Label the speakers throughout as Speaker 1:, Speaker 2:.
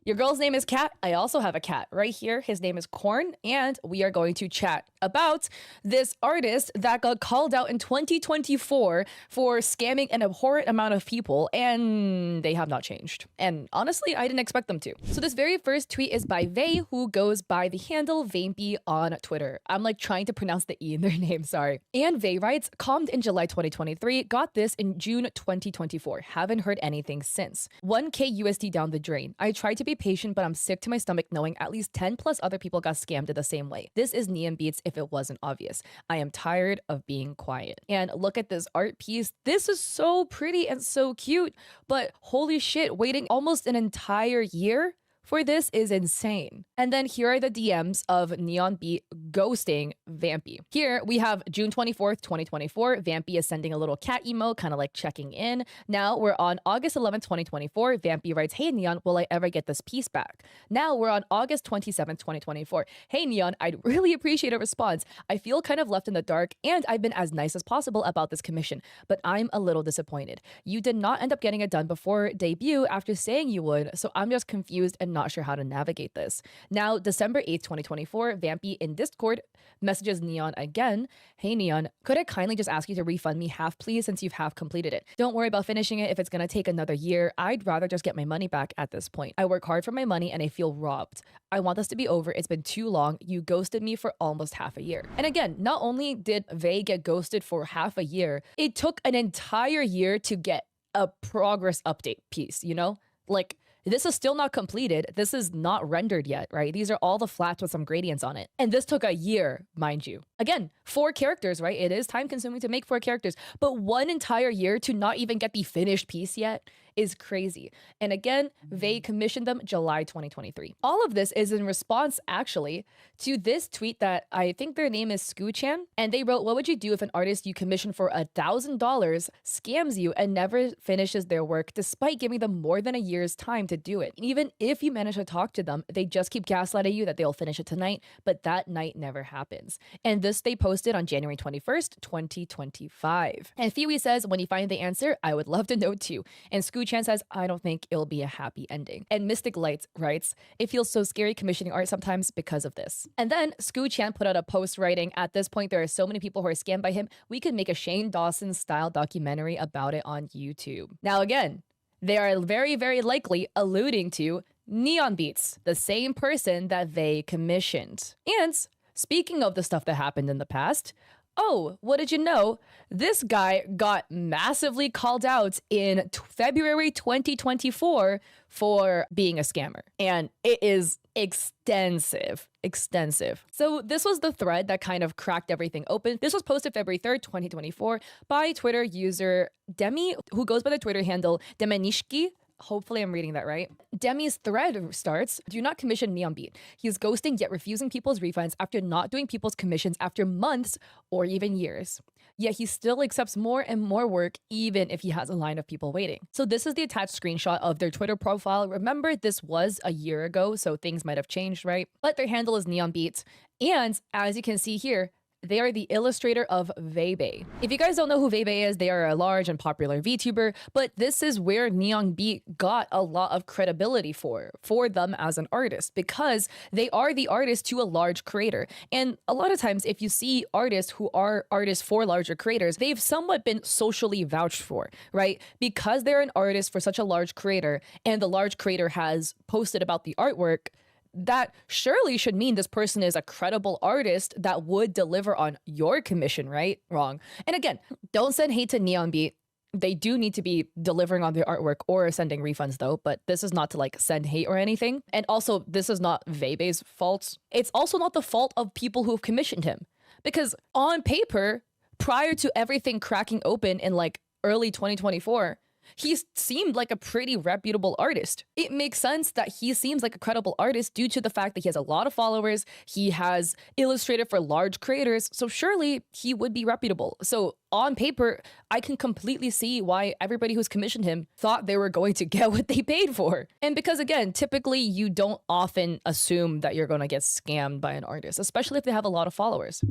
Speaker 1: Your girl's name is Kat. I also have a cat right here. His name is Corn, and we are going to chat about this artist that got called out in 2024 for scamming an abhorrent amount of people, and they have not changed. And honestly, I didn't expect them to. So this very first tweet is by Vey, who goes by the handle Vampy on Twitter. I'm like trying to pronounce the E in their name, sorry. And Vey writes, calmed in July 2023, got this in June 2024. Haven't heard anything since. 1K USD down the drain. I tried to be patient, but I'm sick to my stomach knowing at least 10 plus other people got scammed the same way. This is Neon Beats if it wasn't obvious. I am tired of being quiet. And look at this art piece. This is so pretty and so cute, but holy shit, waiting almost an entire year for this is insane. And then here are the DMs of Neon Beat ghosting Vampy. Here we have June 24th, 2024. Vampy is sending a little cat emo, kind of like checking in. Now we're on August 11th, 2024. Vampy writes, hey Neon, will I ever get this piece back? Now we're on August 27th, 2024. Hey Neon, I'd really appreciate a response. I feel kind of left in the dark and I've been as nice as possible about this commission, but I'm a little disappointed. You did not end up getting it done before debut after saying you would, so I'm just confused and not sure how to navigate this. Now, December 8th, 2024, Vampy in Discord messages Neon again. Hey Neon, could I kindly just ask you to refund me half please since you've half completed it? Don't worry about finishing it if it's gonna take another year. I'd rather just get my money back at this point. I work hard for my money and I feel robbed. I want this to be over. It's been too long. You ghosted me for almost half a year. And again, not only did Vey get ghosted for half a year, it took an entire year to get a progress update piece, you know? Like, this is still not completed. This is not rendered yet, right? These are all the flats with some gradients on it. And this took a year, mind you. Again, 4 characters, right? It is time consuming to make 4 characters, but 1 entire year to not even get the finished piece yet is crazy. And again, Vey commissioned them July 2023. All of this is in response, actually, to this tweet that I think their name is Scoo-chan. And they wrote, what would you do if an artist you commission for $1,000 scams you and never finishes their work despite giving them more than a year's time to do it? Even if you manage to talk to them, they just keep gaslighting you that they'll finish it tonight, but that night never happens. And this they posted on January 21st, 2025. And Fiwi says, when you find the answer, I would love to know too. And Scoo-chan says, I don't think it'll be a happy ending. And Mystic Lights writes, it feels so scary commissioning art sometimes because of this. And then Scoo-chan put out a post writing, at this point, there are so many people who are scammed by him, we could make a Shane Dawson style documentary about it on YouTube. Now again, they are very, very likely alluding to Neon Beats, the same person that they commissioned. And speaking of the stuff that happened in the past, oh, what did you know? This guy got massively called out in February 2024 for being a scammer. And it is extensive. So this was the thread that kind of cracked everything open. This was posted February 3rd, 2024 by Twitter user Demi, who goes by the Twitter handle Demenishki. Hopefully I'm reading that right. Demi's thread starts, do not commission Neon Beat. He is ghosting yet refusing people's refunds after not doing people's commissions after months or even years. Yet he still accepts more and more work even if he has a line of people waiting. So this is the attached screenshot of their Twitter profile. Remember, this was a year ago, so things might have changed, right? But their handle is Neon Beat. And as you can see here, they are the illustrator of Vey. If you guys don't know who Vey is, they are a large and popular VTuber, but this is where Neon Beat got a lot of credibility for them as an artist, because they are the artist to a large creator. And a lot of times, if you see artists who are artists for larger creators, they've somewhat been socially vouched for, right? Because they're an artist for such a large creator, and the large creator has posted about the artwork, that surely should mean this person is a credible artist that would deliver on your commission, right? Wrong. And again, don't send hate to Neon Beat. They do need to be delivering on their artwork or sending refunds though, but this is not to like send hate or anything. And also, this is not Vey's fault. It's also not the fault of people who've commissioned him, because on paper, prior to everything cracking open in like early 2024, he seemed like a pretty reputable artist. It makes sense that he seems like a credible artist due to the fact that he has a lot of followers, he has illustrated for large creators, so surely he would be reputable. So on paper, I can completely see why everybody who's commissioned him thought they were going to get what they paid for. And because again, typically you don't often assume that you're going to get scammed by an artist, especially if they have a lot of followers.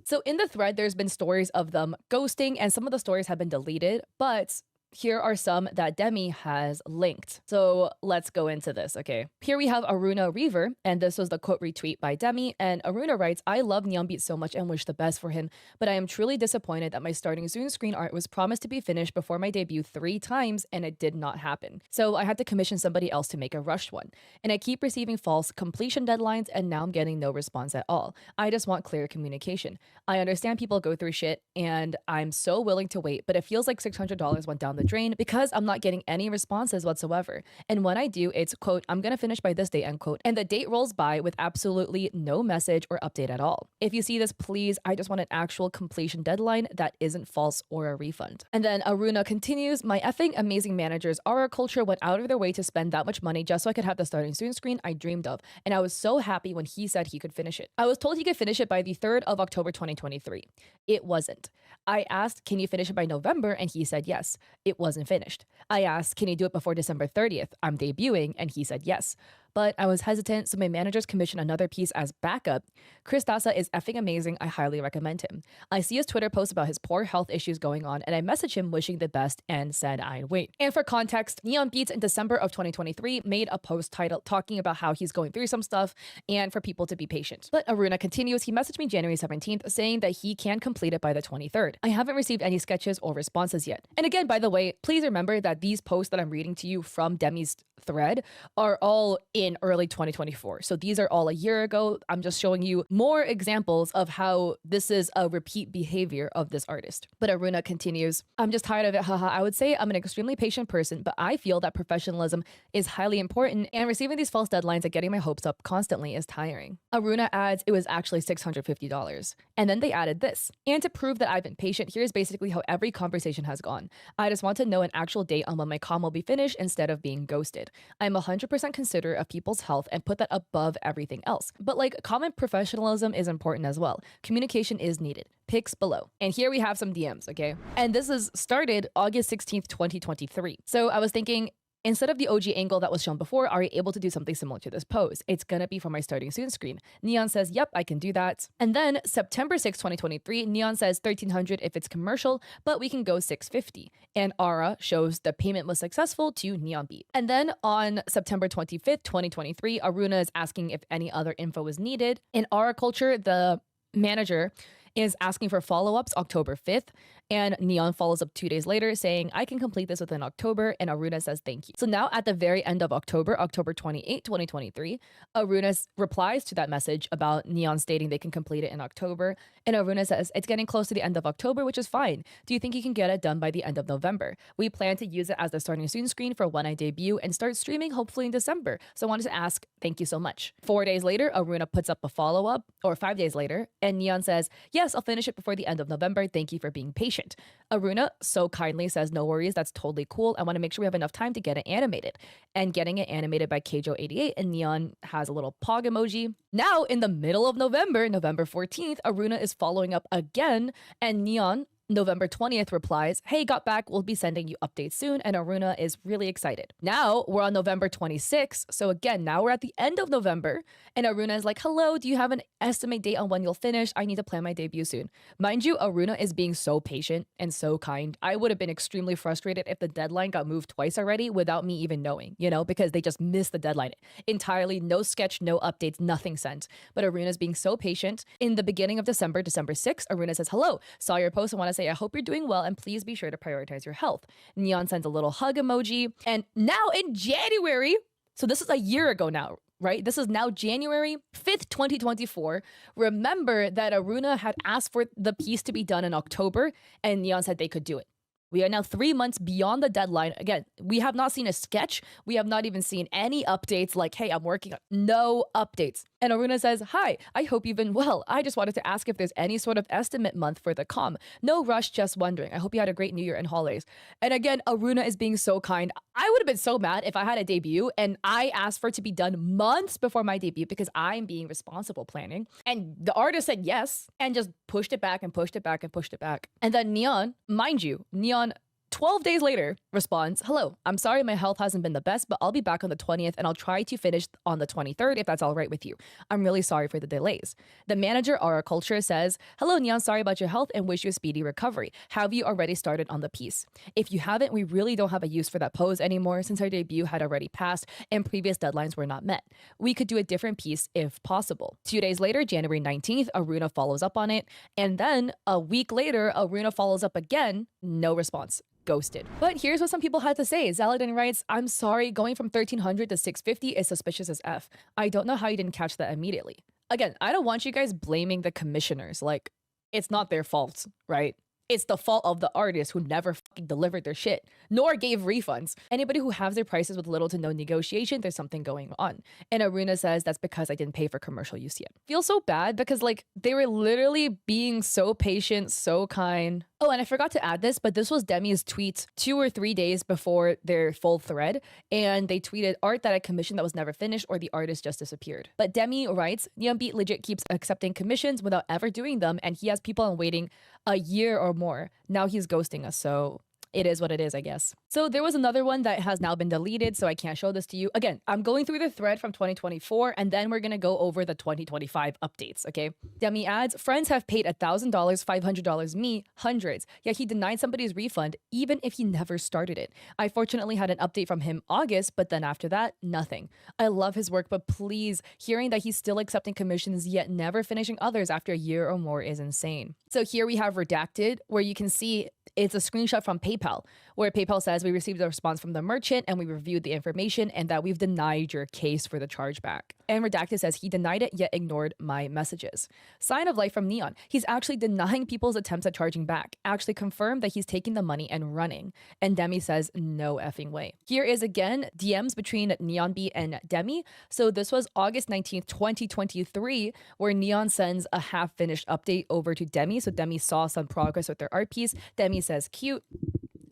Speaker 1: So in the thread, there's been stories of them ghosting, and some of the stories have been deleted, but here are some that Demi has linked. So let's go into this, okay? Here we have Aruna Reaver, and this was the quote retweet by Demi. And Aruna writes, I love Neonbeat so much and wish the best for him, but I am truly disappointed that my starting soon screen art was promised to be finished before my debut 3 times, and it did not happen. So I had to commission somebody else to make a rushed one. And I keep receiving false completion deadlines, and now I'm getting no response at all. I just want clear communication. I understand people go through shit, and I'm so willing to wait, but it feels like $600 went down the drain because I'm not getting any responses whatsoever. And when I do, it's quote, I'm gonna finish by this date, end quote. And the date rolls by with absolutely no message or update at all. If you see this, please, I just want an actual completion deadline that isn't false or a refund. And then Aruna continues, my effing amazing managers, our culture went out of their way to spend that much money just so I could have the starting soon screen I dreamed of. And I was so happy when he said he could finish it. I was told he could finish it by the 3rd of October 2023. It wasn't. I asked, can you finish it by November? And he said yes. It wasn't finished. I asked, can you do it before December 30th? I'm debuting. And he said yes. But I was hesitant, so my managers commissioned another piece as backup. Chris Dasa is effing amazing. I highly recommend him. I see his Twitter post about his poor health issues going on, and I messaged him wishing the best and said I'd wait. And for context, Neon Beats in December of 2023 made a post titled talking about how he's going through some stuff and for people to be patient. But Aruna continues, he messaged me January 17th saying that he can complete it by the 23rd. I haven't received any sketches or responses yet. And again, by the way, please remember that these posts that I'm reading to you from Demi's thread are all in early 2024. So these are all a year ago. I'm just showing you more examples of how this is a repeat behavior of this artist. But Aruna continues, I'm just tired of it, haha. I would say I'm an extremely patient person, but I feel that professionalism is highly important, and receiving these false deadlines and getting my hopes up constantly is tiring. Aruna adds, it was actually $650. And then they added this. And to prove that I've been patient, here's basically how every conversation has gone. I just want to know an actual date on when my comm will be finished instead of being ghosted. I'm 100% considerate of people's health and put that above everything else. But like, common professionalism is important as well. Communication is needed. Pics below. And here we have some DMs, okay? And this is started August 16th, 2023. So I was thinking, instead of the OG angle that was shown before, are you able to do something similar to this pose? It's gonna be for my starting soon screen. Neon says, yep, I can do that. And then September 6, 2023, Neon says 1300 if it's commercial, but we can go 650. And Ara shows the payment was successful to Neon Beat. And then on September 25th, 2023, Aruna is asking if any other info is needed. In Ara culture, the manager is asking for follow-ups October 5th, and Neon follows up 2 days later saying, I can complete this within October, and Aruna says thank you. So now at the very end of October, October 28, 2023, Aruna replies to that message about Neon stating they can complete it in October, and Aruna says, it's getting close to the end of October, which is fine. Do you think you can get it done by the end of November? We plan to use it as the starting soon screen for when I debut and start streaming hopefully in December. So I wanted to ask, thank you so much. 4 days later, Aruna puts up a follow-up, or 5 days later, and Neon says, yes, I'll finish it before the end of November. Thank you for being patient. Aruna so kindly says, no worries, that's totally cool. I want to make sure we have enough time to get it animated. And getting it animated by Keijo88, and Neon has a little pog emoji. Now, in the middle of November, November 14th, Aruna is following up again, and Neon, November 20th, replies, hey, got back, we'll be sending you updates soon, and Aruna is really excited. Now, we're on November 26th, so again, now we're at the end of November, and Aruna is like, hello, do you have an estimate date on when you'll finish? I need to plan my debut soon. Mind you, Aruna is being so patient and so kind. I would have been extremely frustrated if the deadline got moved twice already without me even knowing, you know, because they just missed the deadline entirely. No sketch, no updates, nothing sent. But Aruna's being so patient. In the beginning of December, December 6th, Aruna says, hello, saw your post and want to say, I hope you're doing well, and please be sure to prioritize your health. Neon sends a little hug emoji. And now in January, so this is a year ago now, right? This is now January 5th, 2024. Remember that Aruna had asked for the piece to be done in October, and Neon said they could do it. We are now 3 months beyond the deadline. Again, we have not seen a sketch. We have not even seen any updates like, hey, I'm working on no updates. And Aruna says, hi, I hope you've been well. I just wanted to ask if there's any sort of estimate month for the comm. No rush, just wondering. I hope you had a great New Year and holidays. And again, Aruna is being so kind. I would have been so mad if I had a debut and I asked for it to be done months before my debut because I'm being responsible planning. And the artist said yes and just pushed it back and pushed it back and pushed it back. And then Neon, mind you, Neon 12 days later, responds, hello, I'm sorry my health hasn't been the best, but I'll be back on the 20th and I'll try to finish on the 23rd if that's all right with you. I'm really sorry for the delays. The manager, Aura Culture, says, hello, Neon, sorry about your health and wish you a speedy recovery. Have you already started on the piece? If you haven't, we really don't have a use for that pose anymore since our debut had already passed and previous deadlines were not met. We could do a different piece if possible. 2 days later, January 19th, Aruna follows up on it. And then a week later, Aruna follows up again, no response. Ghosted. But here's what some people had to say. Zaladin writes, I'm sorry, going from 1300 to 650 is suspicious as F. I don't know how you didn't catch that immediately. Again, I don't want you guys blaming the commissioners. Like, it's not their fault, right? It's the fault of the artists who never fucking delivered their shit, nor gave refunds. Anybody who has their prices with little to no negotiation, there's something going on. And Aruna says that's because I didn't pay for commercial use yet. Feels so bad because like they were literally being so patient, so kind. Oh, and I forgot to add this, but this was Demi's tweet 2 or 3 days before their full thread. And they tweeted art that I commissioned that was never finished or the artist just disappeared. But Demi writes, Neonbeat legit keeps accepting commissions without ever doing them. And he has people on waiting a year or more. Now he's ghosting us. So it is what it is, I guess. So there was another one that has now been deleted, so I can't show this to you. Again, I'm going through the thread from 2024, and then we're gonna go over the 2025 updates, okay? Demi adds, friends have paid $1,000, $500, me, hundreds. Yet he denied somebody's refund, even if he never started it. I fortunately had an update from him August, but then after that, nothing. I love his work, but please, hearing that he's still accepting commissions yet never finishing others after a year or more is insane. So here we have Redacted, where you can see it's a screenshot from PayPal, where PayPal says we received a response from the merchant and we reviewed the information and that we've denied your case for the chargeback. And Redacted says he denied it yet ignored my messages. Sign of life from Neon. He's actually denying people's attempts at charging back. Actually confirmed that he's taking the money and running. And Demi says no effing way. Here is again DMs between Neonbeat and Demi. So this was August 19th, 2023, where Neon sends a half-finished update over to Demi. So Demi saw some progress with their art piece. Demi says cute.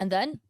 Speaker 1: And then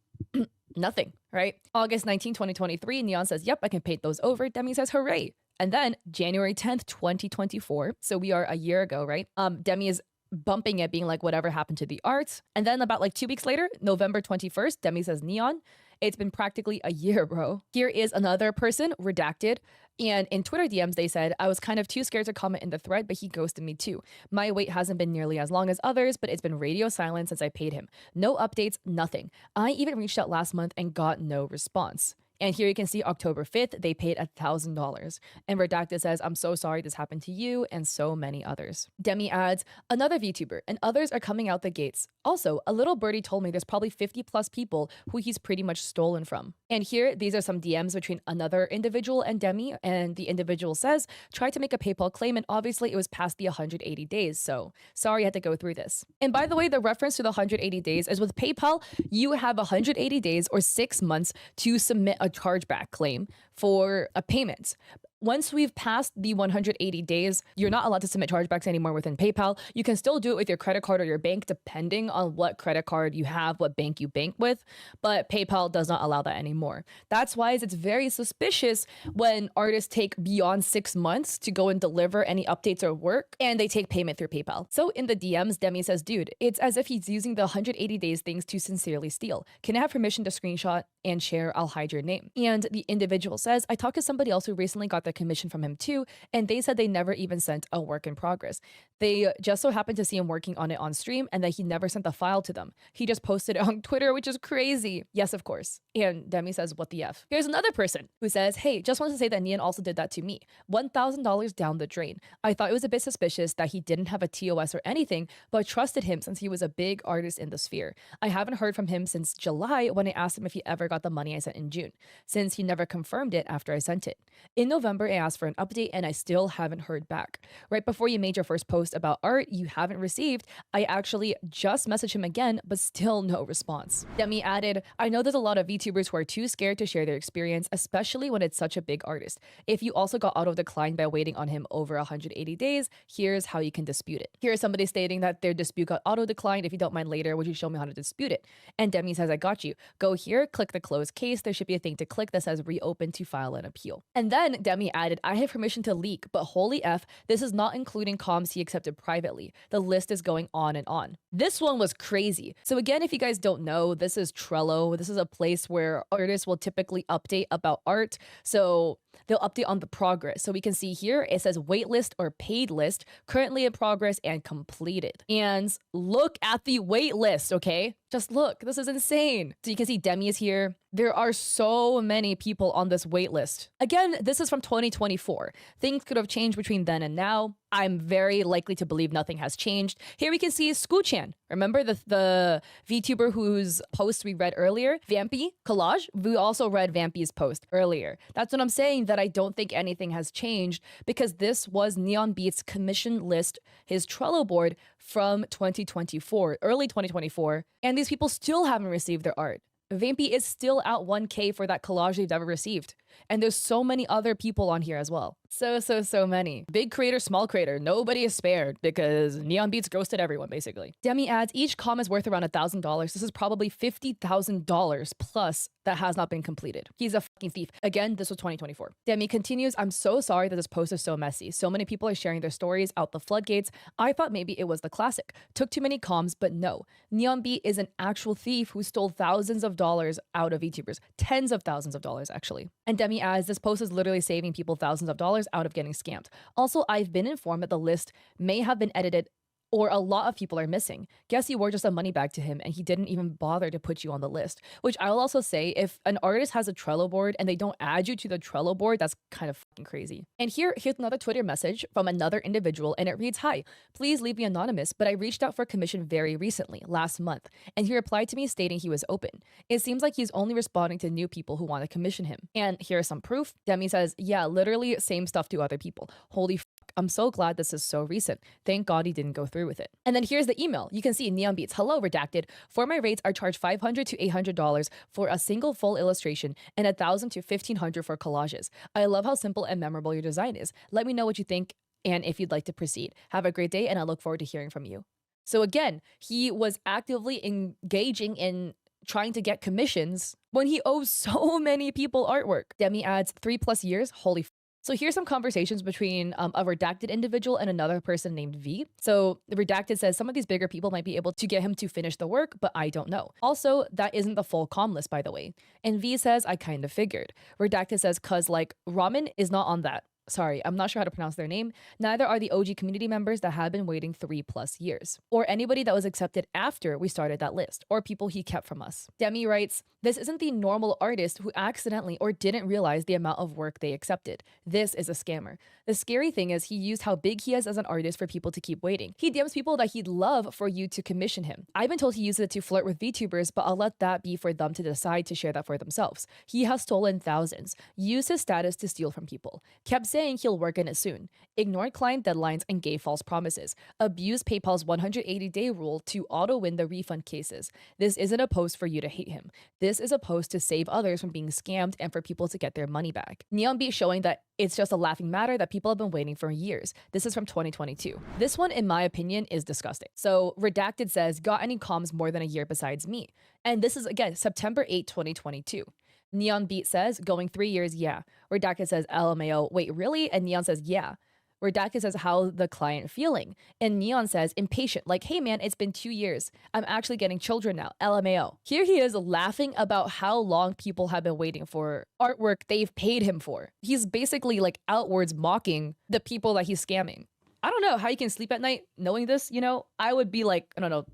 Speaker 1: nothing, right? August 19, 2023, Neon says, yep, I can paint those over. Demi says, hooray. And then January 10th, 2024. So we are a year ago, right? Demi is bumping it, being like, whatever happened to the art. And then about like 2 weeks later, November 21st, Demi says, Neon, it's been practically a year, bro. Here is another person, Redacted. And in Twitter DMs, they said, I was kind of too scared to comment in the thread, but he ghosted me too. My wait hasn't been nearly as long as others, but it's been radio silent since I paid him. No updates, nothing. I even reached out last month and got no response. And here you can see October 5th, they paid $1,000. And Redacted says, I'm so sorry this happened to you and so many others. Demi adds, another VTuber and others are coming out the gates. Also, a little birdie told me there's probably 50 plus people who he's pretty much stolen from. And here, these are some DMs between another individual and Demi. And the individual says, try to make a PayPal claim and obviously it was past the 180 days. So sorry I had to go through this. And by the way, the reference to the 180 days is with PayPal, you have 180 days or 6 months to submit a chargeback claim for a payment. Once we've passed the 180 days, you're not allowed to submit chargebacks anymore within PayPal. You can still do it with your credit card or your bank, depending on what credit card you have, what bank you bank with, but PayPal does not allow that anymore. That's why it's very suspicious when artists take beyond 6 months to go and deliver any updates or work, and they take payment through PayPal. So in the DMs, Demi says, dude, it's as if he's using the 180 days things to sincerely steal. Can I have permission to screenshot and share? I'll hide your name. And the individual says, I talked to somebody else who recently got their commission from him too, and they said they never even sent a work in progress. They just so happened to see him working on it on stream and that he never sent the file to them. He just posted it on Twitter, which is crazy. Yes, of course. And Demi says, what the F? Here's another person who says, hey, just want to say that Neon also did that to me. $1,000 down the drain. I thought it was a bit suspicious that he didn't have a TOS or anything, but trusted him since he was a big artist in the sphere. I haven't heard from him since July when I asked him if he ever got the money I sent in June, since he never confirmed it after I sent it. In November, I asked for an update and I still haven't heard back. Right before you made your first post about art you haven't received, I actually just messaged him again, but still no response. Demi added, I know there's a lot of VTubers who are too scared to share their experience, especially when it's such a big artist. If you also got auto-declined by waiting on him over 180 days, here's how you can dispute it. Here's somebody stating that their dispute got auto-declined. If you don't mind later, would you show me how to dispute it? And Demi says, I got you. Go here, click the close case. There should be a thing to click that says reopen to file an appeal. And then Demi Demi added, I have permission to leak, but holy F, this is not including comms he accepted privately. The list is going on and on. This one was crazy. So again, if you guys don't know, this is Trello. This is a place where artists will typically update about art. So they'll update on the progress. So we can see here, it says waitlist or paid list, currently in progress and completed. And look at the wait list, okay? Just look, this is insane. So you can see Demi is here. There are so many people on this wait list. Again, this is from 2024. Things could have changed between then and now. I'm very likely to believe nothing has changed. Here we can see Scooch-chan. Remember the VTuber whose post we read earlier? Vampy Collage? We also read Vampy's post earlier. That's what I'm saying, that I don't think anything has changed because this was Neon Beats' commission list, his Trello board from 2024, early 2024, and these people still haven't received their art. Vampy is still out 1K for that collage they've ever received. And there's so many other people on here as well. So many. Big creator, small creator. Nobody is spared because Neon Beats ghosted everyone, basically. Demi adds, each comm is worth around $1,000. This is probably $50,000 plus that has not been completed. He's a fucking thief. Again, this was 2024. Demi continues, I'm so sorry that this post is so messy. So many people are sharing their stories out the floodgates. I thought maybe it was the classic. Took too many comms, but no. Neon Beat is an actual thief who stole thousands of dollars out of VTubers. Tens of thousands of dollars, actually. And Demi adds, this post is literally saving people thousands of dollars out of getting scammed. Also, I've been informed that the list may have been edited or a lot of people are missing. Guess you were just a money bag to him and he didn't even bother to put you on the list. Which I'll also say, if an artist has a Trello board and they don't add you to the Trello board, that's kind of fucking crazy. And here's another Twitter message from another individual and it reads, hi, please leave me anonymous, but I reached out for a commission very recently, last month, and he replied to me stating he was open. It seems like he's only responding to new people who want to commission him. And here's some proof. Demi says, yeah, literally same stuff to other people. Holy fuck, I'm so glad this is so recent. Thank God he didn't go through with it. And then here's the email. You can see Neon Beats, hello, redacted. For my rates, I charge $500 to $800 for a single full illustration and $1,000 to $1,500 for collages. I love how simple and memorable your design is. Let me know what you think and if you'd like to proceed. Have a great day and I look forward to hearing from you. So again, he was actively engaging in trying to get commissions when he owes so many people artwork. Demi adds 3+ years. Holy f. So here's some conversations between a redacted individual and another person named V. So the redacted says some of these bigger people might be able to get him to finish the work, but I don't know. Also, that isn't the full comm list, by the way. And V says, I kind of figured. Redacted says, cause like Ramen is not on that. Sorry, I'm not sure how to pronounce their name. Neither are the OG community members that have been waiting 3+ years, or anybody that was accepted after we started that list, or people he kept from us. Demi writes, this isn't the normal artist who accidentally or didn't realize the amount of work they accepted. This is a scammer. The scary thing is he used how big he is as an artist for people to keep waiting. He DMs people that he'd love for you to commission him. I've been told he uses it to flirt with VTubers, but I'll let that be for them to decide to share that for themselves. He has stolen thousands, used his status to steal from people, kept saying he'll work in it soon, ignored client deadlines and gave false promises, abused PayPal's 180-day rule to auto-win the refund cases. This isn't a post for you to hate him. This is a post to save others from being scammed and for people to get their money back. Neon Beat showing that it's just a laughing matter that people have been waiting for years. This is from 2022. This one, in my opinion, is disgusting. So Redacted says, got any comms more than a year besides me? And this is, again, September 8, 2022. Neon Beat says, going 3 years, yeah. Redacted says, LMAO, wait, really? And Neon says, yeah. Redacted says, how the client feeling? And Neon says, impatient, like, hey man, it's been 2 years. I'm actually getting children now, LMAO. Here he is laughing about how long people have been waiting for artwork they've paid him for. He's basically like outwards mocking the people that he's scamming. I don't know how you can sleep at night knowing this, you know? I would be like, I don't know,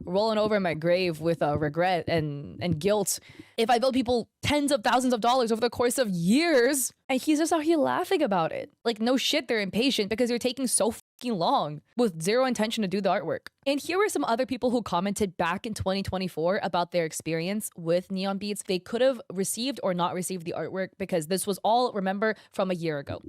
Speaker 1: rolling over in my grave with regret and guilt if I billed people tens of thousands of dollars over the course of years and he's just out here laughing about it. Like, no shit, they're impatient because you're taking so fucking long with zero intention to do the artwork. And here were some other people who commented back in 2024 about their experience with Neon Beats. They could have received or not received the artwork because this was all, remember, from a year ago.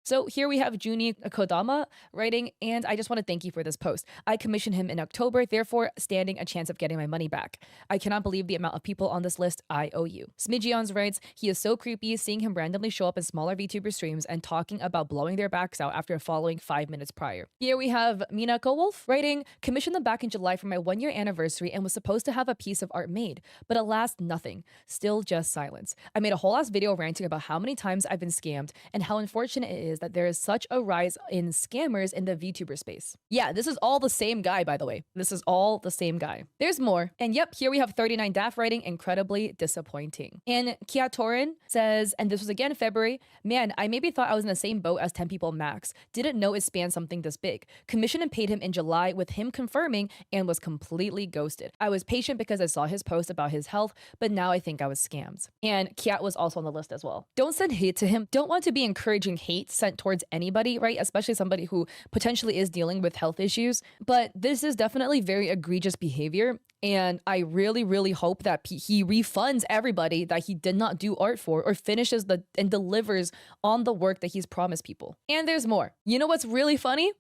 Speaker 1: So here we have Juni Kodama writing, and I just want to thank you for this post. I commissioned him in October, therefore standing a chance of getting my money back. I cannot believe the amount of people on this list. I owe you. Smidgions writes, he is so creepy seeing him randomly show up in smaller VTuber streams and talking about blowing their backs out after following 5 minutes prior. Here we have Mina Kowolf writing, commissioned them back in July for my 1-year anniversary and was supposed to have a piece of art made, but alas, nothing. Still just silence. I made a whole ass video ranting about how many times I've been scammed and how unfortunate it is that there is such a rise in scammers in the VTuber space. Yeah, this is all the same guy, by the way. This is all the same guy. There's more. And yep, here we have 39 Daff writing, incredibly disappointing. And Kia Torin says, and this was again February, man, I maybe thought I was in the same boat as 10 people max. Didn't know it spanned something this big. Commissioned and paid him in July with him confirming and was completely ghosted. I was patient because I saw his post about his health, but now I think I was scammed. And Kiat was also on the list as well. Don't send hate to him. Don't want to be encouraging hate sent towards anybody, right? Especially somebody who potentially is dealing with health issues. But this is definitely very egregious behavior. And I really, really hope that he refunds everybody that he did not do art for or finishes and delivers on the work that he's promised people. And there's more. You know what's really funny?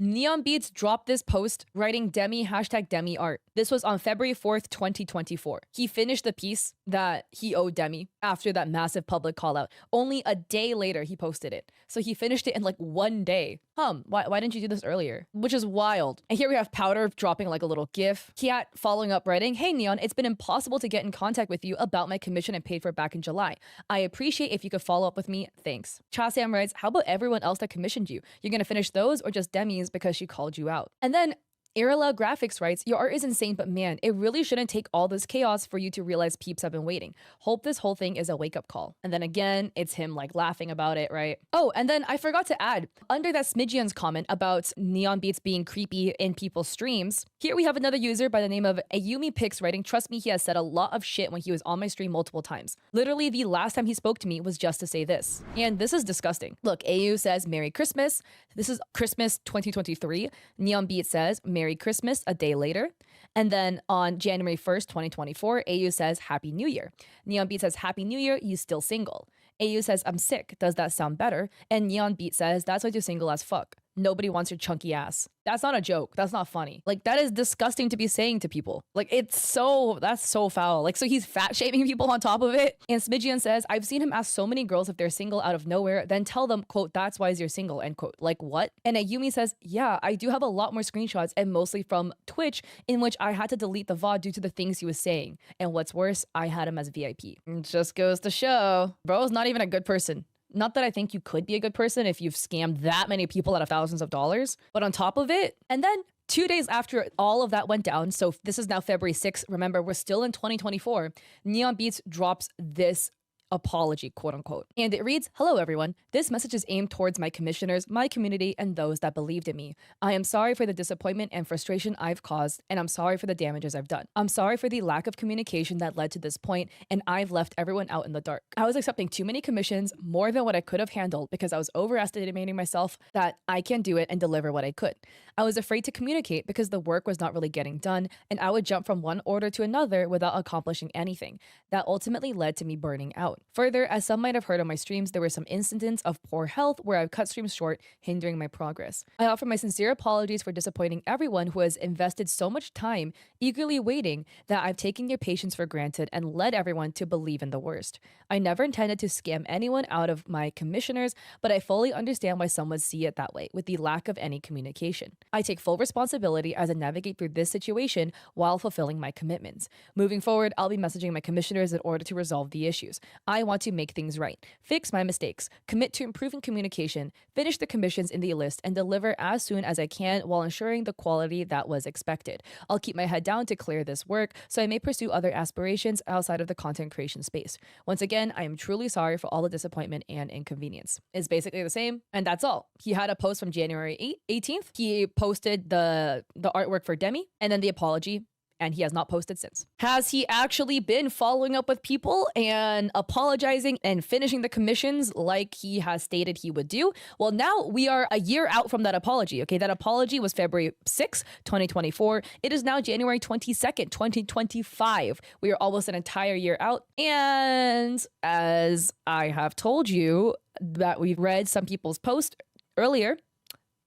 Speaker 1: Neon Beats dropped this post writing Demi #Demi art. This was on February 4th, 2024. He finished the piece that he owed Demi after that massive public call out. Only a day later, he posted it. So he finished it in like 1 day. Why didn't you do this earlier? Which is wild. And here we have Powder dropping like a little gif. Kiat following up writing, hey Neon, it's been impossible to get in contact with you about my commission and paid for back in July. I appreciate if you could follow up with me. Thanks. Cha-Sam writes, how about everyone else that commissioned you? You're gonna finish those or just Demi's because she called you out? And then Irala Graphics writes, your art is insane, but man, it really shouldn't take all this chaos for you to realize peeps have been waiting. Hope this whole thing is a wake-up call. And then again, it's him like laughing about it, right? Oh, and then I forgot to add, under that Smidgian's comment about Neon Beats being creepy in people's streams, here we have another user by the name of Ayumi Pix writing, trust me, he has said a lot of shit when he was on my stream multiple times. Literally, the last time he spoke to me was just to say this. And this is disgusting. Look, AU says, Merry Christmas. This is Christmas 2023. Neon Beats says, Merry Christmas a day later. And then on January 1st, 2024, AU says, Happy New Year. Neon Beat says, Happy New Year, you still single. AU says, I'm sick. Does that sound better? And Neon Beat says, that's why you're single as fuck. Nobody wants your chunky ass. That's not a joke. That's not funny. Like, that is disgusting to be saying to people. Like, that's so foul. Like, so he's fat shaming people on top of it. And Smidgian says, I've seen him ask so many girls if they're single out of nowhere, then tell them, quote, that's why you're single, end quote. Like, what? And Ayumi says, yeah, I do have a lot more screenshots and mostly from Twitch in which I had to delete the VOD due to the things he was saying. And what's worse, I had him as VIP. It just goes to show, bro's not even a good person. Not that I think you could be a good person if you've scammed that many people out of thousands of dollars, but on top of it, and then 2 days after all of that went down, so this is now February 6th, remember, we're still in 2024, Neon Beats drops this apology, quote unquote. And it reads, hello everyone. This message is aimed towards my commissioners, my community, and those that believed in me. I am sorry for the disappointment and frustration I've caused, and I'm sorry for the damages I've done. I'm sorry for the lack of communication that led to this point, and I've left everyone out in the dark. I was accepting too many commissions, more than what I could have handled, because I was overestimating myself that I can do it and deliver what I could. I was afraid to communicate because the work was not really getting done, and I would jump from one order to another without accomplishing anything. That ultimately led to me burning out. Further, as some might have heard on my streams, there were some incidents of poor health where I've cut streams short, hindering my progress. I offer my sincere apologies for disappointing everyone who has invested so much time eagerly waiting that I've taken your patience for granted and led everyone to believe in the worst. I never intended to scam anyone out of my commissioners, but I fully understand why some would see it that way, with the lack of any communication. I take full responsibility as I navigate through this situation while fulfilling my commitments. Moving forward, I'll be messaging my commissioners in order to resolve the issues. I want to make things right, fix my mistakes, commit to improving communication, finish the commissions in the list, and deliver as soon as I can while ensuring the quality that was expected. I'll keep my head down to clear this work so I may pursue other aspirations outside of the content creation space. Once again, I am truly sorry for all the disappointment and inconvenience. It's basically the same, and that's all. He had a post from January 18th. He posted the artwork for Demi, and then the apology and he has not posted since. Has he actually been following up with people and apologizing and finishing the commissions like he has stated he would do? Well, now we are a year out from that apology. Okay, that apology was February 6th, 2024. It is now January 22nd, 2025. We are almost an entire year out. And as I have told you that we've read some people's posts earlier,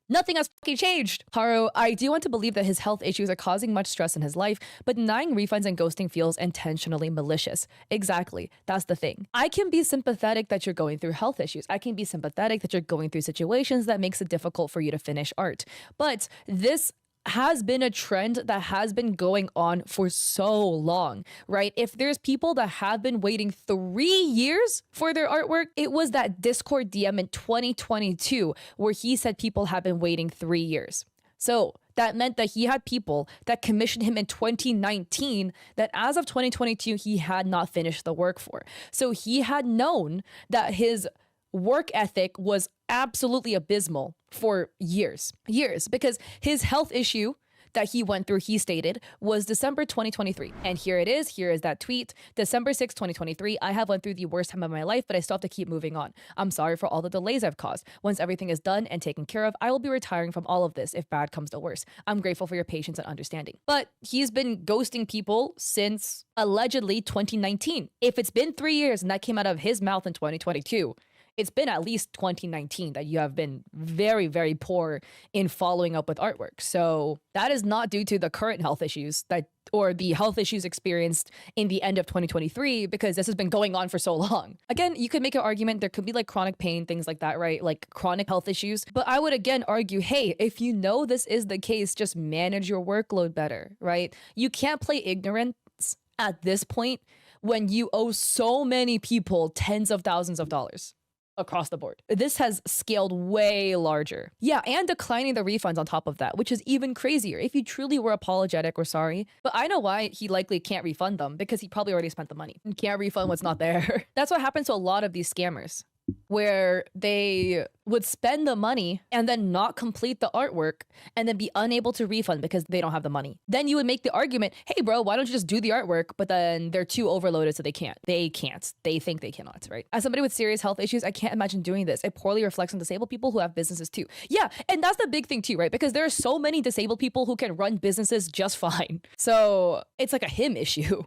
Speaker 1: nothing has fucking changed. Haru, I do want to believe that his health issues are causing much stress in his life, but denying refunds and ghosting feels intentionally malicious. Exactly. That's the thing. I can be sympathetic that you're going through health issues. I can be sympathetic that you're going through situations that makes it difficult for you to finish art. But this has been a trend that has been going on for so long, right? If there's people that have been waiting 3 years for their artwork, it was that Discord DM in 2022 where he said people have been waiting 3 years. So that meant that he had people that commissioned him in 2019 that as of 2022, he had not finished the work for. So he had known that his work ethic was absolutely abysmal for years, because his health issue that he went through, he stated, was December 2023. And here it is. Here is that tweet. December 6, 2023. I have went through the worst time of my life, but I still have to keep moving on. I'm sorry for all the delays I've caused. Once everything is done and taken care of, I will be retiring from all of this if bad comes to worse. I'm grateful for your patience and understanding. But he's been ghosting people since allegedly 2019. If it's been 3 years and that came out of his mouth in 2022, it's been at least 2019 that you have been very, very poor in following up with artwork. So that is not due to the current health issues or the health issues experienced in the end of 2023, because this has been going on for so long. Again, you could make an argument there could be like chronic pain, things like that, right? Like chronic health issues. But I would again argue, hey, if you know this is the case, just manage your workload better, right? You can't play ignorance at this point when you owe so many people tens of thousands of dollars across the board. This has scaled way larger. Yeah, and declining the refunds on top of that, which is even crazier. If you truly were apologetic or sorry, but I know why he likely can't refund them, because he probably already spent the money and can't refund what's not there. That's what happens to a lot of these scammers, where they would spend the money and then not complete the artwork and then be unable to refund because they don't have the money. Then you would make the argument, hey bro, why don't you just do the artwork? But then they're too overloaded, so they can't. They think they cannot, right? As somebody with serious health issues, I can't imagine doing this. It poorly reflects on disabled people who have businesses too. Yeah, and that's the big thing too, right? Because there are so many disabled people who can run businesses just fine. So it's like a him issue.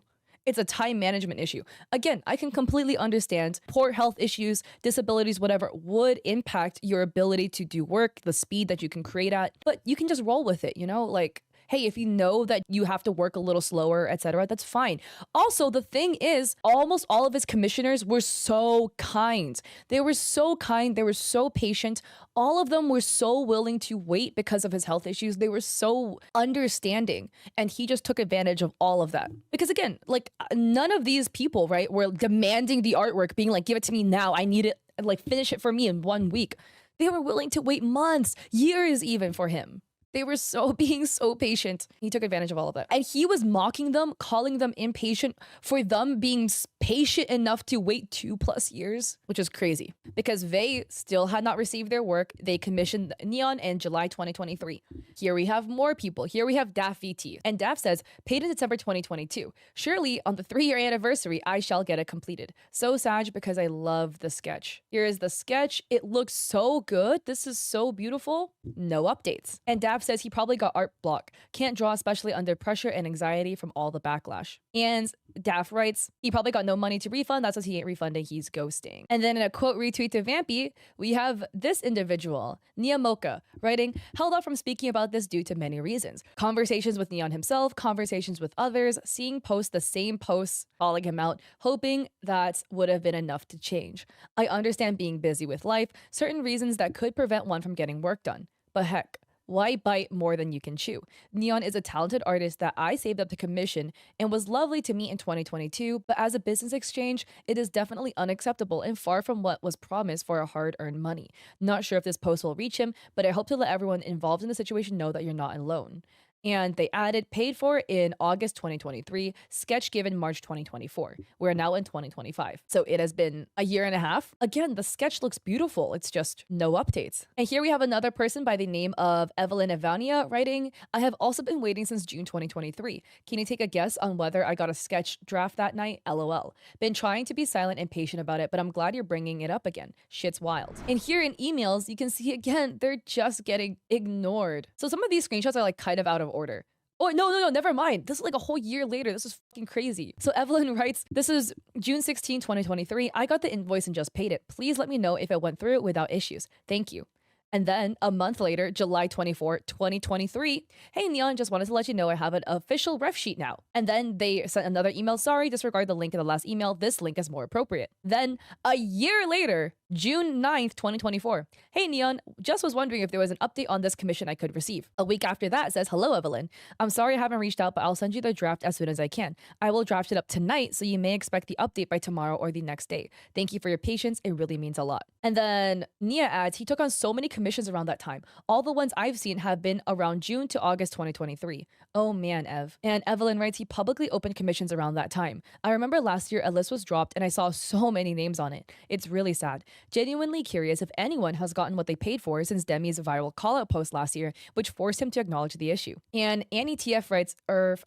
Speaker 1: It's a time management issue. Again, I can completely understand poor health issues, disabilities, whatever, would impact your ability to do work, the speed that you can create at, but you can just roll with it, you know? Like, hey, if you know that you have to work a little slower, etc., that's fine. Also, the thing is, almost all of his commissioners were so kind. They were so kind. They were so patient. All of them were so willing to wait because of his health issues. They were so understanding. And he just took advantage of all of that. Because again, like none of these people, right, were demanding the artwork, being like, give it to me now. I need it. Like, finish it for me in 1 week. They were willing to wait months, years even for him. They were being so patient. He took advantage of all of that. And he was mocking them, calling them impatient for them being patient enough to wait 2+ years, which is crazy because they still had not received their work. They commissioned Neon in July 2023. Here we have more people. Here we have Daff VT. And Daff says, paid in December 2022. Surely on the 3-year anniversary, I shall get it completed. So sad because I love the sketch. Here is the sketch. It looks so good. This is so beautiful. No updates. And Daff says he probably got art block. Can't draw, especially under pressure and anxiety from all the backlash. And Daff writes, he probably got no money to refund. That's what he ain't refunding. He's ghosting. And then in a quote retweet to Vampy, we have this individual, Niamoka, writing, held off from speaking about this due to many reasons. Conversations with Neon himself, conversations with others, seeing the same posts, calling him out, hoping that would have been enough to change. I understand being busy with life, certain reasons that could prevent one from getting work done. But heck, why bite more than you can chew? Neon is a talented artist that I saved up to commission and was lovely to meet in 2022, but as a business exchange, it is definitely unacceptable and far from what was promised for a hard-earned money. Not sure if this post will reach him, but I hope to let everyone involved in the situation know that you're not alone. And they added paid for in August 2023, sketch given March 2024. We're now in 2025. So it has been a year and a half. Again, the sketch looks beautiful. It's just no updates. And here we have another person by the name of Evelyn Evania writing, I have also been waiting since June 2023. Can you take a guess on whether I got a sketch draft that night? LOL. Been trying to be silent and patient about it, but I'm glad you're bringing it up again. Shit's wild. And here in emails, you can see again, they're just getting ignored. So some of these screenshots are like kind of out of order. Oh, no, never mind. This is like a whole year later. This is fucking crazy. So Evelyn writes, this is June 16, 2023. I got the invoice and just paid it. Please let me know if it went through without issues. Thank you. And then a month later, July 24, 2023, hey, Neon, just wanted to let you know I have an official ref sheet now. And then they sent another email, sorry, disregard the link in the last email. This link is more appropriate. Then a year later, June 9th, 2024. Hey, Neon, just was wondering if there was an update on this commission I could receive. A week after that says, hello, Evelyn. I'm sorry I haven't reached out, but I'll send you the draft as soon as I can. I will draft it up tonight, so you may expect the update by tomorrow or the next day. Thank you for your patience. It really means a lot. And then Nia adds, he took on so many commissions around that time. All the ones I've seen have been around June to August 2023. Oh man, Ev. And Evelyn writes, he publicly opened commissions around that time. I remember last year a list was dropped and I saw so many names on it. It's really sad. Genuinely curious if anyone has gotten what they paid for since Demi's viral call-out post last year, which forced him to acknowledge the issue. And Annie TF writes,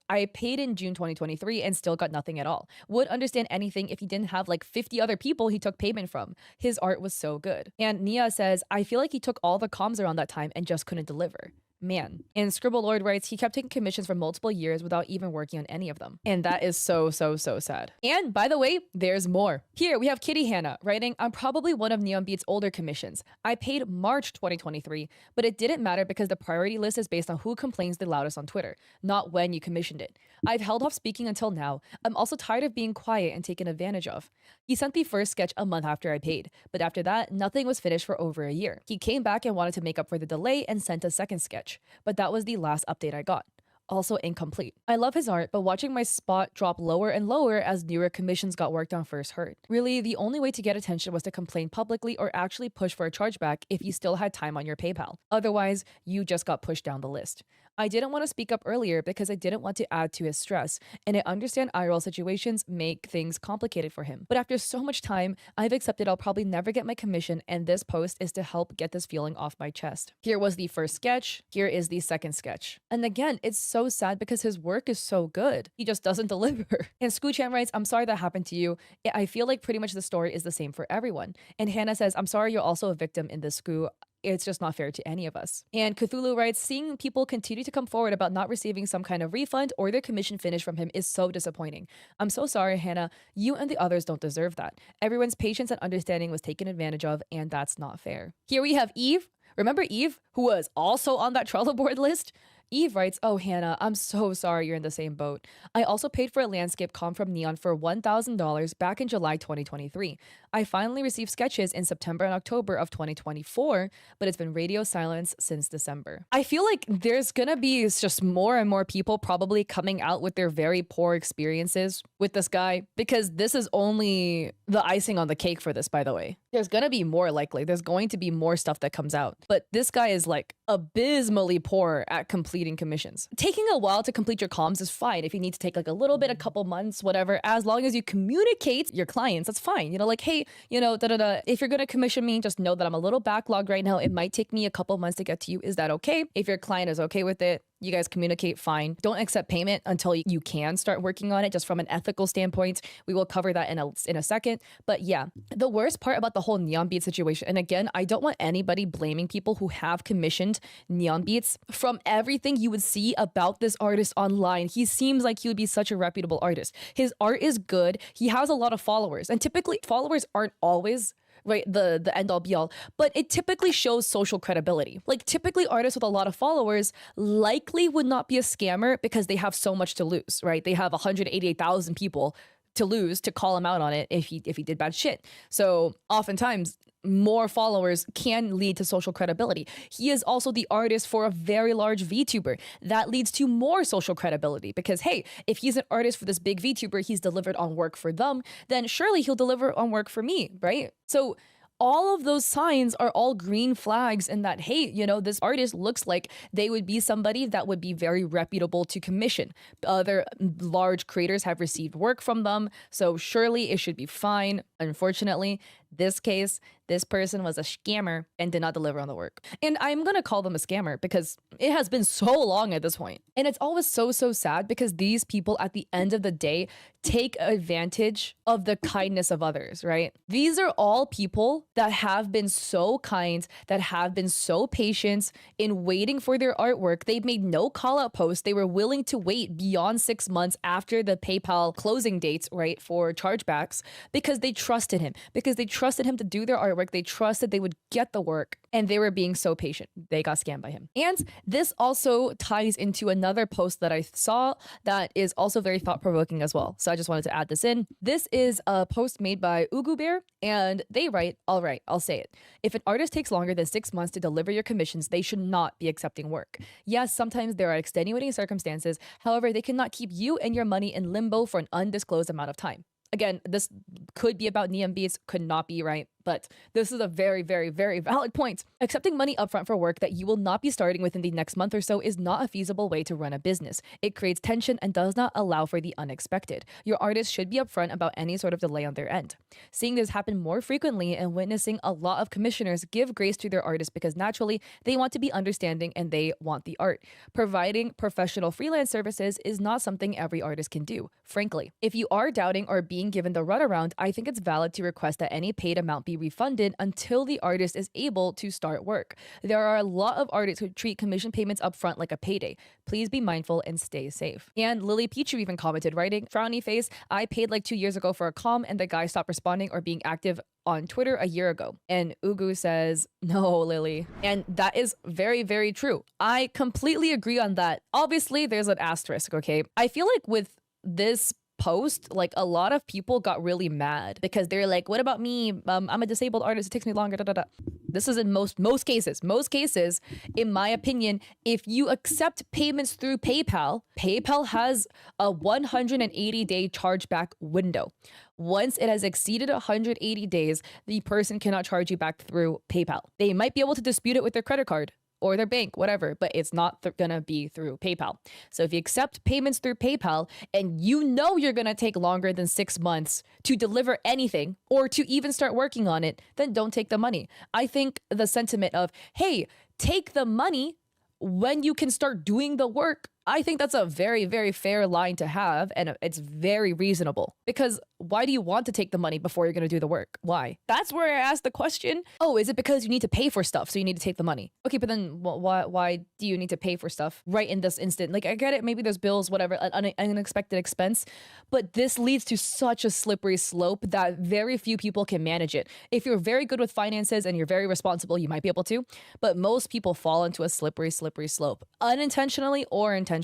Speaker 1: I paid in June 2023 and still got nothing at all. Would understand anything if he didn't have like 50 other people he took payment from. His art was so good. And Nia says, I feel like he took all the comms around that time and just couldn't deliver. Man. And Scribble Lord writes, he kept taking commissions for multiple years without even working on any of them. And that is so sad. And by the way, there's more. Here we have Kitty Hannah writing, I'm probably one of Neon Beat's older commissions. I paid March 2023, but it didn't matter because the priority list is based on who complains the loudest on Twitter, not when you commissioned it. I've held off speaking until now. I'm also tired of being quiet and taken advantage of. He sent the first sketch a month after I paid, but after that, nothing was finished for over a year. He came back and wanted to make up for the delay and sent a second sketch, but that was the last update I got. Also incomplete. I love his art, but watching my spot drop lower and lower as newer commissions got worked on first hurt. Really, the only way to get attention was to complain publicly or actually push for a chargeback if you still had time on your PayPal. Otherwise, you just got pushed down the list. I didn't want to speak up earlier because I didn't want to add to his stress, and I understand IRL situations make things complicated for him. But after so much time, I've accepted I'll probably never get my commission, and this post is to help get this feeling off my chest. Here was the first sketch, here is the second sketch. And again, it's so sad because his work is so good. He just doesn't deliver. And Scoocham writes, I'm sorry that happened to you. I feel like pretty much the story is the same for everyone. And Hannah says, I'm sorry you're also a victim in this, Scoo. It's just not fair to any of us. And Cthulhu writes, seeing people continue to come forward about not receiving some kind of refund or their commission finished from him is so disappointing. I'm so sorry, Hannah. You and the others don't deserve that. Everyone's patience and understanding was taken advantage of, and that's not fair. Here we have Eve. Remember Eve, who was also on that Trello board list? Eve writes, oh, Hannah, I'm so sorry you're in the same boat. I also paid for a landscape comp from Neon for $1,000 back in July 2023. I finally received sketches in September and October of 2024, but it's been radio silence since December. I feel like there's gonna be just more and more people probably coming out with their very poor experiences with this guy, because this is only the icing on the cake for this, by the way. There's gonna be more likely. There's going to be more stuff that comes out. But this guy is like abysmally poor at completing commissions. Taking a while to complete your comms is fine. If you need to take like a little bit, a couple months, whatever, as long as you communicate your clients, that's fine. You know, like, hey, you know, if you're gonna commission me, just know that I'm a little backlogged right now. It might take me a couple months to get to you. Is that okay? If your client is okay with it, you guys communicate, fine. Don't accept payment until you can start working on it, just from an ethical standpoint. We will cover that in a second. But yeah, the worst part about the whole Neon Beats situation, and again, I don't want anybody blaming people who have commissioned Neon Beats. From everything you would see about this artist online, he seems like he would be such a reputable artist. His art is good. He has a lot of followers, and typically followers aren't always right, the end all be all, but it typically shows social credibility. Like typically artists with a lot of followers likely would not be a scammer because they have so much to lose, right? They have 188,000 people to lose to call him out on it if he did bad shit. So oftentimes more followers can lead to social credibility. He is also the artist for a very large VTuber. That leads to more social credibility because, hey, if he's an artist for this big VTuber, he's delivered on work for them, then surely he'll deliver on work for me, right? So all of those signs are all green flags in that, hey, this artist looks like they would be somebody that would be very reputable to commission. Other large creators have received work from them, so surely it should be fine. Unfortunately, this case, this person was a scammer and did not deliver on the work. And I'm going to call them a scammer because it has been so long at this point. And it's always so, so sad because these people at the end of the day take advantage of the kindness of others, right? These are all people that have been so kind, that have been so patient in waiting for their artwork. They've made no call out posts. They were willing to wait beyond 6 months after the PayPal closing dates, right, for chargebacks because they trusted him, because they trusted him to do their artwork. They trusted they would get the work, and they were being so patient. They got scammed by him. And this also ties into another post that I saw that is also very thought-provoking as well. So I just wanted to add this in. This is a post made by Ugu Bear, and they write, all right, I'll say it. If an artist takes longer than 6 months to deliver your commissions, they should not be accepting work. Yes, sometimes there are extenuating circumstances. However, they cannot keep you and your money in limbo for an undisclosed amount of time. Again, this could be about Niam Beats, could not be right, but this is a very, very, very valid point. Accepting money upfront for work that you will not be starting within the next month or so is not a feasible way to run a business. It creates tension and does not allow for the unexpected. Your artists should be upfront about any sort of delay on their end. Seeing this happen more frequently and witnessing a lot of commissioners give grace to their artists because naturally they want to be understanding and they want the art. Providing professional freelance services is not something every artist can do, frankly. If you are doubting or being given the runaround, I think it's valid to request that any paid amount be refunded until the artist is able to start work. There are a lot of artists who treat commission payments upfront like a payday. Please be mindful and stay safe. And Lily Pichu even commented, writing, frowny face, I paid like 2 years ago for a comm and the guy stopped responding or being active on Twitter a year ago. And Ugu says, no, Lily. And that is very, very true. I completely agree on that. Obviously, there's an asterisk, okay? I feel like with this post, like a lot of people got really mad because they're like, what about me? I'm a disabled artist. It takes me longer. Da, da, da. This is in most cases. Most cases, in my opinion, if you accept payments through PayPal, PayPal has a 180-day chargeback window. Once it has exceeded 180 days, the person cannot charge you back through PayPal. They might be able to dispute it with their credit card or their bank, whatever, but it's not gonna be through PayPal. So if you accept payments through PayPal and you know you're gonna take longer than 6 months to deliver anything or to even start working on it, then don't take the money. I think the sentiment of, hey, take the money when you can start doing the work, I think that's a very, very fair line to have, and it's very reasonable. Because why do you want to take the money before you're going to do the work? Why? That's where I asked the question. Oh, is it because you need to pay for stuff, so you need to take the money? Okay, but then why do you need to pay for stuff right in this instant? Like, I get it, maybe there's bills, whatever, an unexpected expense, but this leads to such a slippery slope that very few people can manage it. If you're very good with finances and you're very responsible, you might be able to, but most people fall into a slippery slope, unintentionally or intentionally.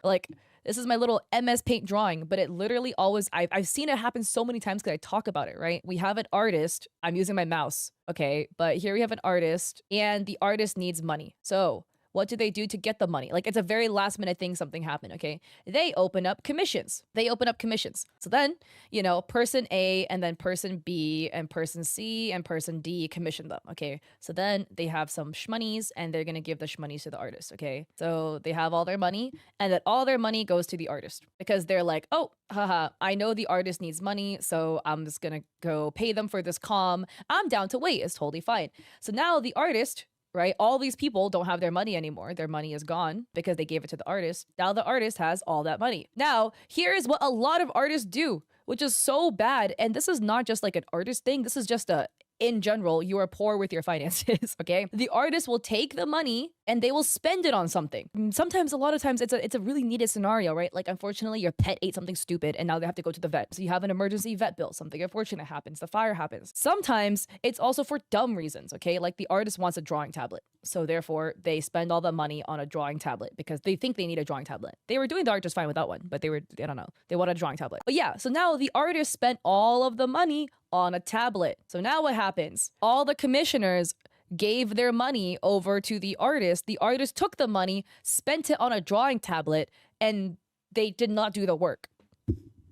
Speaker 1: Like, this is my little MS Paint drawing, but it literally always, I've seen it happen so many times because I talk about it, right? We have an artist, I'm using my mouse, okay? But here we have an artist and the artist needs money. So what do they do to get the money? Like, it's a very last minute thing, something happened, okay? They open up commissions. So then, person A and then person B and person C and person D commission them, okay? So then they have some shmoneys and they're gonna give the shmoneys to the artist, okay? So they have all their money and then all their money goes to the artist because they're like, oh, haha, I know the artist needs money, so I'm just gonna go pay them for this comm. I'm down to wait, it's totally fine. So now the artist, right? All these people don't have their money anymore. Their money is gone because they gave it to the artist. Now the artist has all that money. Now, here's what a lot of artists do, which is so bad. And this is not just like an artist thing. This is just in general, you are poor with your finances, okay? The artist will take the money and they will spend it on something. Sometimes, a lot of times, it's a really needed scenario, right? Like, unfortunately, your pet ate something stupid and now they have to go to the vet. So you have an emergency vet bill, something unfortunate happens, the fire happens. Sometimes it's also for dumb reasons, okay? Like, the artist wants a drawing tablet. So therefore, they spend all the money on a drawing tablet because they think they need a drawing tablet. They were doing the art just fine without one, but I don't know, they wanted a drawing tablet. But yeah, so now the artist spent all of the money on a tablet. So now what happens? All the commissioners gave their money over to the artist. The artist took the money, spent it on a drawing tablet, and they did not do the work.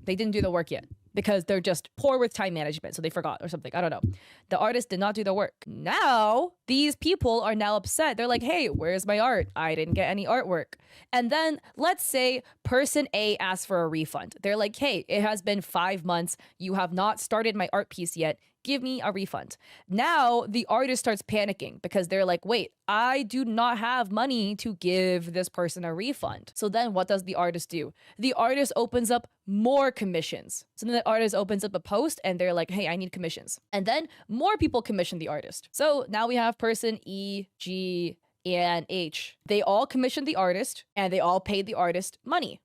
Speaker 1: They didn't do the work yet. because they're just poor with time management. So they forgot or something. I don't know. The artist did not do the work. Now, these people are now upset. They're like, hey, where's my art? I didn't get any artwork. And then let's say person A asks for a refund. They're like, hey, it has been 5 months. You have not started my art piece yet. Give me a refund. Now the artist starts panicking because they're like, wait, I do not have money to give this person a refund. So then what does the artist do? The artist opens up more commissions. So then the artist opens up a post and they're like, hey, I need commissions. And then more people commission the artist. So now we have person E, G, and H. They all commissioned the artist and they all paid the artist money.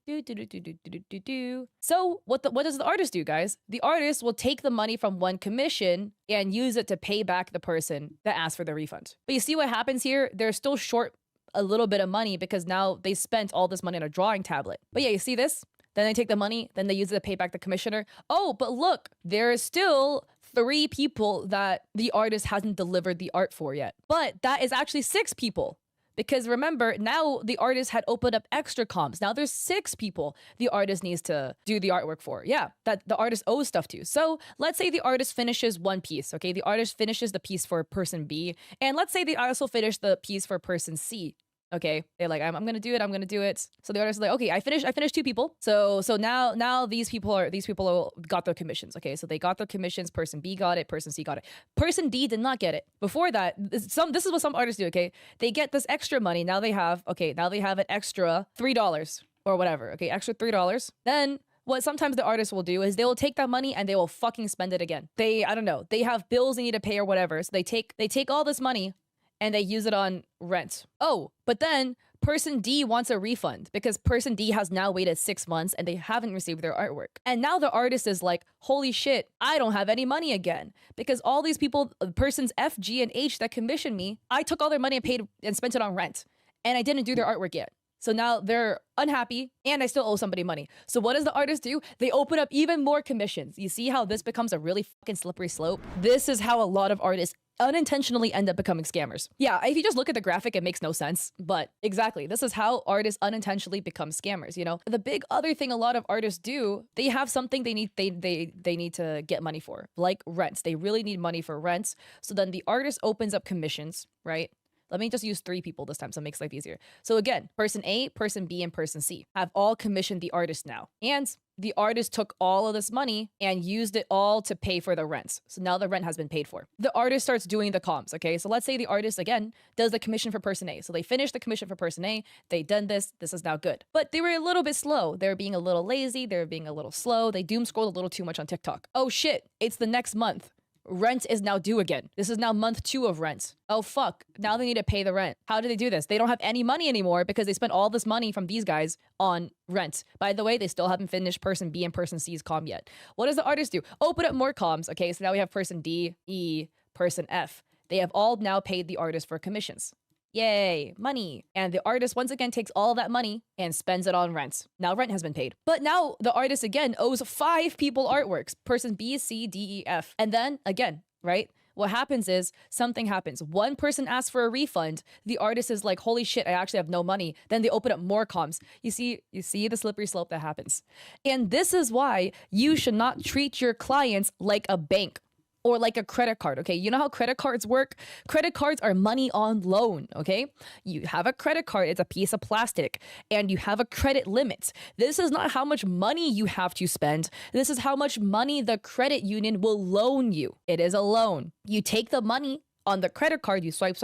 Speaker 1: So what does the artist do, guys? The artist will take the money from one commission and use it to pay back the person that asked for the refund. But you see what happens here? They're still short a little bit of money because now they spent all this money on a drawing tablet. But yeah, you see this? Then they take the money, then they use it to pay back the commissioner. Oh, but look, there is still 3 people that the artist hasn't delivered the art for yet. But that is actually 6 people. Because remember, now the artist had opened up extra comms. Now there's 6 people the artist needs to do the artwork for. Yeah, that the artist owes stuff to. So let's say the artist finishes one piece, okay? The artist finishes the piece for person B. And let's say they also finish the piece for person C. Okay, they're like, I'm gonna do it. So the artist is like, okay, I finished 2 people. So now these people got their commissions. Okay, so they got their commissions. Person B got it. Person C got it. Person D did not get it. Before that, this is what some artists do. Okay, they get this extra money. Now they have an extra $3 or whatever. Okay, extra $3. Then what sometimes the artists will do is they will take that money and they will fucking spend it again. They have bills they need to pay or whatever. So they take all this money and they use it on rent. Oh, but then person D wants a refund because person D has now waited 6 months and they haven't received their artwork. And now the artist is like, holy shit, I don't have any money again because all these people, persons F, G, and H that commissioned me, I took all their money and paid and spent it on rent and I didn't do their artwork yet. So now they're unhappy and I still owe somebody money. So what does the artist do? They open up even more commissions. You see how this becomes a really fucking slippery slope? This is how a lot of artists unintentionally end up becoming scammers. Yeah, if you just look at the graphic, it makes no sense. But exactly, this is how artists unintentionally become scammers, you know? The big other thing a lot of artists do, they have something they need to get money for, like rents. They really need money for rents. So then the artist opens up commissions, right? Let me just use 3 people this time so it makes life easier. So again, person A, person B, and person C have all commissioned the artist now. And the artist took all of this money and used it all to pay for the rents. So now the rent has been paid for. The artist starts doing the comms, okay? So let's say the artist, again, does the commission for person A. So they finished the commission for person A. They done this. This is now good. But they were a little bit slow. They were being a little lazy. They were being a little slow. They doom scrolled a little too much on TikTok. Oh shit, it's the next month. Rent is now due again. This is now month 2 of rent. Oh fuck, now they need to pay the rent. How do they do this? They don't have any money anymore because they spent all this money from these guys on rent. By the way, they still haven't finished person B and person C's comm yet. What does the artist do? Open up more comms. Okay, so now we have person D, E, person F. They have all now paid the artist for commissions. Yay, money. And the artist once again takes all that money and spends it on rent. Now rent has been paid. But now the artist again owes 5 people artworks. Person B, C, D, E, F. And then again, right? What happens is something happens. One person asks for a refund. The artist is like, holy shit, I actually have no money. Then they open up more comms. You see the slippery slope that happens. And this is why you should not treat your clients like a bank. Or like a credit card, okay? You know how credit cards work? Credit cards are money on loan, okay? You have a credit card, it's a piece of plastic, and you have a credit limit. This is not how much money you have to spend. This is how much money the credit union will loan you. It is a loan. You take the money on the credit card, you swipe,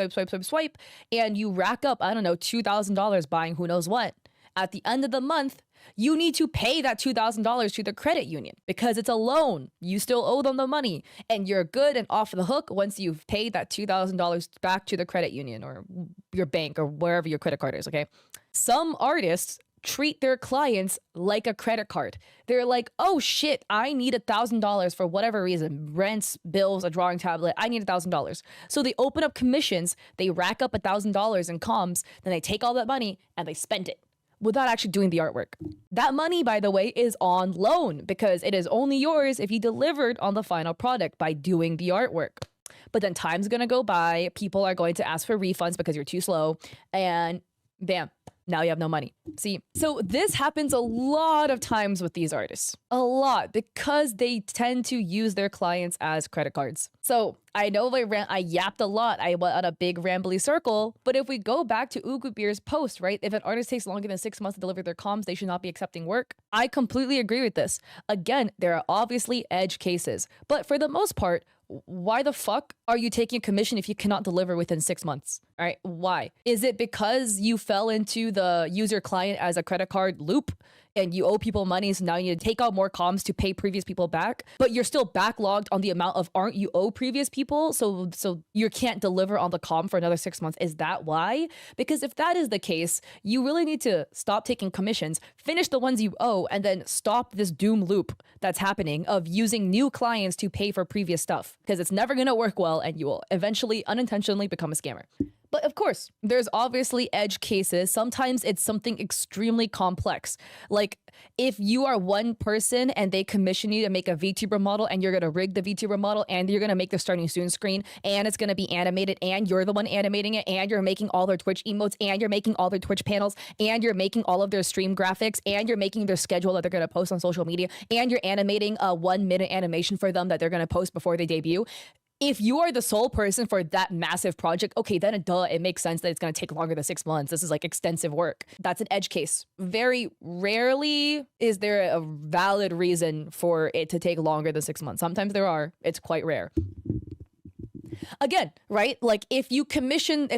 Speaker 1: and you rack up, I don't know, $2,000 buying who knows what. At the end of the month, you need to pay that $2,000 to the credit union because it's a loan. You still owe them the money and you're good and off the hook once you've paid that $2,000 back to the credit union or your bank or wherever your credit card is, okay? Some artists treat their clients like a credit card. They're like, oh shit, I need $1,000 for whatever reason, rents, bills, a drawing tablet, I need $1,000. So they open up commissions, they rack up $1,000 in comms, then they take all that money and they spend it without actually doing the artwork. That money, by the way, is on loan because it is only yours if you delivered on the final product by doing the artwork. But then time's gonna go by, people are going to ask for refunds because you're too slow, and bam, Now you have no money. See, so this happens a lot of times with these artists. A lot, because they tend to use their clients as credit cards. So I know I yapped a lot. I went on a big rambly circle. But if we go back to Ugu Beer's post, right? If an artist takes longer than 6 months to deliver their comms, they should not be accepting work. I completely agree with this. Again, there are obviously edge cases. But for the most part, why the fuck are you taking a commission if you cannot deliver within 6 months? All right, why? Is it because you fell into the user client as a credit card loop and you owe people money, so now you need to take out more comms to pay previous people back, but you're still backlogged on the amount of aren't you owe previous people, so you can't deliver on the comm for another 6 months? Is that why? Because if that is the case, you really need to stop taking commissions, finish the ones you owe, and then stop this doom loop that's happening of using new clients to pay for previous stuff, because it's never going to work well and you will eventually unintentionally become a scammer. But of course, there's obviously edge cases. Sometimes it's something extremely complex. Like if you are one person and they commission you to make a VTuber model and you're going to rig the VTuber model and you're going to make the starting soon screen and it's going to be animated and you're the one animating it and you're making all their Twitch emotes and you're making all their Twitch panels and you're making all of their stream graphics and you're making their schedule that they're going to post on social media and you're animating a 1 minute animation for them that they're going to post before they debut. If you are the sole person for that massive project, okay, then it makes sense that it's going to take longer than 6 months. This is like extensive work. That's an edge case. Very rarely is there a valid reason for it to take longer than 6 months. Sometimes there are. It's quite rare. Again, right? Like if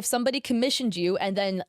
Speaker 1: somebody commissioned you and then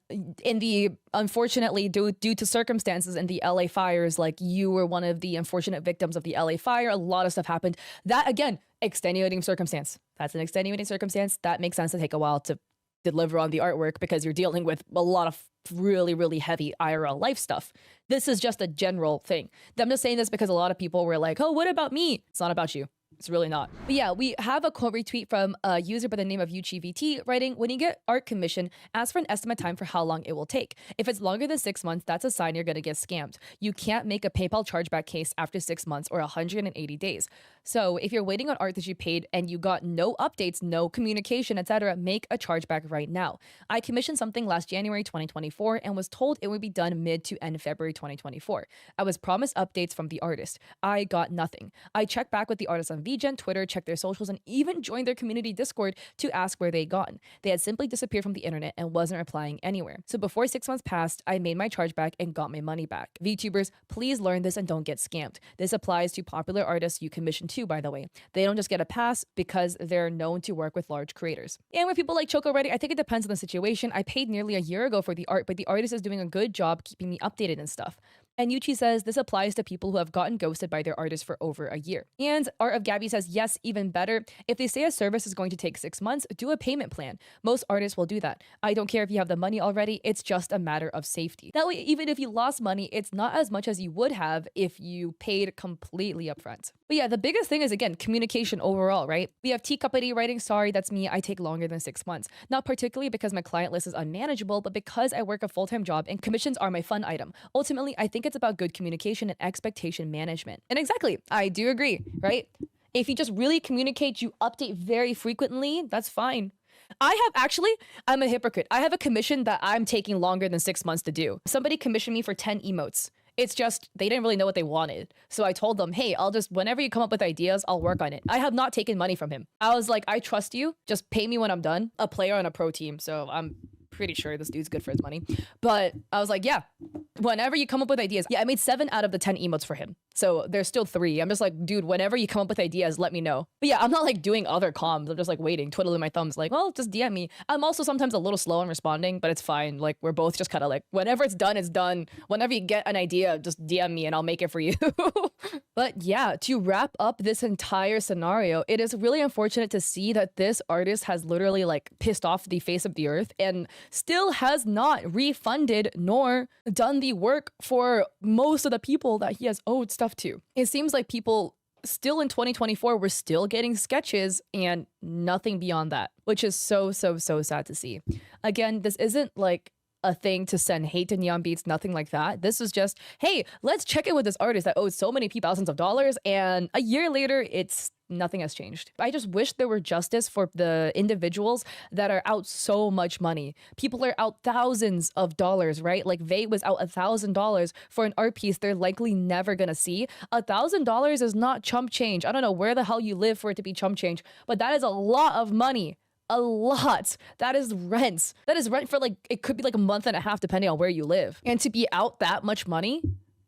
Speaker 1: unfortunately due to circumstances in the LA fires, like you were one of the unfortunate victims of the LA fire, a lot of stuff happened. That again, extenuating circumstance. That's an extenuating circumstance. That makes sense to take a while to deliver on the artwork because you're dealing with a lot of really, really heavy IRL life stuff. This is just a general thing. I'm just saying this because a lot of people were like, oh, what about me? It's not about you. It's really not. But yeah, we have a quote retweet from a user by the name of UchiVT writing, when you get art commission, ask for an estimate time for how long it will take. If it's longer than 6 months, that's a sign you're going to get scammed. You can't make a PayPal chargeback case after 6 months or 180 days. So if you're waiting on art that you paid and you got no updates, no communication, etc., make a chargeback right now. I commissioned something last January 2024 and was told it would be done mid to end February 2024. I was promised updates from the artist. I got nothing. I checked back with the artist on VGen, Twitter, checked their socials, and even joined their community Discord to ask where they'd gone. They had simply disappeared from the internet and wasn't replying anywhere. So before 6 months passed, I made my chargeback and got my money back. VTubers, please learn this and don't get scammed. This applies to popular artists you commission too, by the way. They don't just get a pass because they're known to work with large creators. And with people like Choco Reddit, I think it depends on the situation. I paid nearly a year ago for the art, but the artist is doing a good job keeping me updated and stuff. And Yuchi says this applies to people who have gotten ghosted by their artist for over a year. And Art of Gabby says, yes, even better. If they say a service is going to take 6 months, do a payment plan. Most artists will do that. I don't care if you have the money already. It's just a matter of safety. That way, even if you lost money, it's not as much as you would have if you paid completely upfront. But yeah, the biggest thing is, again, communication overall, right? We have Teacuppity writing, sorry, that's me. I take longer than 6 months. Not particularly because my client list is unmanageable, but because I work a full-time job and commissions are my fun item. Ultimately, I think it's about good communication and expectation management. And exactly, I do agree, right? If you just really communicate, you update very frequently, that's fine. I'm a hypocrite. I have a commission that I'm taking longer than 6 months to do. Somebody commissioned me for 10 emotes. It's just, they didn't really know what they wanted. So I told them, hey, whenever you come up with ideas, I'll work on it. I have not taken money from him. I was like, I trust you. Just pay me when I'm done. A player on a pro team. So I'm pretty sure this dude's good for his money. But I was like, yeah, whenever you come up with ideas. Yeah, I made 7 out of the 10 emotes for him. So there's still 3. I'm just like, dude, whenever you come up with ideas, let me know. But yeah, I'm not like doing other comms. I'm just like waiting, twiddling my thumbs like, well, just DM me. I'm also sometimes a little slow in responding, but it's fine. Like we're both just kind of like, whenever it's done, it's done. Whenever you get an idea, just DM me and I'll make it for you. But yeah, to wrap up this entire scenario, it is really unfortunate to see that this artist has literally like pissed off the face of the earth and still has not refunded nor done the work for most of the people that he has owed stuff to. It seems like people still in 2024 were still getting sketches and nothing beyond that, which is so sad to see. Again, this isn't like a thing to send hate to Neon Beats, nothing like that. This is just, hey, let's check in with this artist that owes so many people thousands of dollars, and a year later, it's nothing has changed. I just wish there were justice for the individuals that are out so much money. People are out thousands of dollars, right? Like Vay was out $1,000 for an art piece they're likely never gonna see. $1,000 is not chump change. I don't know where the hell you live for it to be chump change, but that is a lot of money. A lot. That is rent. That is rent for like, it could be like a month and a half depending on where you live. And to be out that much money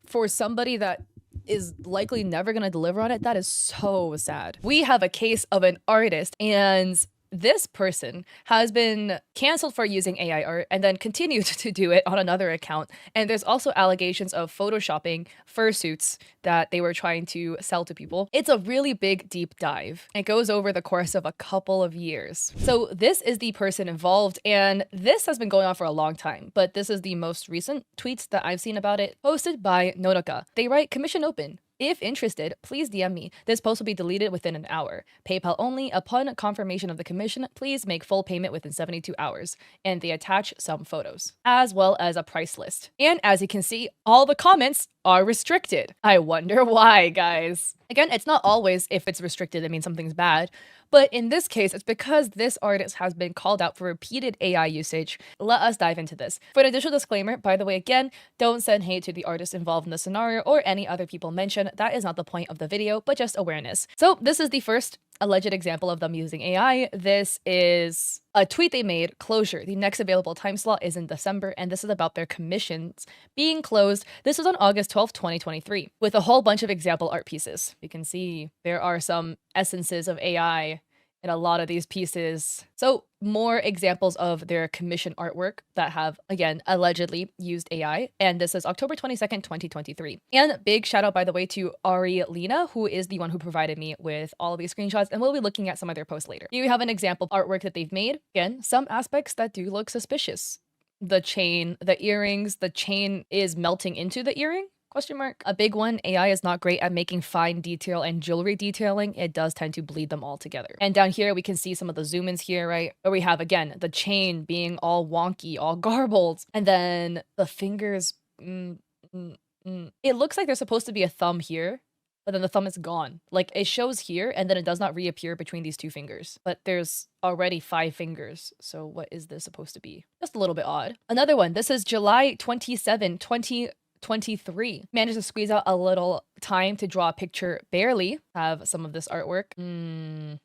Speaker 1: for somebody that is likely never going to deliver on it, that is so sad. We have a case of an artist, and this person has been canceled for using AI art and then continued to do it on another account. And there's also allegations of photoshopping fursuits that they were trying to sell to people. It's a really big deep dive. It goes over the course of a couple of years. So this is the person involved, and this has been going on for a long time, but this is the most recent tweets that I've seen about it, posted by Nonoka. They write, "Commission open. If interested, please DM me. This post will be deleted within an hour. PayPal only. Upon confirmation of the commission, please make full payment within 72 hours. And they attach some photos, as well as a price list. And as you can see, all the comments are restricted. I wonder why, guys. Again, it's not always if it's restricted, it means something's bad. But in this case, it's because this artist has been called out for repeated AI usage. Let us dive into this. For an additional disclaimer, by the way, again, don't send hate to the artist involved in the scenario or any other people mentioned. That is not the point of the video, but just awareness. So this is the first alleged example of them using AI. This is a tweet they made, closure. The next available time slot is in December, and this is about their commissions being closed. This was on August 12th, 2023, with a whole bunch of example art pieces. You can see there are some essences of AI in a lot of these pieces. So more examples of their commission artwork that have, again, allegedly used AI. And this is October 22nd, 2023. And big shout out, by the way, to Ari Lena, who is the one who provided me with all of these screenshots. And we'll be looking at some of their posts later. Here we have an example of artwork that they've made. Again, some aspects that do look suspicious. The chain, the earrings, the chain is melting into the earring. Question mark. A big one, AI is not great at making fine detail and jewelry detailing. It does tend to bleed them all together. And down here, we can see some of the zoom ins here, right? Where we have, again, the chain being all wonky, all garbled. And then the fingers, it looks like there's supposed to be a thumb here, but then the thumb is gone. Like it shows here and then it does not reappear between these two fingers, but there's already 5 fingers. So what is this supposed to be? Just a little bit odd. Another one, this is July 27, 2023. Managed to squeeze out a little time to draw a picture, barely have some of this artwork.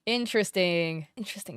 Speaker 1: Interesting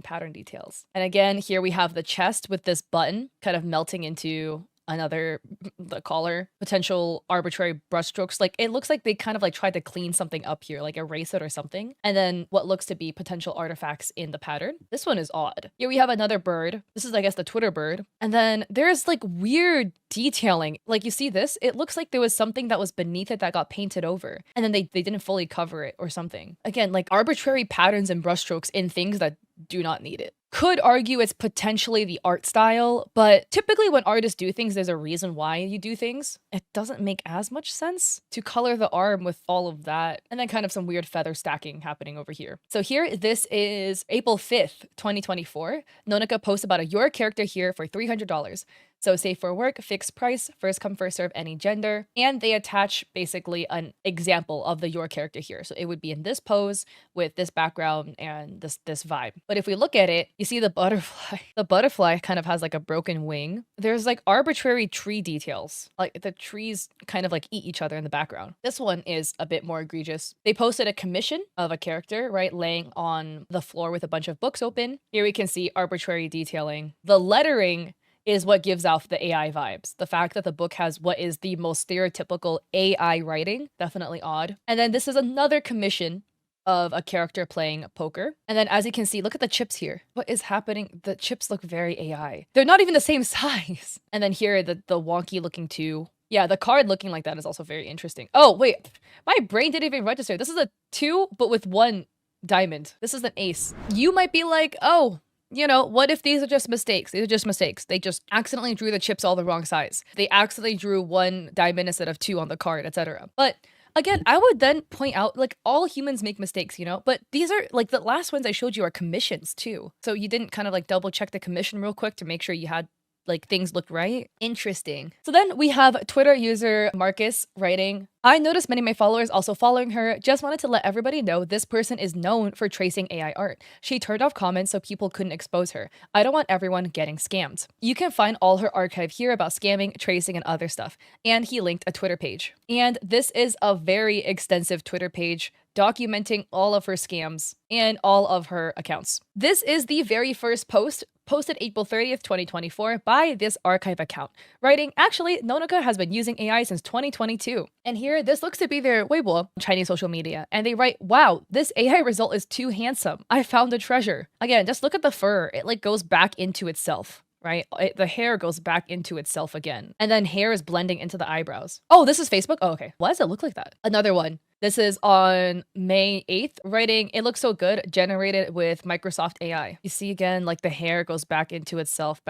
Speaker 1: pattern details. And again, here we have the chest with this button kind of melting into the collar, potential arbitrary brushstrokes. Like it looks like they kind of like tried to clean something up here, like erase it or something. And then what looks to be potential artifacts in the pattern. This one is odd. Here we have another bird. This is, I guess, the Twitter bird. And then there's like weird detailing. Like you see this, it looks like there was something that was beneath it that got painted over. And then they didn't fully cover it or something. Again, like arbitrary patterns and brushstrokes in things that do not need it. Could argue it's potentially the art style, but typically when artists do things, there's a reason why you do things. It doesn't make as much sense to color the arm with all of that. And then kind of some weird feather stacking happening over here. So here, this is April 5th, 2024. Nonoka posts about your character here for $300. So safe for work, fixed price, first come, first serve, any gender. And they attach basically an example of your character here. So it would be in this pose with this background and this vibe. But if we look at it, you see the butterfly. The butterfly kind of has like a broken wing. There's like arbitrary tree details. Like the trees kind of like eat each other in the background. This one is a bit more egregious. They posted a commission of a character, right, laying on the floor with a bunch of books open. Here we can see arbitrary detailing. The lettering is what gives off the AI vibes. The fact that the book has what is the most stereotypical AI writing, definitely odd. And then this is another commission of a character playing poker. And then as you can see, look at the chips here. What is happening? The chips look very AI. They're not even the same size. And then here, the wonky looking 2. Yeah, the card looking like that is also very interesting. Oh, wait, my brain didn't even register. This is a 2, but with 1 diamond. This is an ace. You might be like, oh, you know, what if these are just mistakes? These are just mistakes. They just accidentally drew the chips all the wrong size. They accidentally drew 1 diamond instead of 2 on the card, etc. But again, I would then point out, like, all humans make mistakes, you know? But these are, like, the last ones I showed you are commissions, too. So you didn't kind of, like, double check the commission real quick to make sure you had like things looked right. Interesting. So then we have Twitter user Marcus writing, I noticed many of my followers also following her. Just wanted to let everybody know this person is known for tracing AI art. She turned off comments so people couldn't expose her. I don't want everyone getting scammed. You can find all her archive here about scamming, tracing, and other stuff. And he linked a Twitter page. And this is a very extensive Twitter page documenting all of her scams and all of her accounts. This is the very first post posted April 30th, 2024 by this archive account, writing, actually, Nonoka has been using AI since 2022. And here, this looks to be their Weibo, Chinese social media. And they write, wow, this AI result is too handsome. I found a treasure. Again, just look at the fur. It like goes back into itself. Right? The hair goes back into itself again. And then hair is blending into the eyebrows. Oh, this is Facebook? Oh, okay. Why does it look like that? Another one. This is on May 8th, writing, it looks so good, generated with Microsoft AI. You see again, like the hair goes back into itself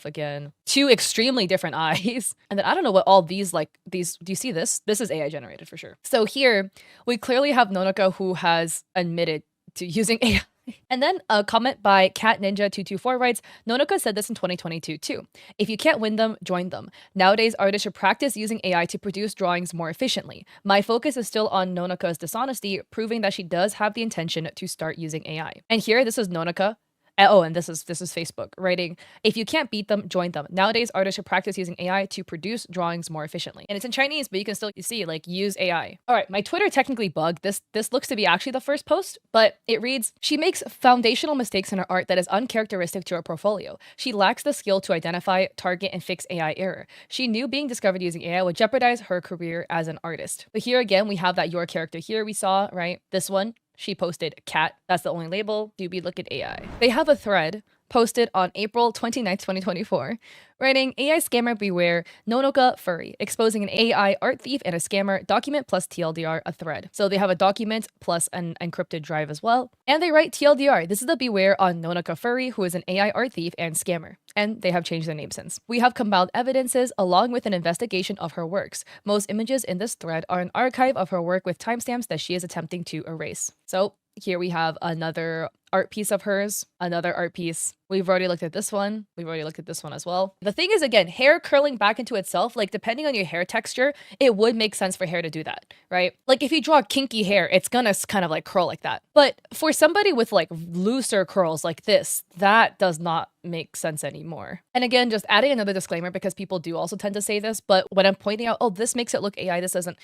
Speaker 1: again. Two extremely different eyes. And then I don't know what all these, do you see this? This is AI generated for sure. So here, we clearly have Nonoka who has admitted to using AI. And then a comment by Cat Ninja 224 writes, Nonoka said this in 2022 too. If you can't win them, join them. Nowadays, artists should practice using AI to produce drawings more efficiently. My focus is still on Nonoka's dishonesty, proving that she does have the intention to start using AI. And here, this is Nonoka. Oh, and this is Facebook writing, if you can't beat them, join them. Nowadays, artists should practice using AI to produce drawings more efficiently. And it's in Chinese, but you can still see like use AI. All right, my Twitter technically bugged. This looks to be actually the first post, but it reads, she makes foundational mistakes in her art that is uncharacteristic to her portfolio. She lacks the skill to identify, target, and fix AI error. She knew being discovered using AI would jeopardize her career as an artist. But here again, we have that your character here we saw, right? This one. She posted cat. That's the only label. Doobie, look at AI. They have a thread posted on April 29th, 2024, writing, AI scammer beware, Nonoka furry, exposing an AI art thief and a scammer, document plus TLDR, a thread. So they have a document plus an encrypted drive as well. And they write TLDR, this is the beware on Nonoka furry, who is an AI art thief and scammer. And they have changed their name since. We have compiled evidences along with an investigation of her works. Most images in this thread are an archive of her work with timestamps that she is attempting to erase. So here we have another art piece of hers, another art piece. We've already looked at this one. We've already looked at this one as well. The thing is, again, hair curling back into itself, like depending on your hair texture, it would make sense for hair to do that, right? Like if you draw kinky hair, it's gonna kind of like curl like that. But for somebody with like looser curls like this, that does not make sense anymore. And again, just adding another disclaimer because people do also tend to say this, but when I'm pointing out, oh, this makes it look AI, this doesn't.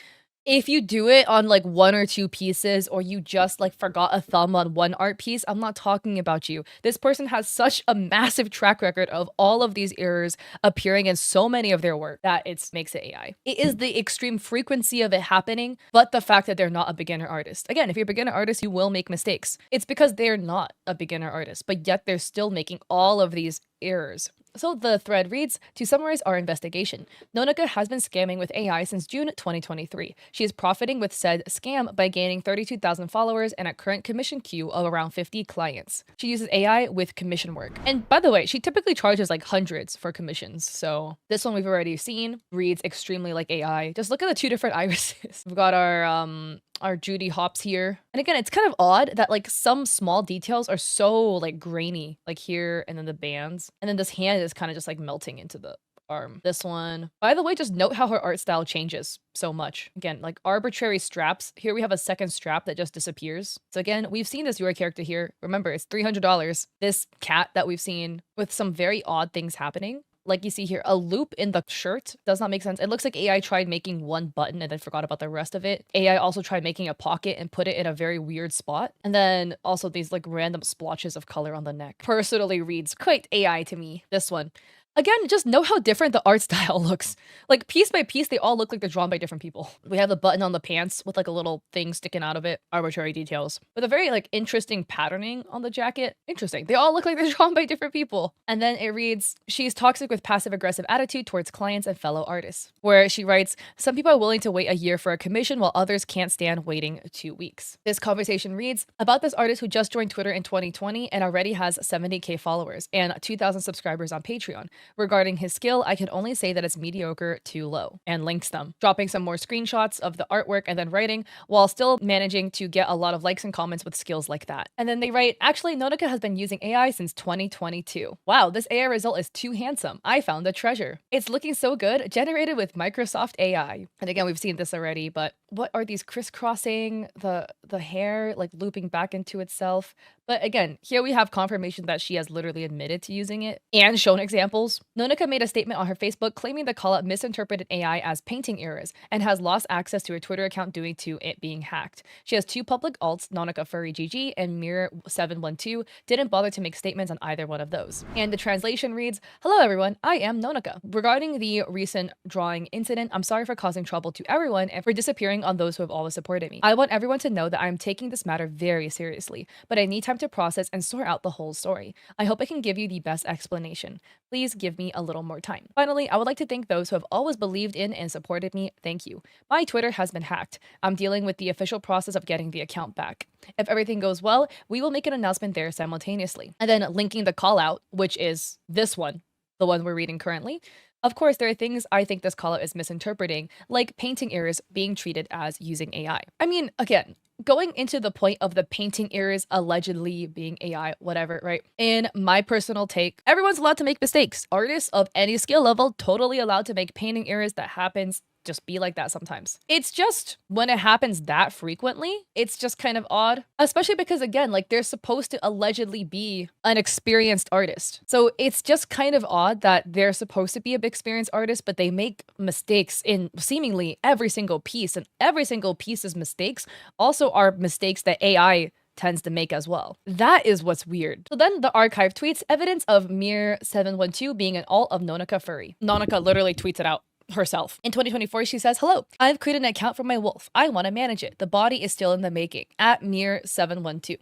Speaker 1: If you do it on like one or two pieces or you just like forgot a thumb on one art piece, I'm not talking about you. This person has such a massive track record of all of these errors appearing in so many of their work that it makes it AI. It is the extreme frequency of it happening, but the fact that they're not a beginner artist. Again, if you're a beginner artist, you will make mistakes. It's because they're not a beginner artist, but yet they're still making all of these errors. So the thread reads, to summarize our investigation, Nonoka has been scamming with AI since June 2023. She is profiting with said scam by gaining 32,000 followers and a current commission queue of around 50 clients. She uses AI with commission work. And by the way, she typically charges like hundreds for commissions. So this one we've already seen, reads extremely like AI. Just look at the two different irises. We've got our Judy Hopps here. And again, it's kind of odd that like some small details are so like grainy, like here and then the bands. And then this hand is kind of just like melting into the arm. This one. By the way, just note how her art style changes so much. Again, like arbitrary straps. Here we have a second strap that just disappears. So again, we've seen this your character here. Remember, it's $300. This cat that we've seen with some very odd things happening. Like you see here, a loop in the shirt does not make sense. It looks like AI tried making one button and then forgot about the rest of it. AI also tried making a pocket and put it in a very weird spot. And then also these like random splotches of color on the neck. Personally reads quite AI to me. This one. Again, just know how different the art style looks. Like piece by piece, they all look like they're drawn by different people. We have the button on the pants with like a little thing sticking out of it. Arbitrary details. With a very like interesting patterning on the jacket. Interesting. They all look like they're drawn by different people. And then it reads, she's toxic with passive aggressive attitude towards clients and fellow artists. Where she writes, some people are willing to wait a year for a commission while others can't stand waiting 2 weeks. This conversation reads, about this artist who just joined Twitter in 2020 and already has 70K followers and 2,000 subscribers on Patreon. Regarding his skill, I can only say that it's mediocre to low, and links them, dropping some more screenshots of the artwork and then writing, while still managing to get a lot of likes and comments with skills like that. And then they write, actually, Nonica has been using AI since 2022. Wow, this AI result is too handsome. I found a treasure. It's looking so good, generated with Microsoft AI. And again, we've seen this already, but what are these crisscrossing the hair, like looping back into itself? But again, here we have confirmation that she has literally admitted to using it and shown examples. Nonica made a statement on her Facebook claiming the callout misinterpreted AI as painting errors and has lost access to her Twitter account due to it being hacked. She has two public alts, Nonica Furry GG and Mirror712, didn't bother to make statements on either one of those. And the translation reads, "Hello everyone, I am Nonica. Regarding the recent drawing incident, I'm sorry for causing trouble to everyone and for disappearing on those who have always supported me. I want everyone to know that I'm taking this matter very seriously, but I need time to process and sort out the whole story. I hope I can give you the best explanation. Please give me a little more time. Finally, I would like to thank those who have always believed in and supported me. Thank you. My Twitter has been hacked. I'm dealing with the official process of getting the account back. If everything goes well, we will make an announcement there simultaneously." And then linking the call out, which is this one, the one we're reading currently. Of course, there are things I think this callout is misinterpreting, like painting errors being treated as using AI. I mean, again, going into the point of the painting errors allegedly being AI, whatever, right? In my personal take, everyone's allowed to make mistakes. Artists of any skill level totally allowed to make painting errors. That happens. Just be like that sometimes. It's just when it happens that frequently, it's just kind of odd, especially because again, like they're supposed to allegedly be an experienced artist. So it's just kind of odd that they're supposed to be an experienced artist, but they make mistakes in seemingly every single piece, and every single piece's mistakes also are mistakes that AI tends to make as well. That is what's weird. So then the archive tweets evidence of Mirror712 being an alt of Nonica Furry. Nonica literally tweets it out herself. In 2024, she says, "Hello, I've created an account for my wolf. I want to manage it. The body is still in the making, at Mirror712.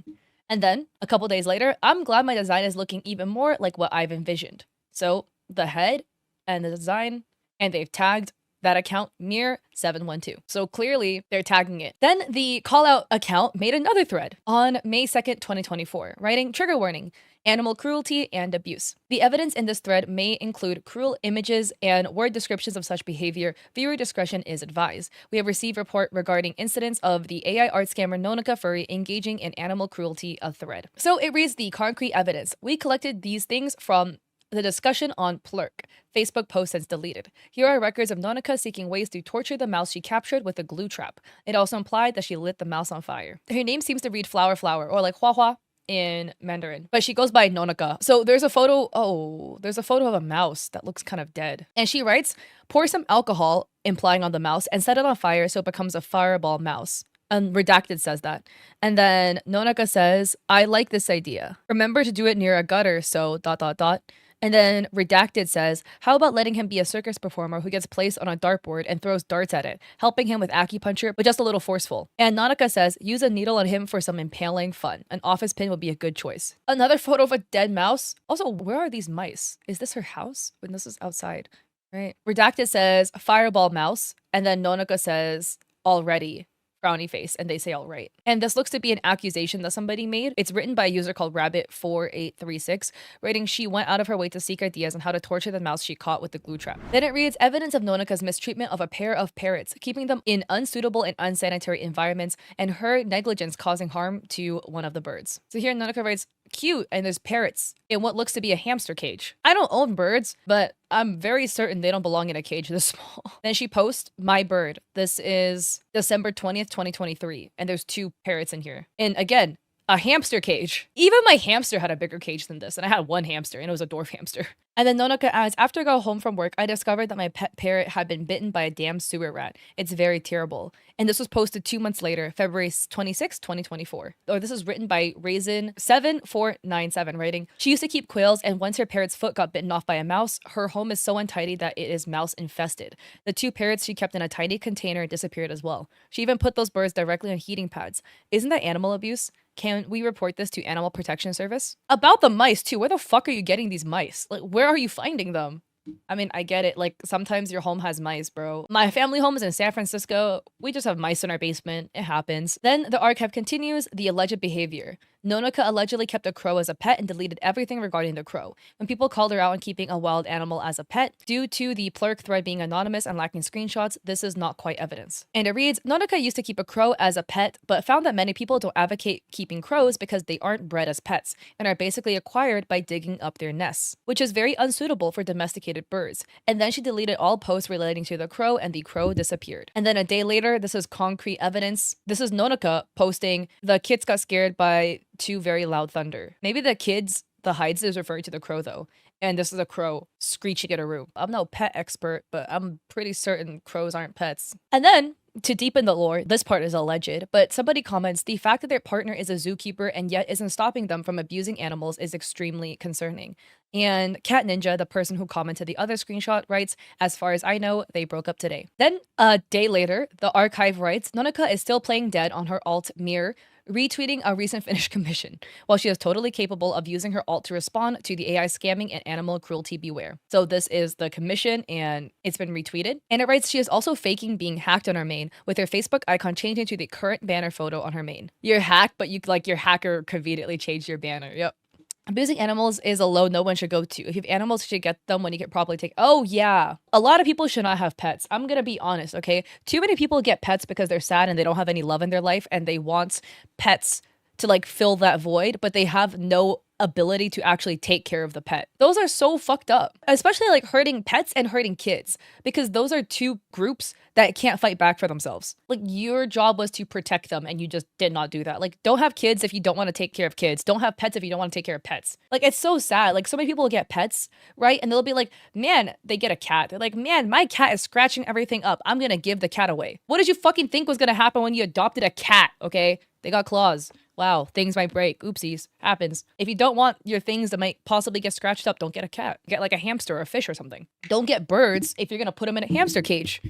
Speaker 1: And then, a couple days later, I'm glad my design is looking even more like what I've envisioned." So, the head and the design, and they've tagged that account Mirror712. So clearly they're tagging it. Then the call out account made another thread on May 2nd, 2024, writing, "Trigger warning, animal cruelty and abuse. The evidence in this thread may include cruel images and word descriptions of such behavior. Viewer discretion is advised. We have received report regarding incidents of the AI art scammer Nonica Furry engaging in animal cruelty, a thread." So it reads the concrete evidence. "We collected these things from the discussion on Plurk. Facebook post since deleted. Here are records of Nonica seeking ways to torture the mouse she captured with a glue trap. It also implied that she lit the mouse on fire." Her name seems to read flower flower or like hua hua in Mandarin, but she goes by Nonica. So there's a photo of a mouse that looks kind of dead. And she writes, "Pour some alcohol," implying on the mouse, "and set it on fire so it becomes a fireball mouse." Redacted says that. And then Nonica says, "I like this idea. Remember to do it near a gutter, so ... And then Redacted says, "How about letting him be a circus performer who gets placed on a dartboard and throws darts at it, helping him with acupuncture, but just a little forceful." And Nonica says, "Use a needle on him for some impaling fun. An office pin would be a good choice." Another photo of a dead mouse. Also, where are these mice? Is this her house? When this is outside, right? Redacted says, "Fireball mouse." And then Nonica says, "Already." Frowny face, and they say all right. And this looks to be an accusation that somebody made. It's written by a user called Rabbit4836, writing, "She went out of her way to seek ideas on how to torture the mouse she caught with the glue trap." Then it reads, "Evidence of Nonica's mistreatment of a pair of parrots, keeping them in unsuitable and unsanitary environments, and her negligence causing harm to one of the birds." So here Nonica writes, "Cute," and there's parrots in what looks to be a hamster cage. I don't own birds, but I'm very certain they don't belong in a cage this small. Then she posts, "My bird." This is December 20th, 2023. And there's two parrots in here. And again, a hamster cage. Even my hamster had a bigger cage than this. And I had one hamster, and it was a dwarf hamster. And then Nonica adds, "After I got home from work, I discovered that my pet parrot had been bitten by a damn sewer rat. It's very terrible." And this was posted 2 months later, February 26, 2024. Or this is written by Raisin7497, writing, "She used to keep quails, and once her parrot's foot got bitten off by a mouse, her home is so untidy that it is mouse infested. The two parrots she kept in a tiny container disappeared as well. She even put those birds directly on heating pads. Isn't that animal abuse? Can we report this to Animal Protection Service?" About the mice too. Where the fuck are you getting these mice? Like, where are you finding them? I mean, I get it. Like, sometimes your home has mice, bro. My family home is in San Francisco. We just have mice in our basement. It happens. Then the archive continues the alleged behavior. Nonoka allegedly kept a crow as a pet and deleted everything regarding the crow. When people called her out on keeping a wild animal as a pet, due to the Plurk thread being anonymous and lacking screenshots, this is not quite evidence. And it reads, Nonoka used to keep a crow as a pet, but found that many people don't advocate keeping crows because they aren't bred as pets and are basically acquired by digging up their nests, which is very unsuitable for domesticated birds. And then she deleted all posts relating to the crow and the crow disappeared. And then a day later, this is concrete evidence. This is Nonoka posting, the kids got scared by two very loud thunder. Maybe the hides is referring to the crow though. And this is a crow screeching in a room. I'm no pet expert, but I'm pretty certain crows aren't pets. And then, to deepen the lore, this part is alleged, but somebody comments, the fact that their partner is a zookeeper and yet isn't stopping them from abusing animals is extremely concerning. And Cat Ninja, the person who commented the other screenshot, writes, as far as I know, they broke up today. Then, a day later, the archive writes, Nonoka is still playing dead on her alt mirror, retweeting a recent finished commission, while she is totally capable of using her alt to respond to the AI scamming and animal cruelty beware. So this is the commission and it's been retweeted. And it writes she is also faking being hacked on her main, with her Facebook icon changing to the current banner photo on her main. You're hacked, but your hacker conveniently changed your banner. Yep. Abusing animals is a low no one should go to. If you have animals, you should get them when you can probably take. Oh, yeah. A lot of people should not have pets. I'm going to be honest, okay? Too many people get pets because they're sad and they don't have any love in their life and they want pets to fill that void, but they have no ability to actually take care of the pet. Those are so fucked up, especially hurting pets and hurting kids, because those are two groups that can't fight back for themselves. Your job was to protect them and you just did not do that. Don't have kids if you don't want to take care of kids. Don't have pets if you don't want to take care of pets. It's so sad. So many people get pets, right? And they'll be like, man, they get a cat. They're like, man, my cat is scratching everything up. I'm gonna give the cat away. What did you fucking think was gonna happen when you adopted a cat, okay? They got claws. Wow, things might break. Oopsies. Happens. If you don't want your things that might possibly get scratched up, don't get a cat. Get a hamster or a fish or something. Don't get birds if you're gonna put them in a hamster cage.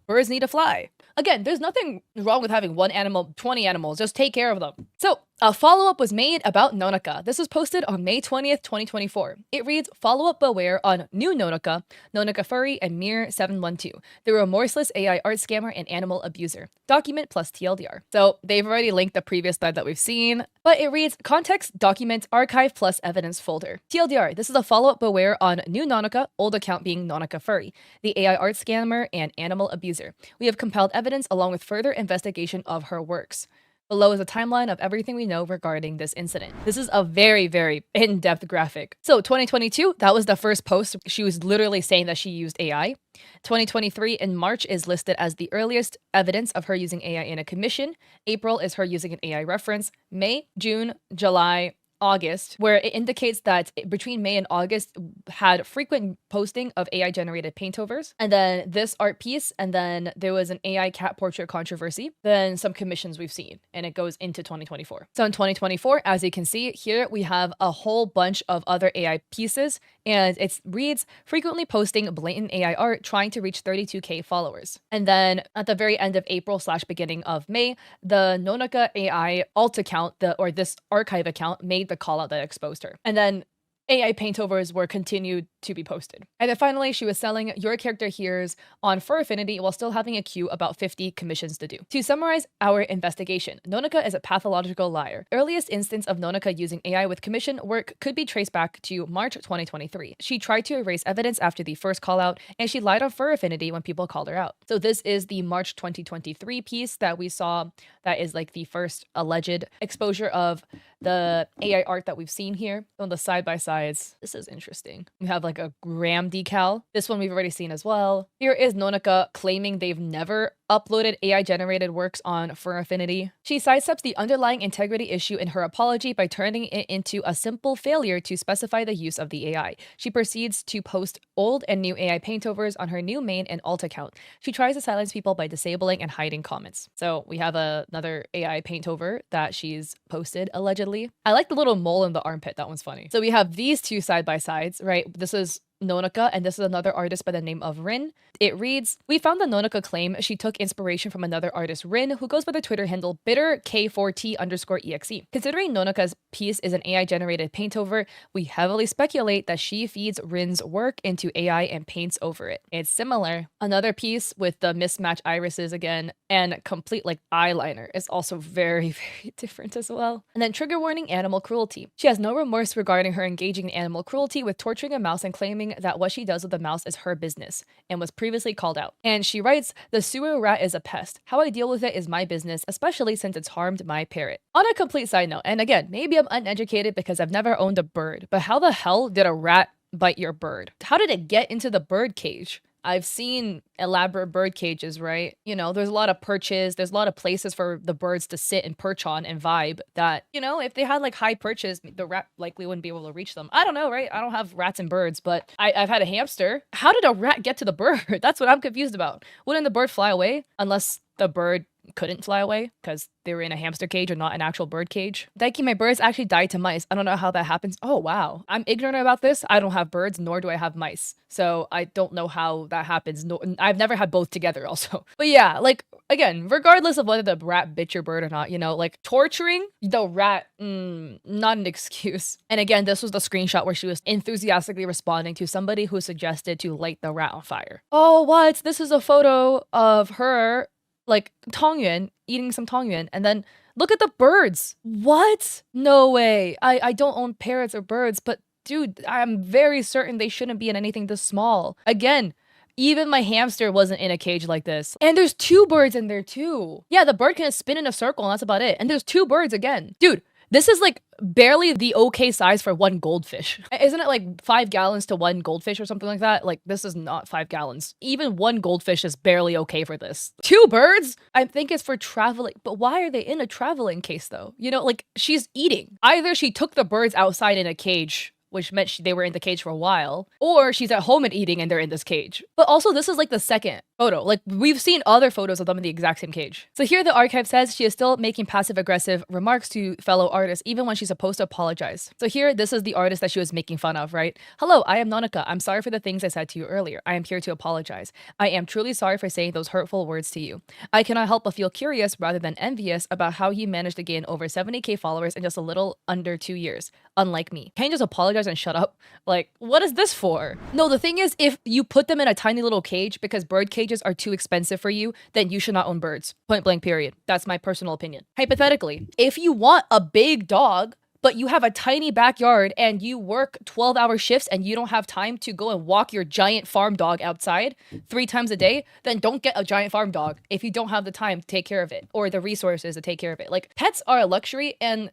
Speaker 1: Birds need to fly. Again, there's nothing wrong with having one animal, 20 animals. Just take care of them. So, a follow-up was made about Nonoka. This was posted on May 20th, 2024. It reads, follow-up beware on new Nonoka, Nonoka Furry, and Mir 712, the remorseless AI art scammer and animal abuser. Document plus TLDR. So they've already linked the previous thread that we've seen, but it reads, context, document, archive plus evidence folder. TLDR, this is a follow-up beware on new Nonoka, old account being Nonoka Furry, the AI art scammer and animal abuser. We have compiled evidence along with further investigation of her works. Below is a timeline of everything we know regarding this incident. This is a very, very in-depth graphic. So 2022, that was the first post. She was literally saying that she used AI. 2023 in March is listed as the earliest evidence of her using AI in a commission. April is her using an AI reference. May, June, July, August, where it indicates that between May and August had frequent posting of AI generated paintovers, and then this art piece, and then there was an AI cat portrait controversy, then some commissions we've seen, and it goes into 2024. So in 2024, as you can see here, we have a whole bunch of other AI pieces, and it reads, frequently posting blatant AI art trying to reach 32K followers. And then at the very end of April / beginning of May, the Nonoka AI alt account, or this archive account, made the call out that exposed her. And then AI paintovers were continued to be posted. And then finally, she was selling your character here's on Fur Affinity while still having a queue about 50 commissions to do. To summarize our investigation, Nonoka is a pathological liar. Earliest instance of Nonoka using AI with commission work could be traced back to March 2023. She tried to erase evidence after the first call out, and she lied on Fur Affinity when people called her out. So this is the March 2023 piece that we saw that is the first alleged exposure of the AI art that we've seen here on the side-by-sides. This is interesting. We have a gram decal. This one we've already seen as well. Here is Nonoka claiming they've never uploaded AI-generated works on Fur Affinity. She sidesteps the underlying integrity issue in her apology by turning it into a simple failure to specify the use of the AI. She proceeds to post old and new AI paintovers on her new main and alt account. She tries to silence people by disabling and hiding comments. So we have another AI paintover that she's posted, allegedly. I like the little mole in the armpit. That one's funny. So we have these two side-by-sides, right? This is Nonaka, and this is another artist by the name of Rin. It reads, we found the Nonaka claim she took inspiration from another artist, Rin, who goes by the Twitter handle bitterk4t_exe. Considering Nonaka's piece is an AI-generated paint-over, we heavily speculate that she feeds Rin's work into AI and paints over it. It's similar. Another piece with the mismatched irises again and complete like eyeliner is also very, very different as well. And then trigger warning, animal cruelty. She has no remorse regarding her engaging in animal cruelty with torturing a mouse and claiming that what she does with the mouse is her business and was previously called out. And she writes, the sewer rat is a pest. How I deal with it is my business, especially since it's harmed my parrot. On a complete side note, and again, maybe I'm uneducated because I've never owned a bird, but how the hell did a rat bite your bird? How did it get into the bird cage? I've seen elaborate bird cages, right? You know, there's a lot of perches, there's a lot of places for the birds to sit and perch on and vibe that, you know, if they had like high perches, the rat likely wouldn't be able to reach them. I don't know, right? I don't have rats and birds, but I've had a hamster. How did a rat get to the bird? That's what I'm confused about. Wouldn't the bird fly away unless the bird couldn't fly away because they were in a hamster cage or not an actual bird cage? Daiki, my birds actually died to mice. I don't know how that happens. Oh, wow. I'm ignorant about this. I don't have birds, nor do I have mice. So I don't know how that happens. No, I've never had both together also. But yeah, like, again, regardless of whether the rat bit your bird or not, you know, like torturing the rat, not an excuse. And again, this was the screenshot where she was enthusiastically responding to somebody who suggested to light the rat on fire. Oh, what? This is a photo of her like tongyuan, eating some tongyuan, and then look at the birds. What? No way. I don't own parrots or birds, but dude, I'm very certain they shouldn't be in anything this small. Again, even my hamster wasn't in a cage like this. And there's two birds in there too. Yeah, the bird can spin in a circle and that's about it. And there's two birds again. Dude, this is like barely the okay size for one goldfish. Isn't it like 5 gallons to one goldfish or something like that? Like, this is not 5 gallons. Even one goldfish is barely okay for this. Two birds? I think it's for traveling. But why are they in a traveling case though? You know, like she's eating. Either she took the birds outside in a cage, which meant they were in the cage for a while, or she's at home and eating and they're in this cage. But also, this is like the second photo. Like, we've seen other photos of them in the exact same cage. So here the archive says she is still making passive-aggressive remarks to fellow artists even when she's supposed to apologize. So here, this is the artist that she was making fun of, right? Hello, I am Nonaka. I'm sorry for the things I said to you earlier. I am here to apologize. I am truly sorry for saying those hurtful words to you. I cannot help but feel curious rather than envious about how you managed to gain over 70k followers in just a little under 2 years. Unlike me. Can't you just apologize and shut up? Like, what is this for? No, the thing is, if you put them in a tiny little cage because bird cages are too expensive for you, then you should not own birds. Point blank, period. That's my personal opinion. Hypothetically, if you want a big dog, but you have a tiny backyard and you work 12-hour shifts and you don't have time to go and walk your giant farm dog outside 3 times a day, then don't get a giant farm dog if you don't have the time to take care of it or the resources to take care of it. Like, pets are a luxury and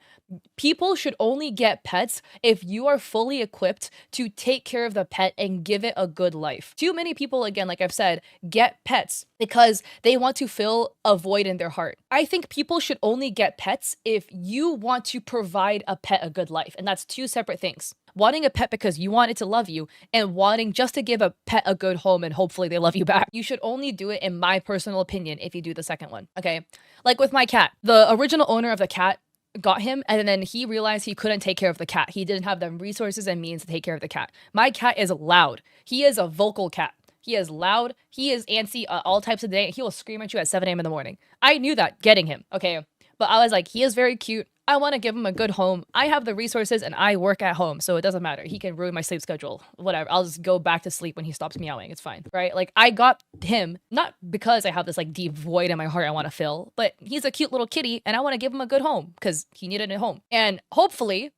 Speaker 1: people should only get pets if you are fully equipped to take care of the pet and give it a good life. Too many people, again, like I've said, get pets because they want to fill a void in their heart. I think people should only get pets if you want to provide a pet a good life. And that's 2 separate things. Wanting a pet because you want it to love you and wanting just to give a pet a good home and hopefully they love you back. You should only do it, in my personal opinion, if you do the second one. Okay. Like with my cat, the original owner of the cat got him and then he realized he couldn't take care of the cat. He didn't have the resources and means to take care of the cat. My cat is loud. He is a vocal cat. He is loud. He is antsy all types of day. He will scream at you at 7 a.m. in the morning. I knew that getting him. Okay. But I was like, he is very cute. I want to give him a good home. I have the resources and I work at home, so it doesn't matter. He can ruin my sleep schedule. Whatever. I'll just go back to sleep when he stops meowing. It's fine, right? Like, I got him, not because I have this like deep void in my heart I want to fill, but he's a cute little kitty and I want to give him a good home because he needed a home. And hopefully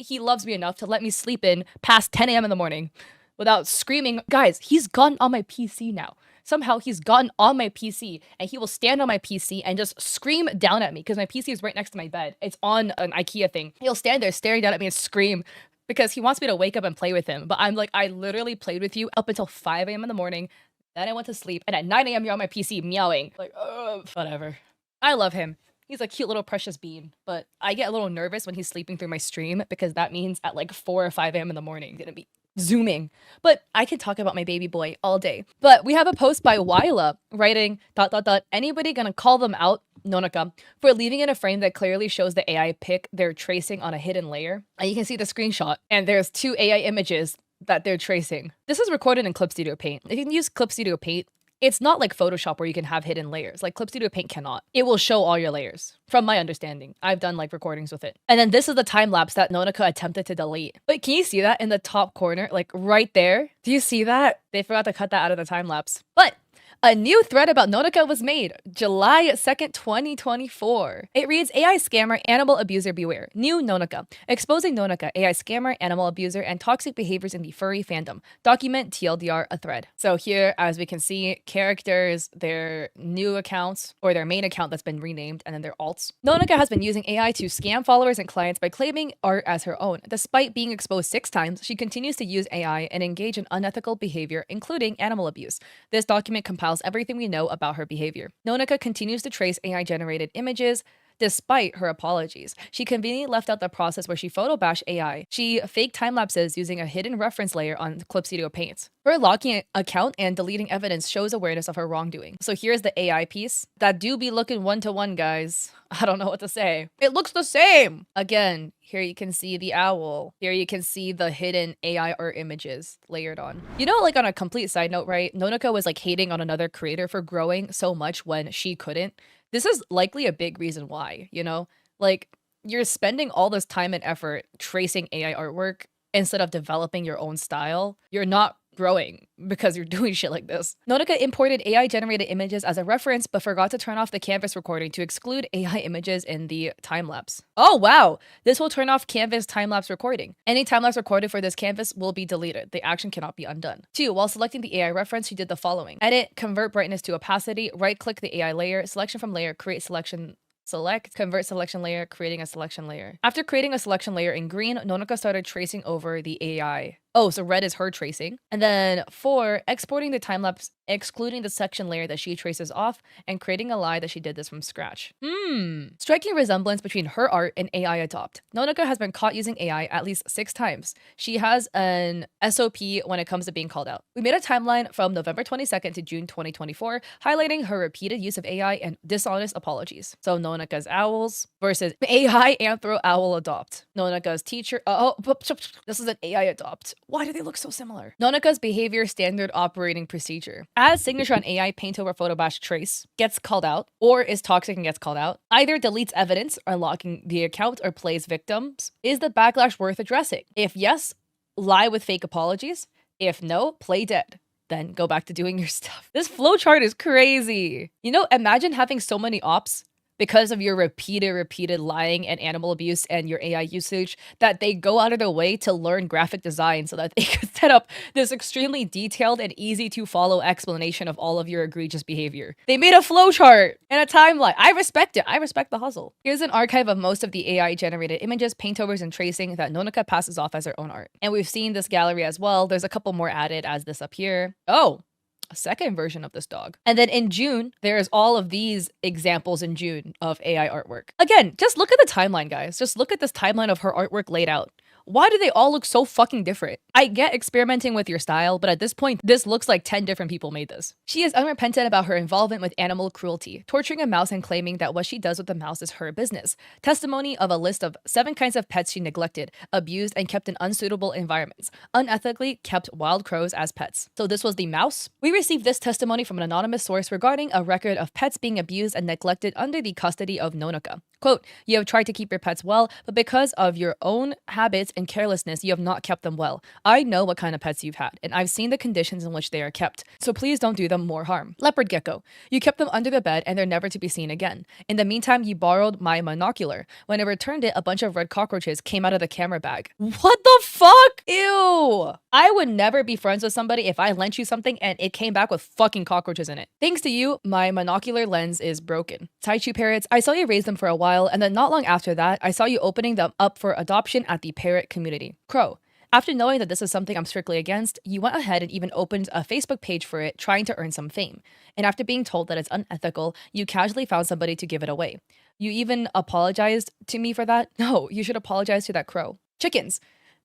Speaker 1: he loves me enough to let me sleep in past 10 a.m. in the morning without screaming. Guys, he's gotten on my PC now. Somehow he's gotten on my PC and he will stand on my PC and just scream down at me because my PC is right next to my bed. It's on an IKEA thing. He'll stand there staring down at me and scream because he wants me to wake up and play with him. But I'm like, I literally played with you up until 5 a.m. in the morning. Then I went to sleep and at 9 a.m. you're on my PC meowing. Like, whatever. I love him. He's a cute little precious bean, but I get a little nervous when he's sleeping through my stream because that means at like 4 or 5 a.m. in the morning, I'm gonna be zooming. But I could talk about my baby boy all day. But we have a post by Wyla writing, ... anybody gonna call them out, Nonaka, for leaving in a frame that clearly shows the AI pic they're tracing on a hidden layer? And you can see the screenshot and there's 2 AI images that they're tracing. This is recorded in Clip Studio Paint. If you can use Clip Studio Paint, it's not like Photoshop where you can have hidden layers. Like Clip Studio Paint cannot. It will show all your layers, from my understanding. I've done like recordings with it. And then this is the time lapse that Nonica attempted to delete. But can you see that in the top corner? Like right there? Do you see that? They forgot to cut that out of the time lapse. But a new thread about Nonica was made July 2nd, 2024. It reads, AI scammer, animal abuser beware. New Nonica. Exposing Nonica, AI scammer, animal abuser, and toxic behaviors in the furry fandom. Document TLDR a thread. So here, as we can see, characters, their new accounts, or their main account that's been renamed, and then their alts. Nonica has been using AI to scam followers and clients by claiming art as her own. Despite being exposed 6 times, she continues to use AI and engage in unethical behavior, including animal abuse. This document compiles everything we know about her behavior. Nonica continues to trace AI-generated images despite her apologies. She conveniently left out the process where she photo-bashed AI. She faked time-lapses using a hidden reference layer on Clip Studio Paint. Her locking an account and deleting evidence shows awareness of her wrongdoing. So here's the AI piece. That do be looking one-to-one, guys. I don't know what to say. It looks the same! Again, here you can see the owl. Here you can see the hidden AI art images layered on. You know, like on a complete side note, right? Nonica was like hating on another creator for growing so much when she couldn't. This is likely a big reason why, you know? Like, you're spending all this time and effort tracing AI artwork instead of developing your own style. You're not growing because you're doing shit like this. Notica imported AI-generated images as a reference, but forgot to turn off the canvas recording to exclude AI images in the time-lapse. Oh, wow! This will turn off canvas time-lapse recording. Any time-lapse recorded for this canvas will be deleted. The action cannot be undone. 2. While selecting the AI reference, she did the following. Edit, convert brightness to opacity, right-click the AI layer, selection from layer, create selection, select, convert selection layer, creating a selection layer. After creating a selection layer in green, Nonica started tracing over the AI. Oh, so red is her tracing. And then 4, exporting the time-lapse, excluding the section layer that she traces off, and creating a lie that she did this from scratch. Striking resemblance between her art and AI adopt. Nonica has been caught using AI at least 6 times. She has an SOP when it comes to being called out. We made a timeline from November 22nd to June 2024, highlighting her repeated use of AI and dishonest apologies. So Nonica's owls versus AI anthro owl adopt. Nonica's teacher, this is an AI adopt. Why do they look so similar? Nonica's behavior standard operating procedure. As signature on AI paint over photo bash trace gets called out, or is toxic and gets called out, either deletes evidence, unlocking the account, or plays victims. Is the backlash worth addressing? If yes, lie with fake apologies. If no, play dead. Then go back to doing your stuff. This flowchart is crazy. You know, imagine having so many ops because of your repeated lying and animal abuse and your AI usage that they go out of their way to learn graphic design so that they could set up this extremely detailed and easy to follow explanation of all of your egregious behavior. They made a flowchart and a timeline. I respect it. I respect the hustle. Here's an archive of most of the AI generated images, paintovers, and tracing that Nonica passes off as her own art. And we've seen this gallery as well. There's a couple more added as this up here. Oh, a second version of this dog. And then in June, there's all of these examples in June of AI artwork. Again, just look at the timeline, guys. Just look at this timeline of her artwork laid out. Why do they all look so fucking different? I get experimenting with your style, but at this point, this looks like 10 different people made this. She is unrepentant about her involvement with animal cruelty, torturing a mouse and claiming that what she does with the mouse is her business. Testimony of a list of 7 kinds of pets she neglected, abused, and kept in unsuitable environments. Unethically kept wild crows as pets. So this was the mouse? We received this testimony from an anonymous source regarding a record of pets being abused and neglected under the custody of Nonica. Quote, you have tried to keep your pets well, but because of your own habits and carelessness, you have not kept them well. I know what kind of pets you've had, and I've seen the conditions in which they are kept, so please don't do them more harm. Leopard gecko. You kept them under the bed and they're never to be seen again. In the meantime, you borrowed my monocular. When I returned it, a bunch of red cockroaches came out of the camera bag. What the fuck? Ew. I would never be friends with somebody if I lent you something and it came back with fucking cockroaches in it. Thanks to you, my monocular lens is broken. Taichu parrots, I saw you raise them for a while, and then not long after that, I saw you opening them up for adoption at the parrot community. Crow. After knowing that this is something I'm strictly against, you went ahead and even opened a Facebook page for it, trying to earn some fame. And after being told that it's unethical, you casually found somebody to give it away. You even apologized to me for that? No, you should apologize to that crow. Chickens.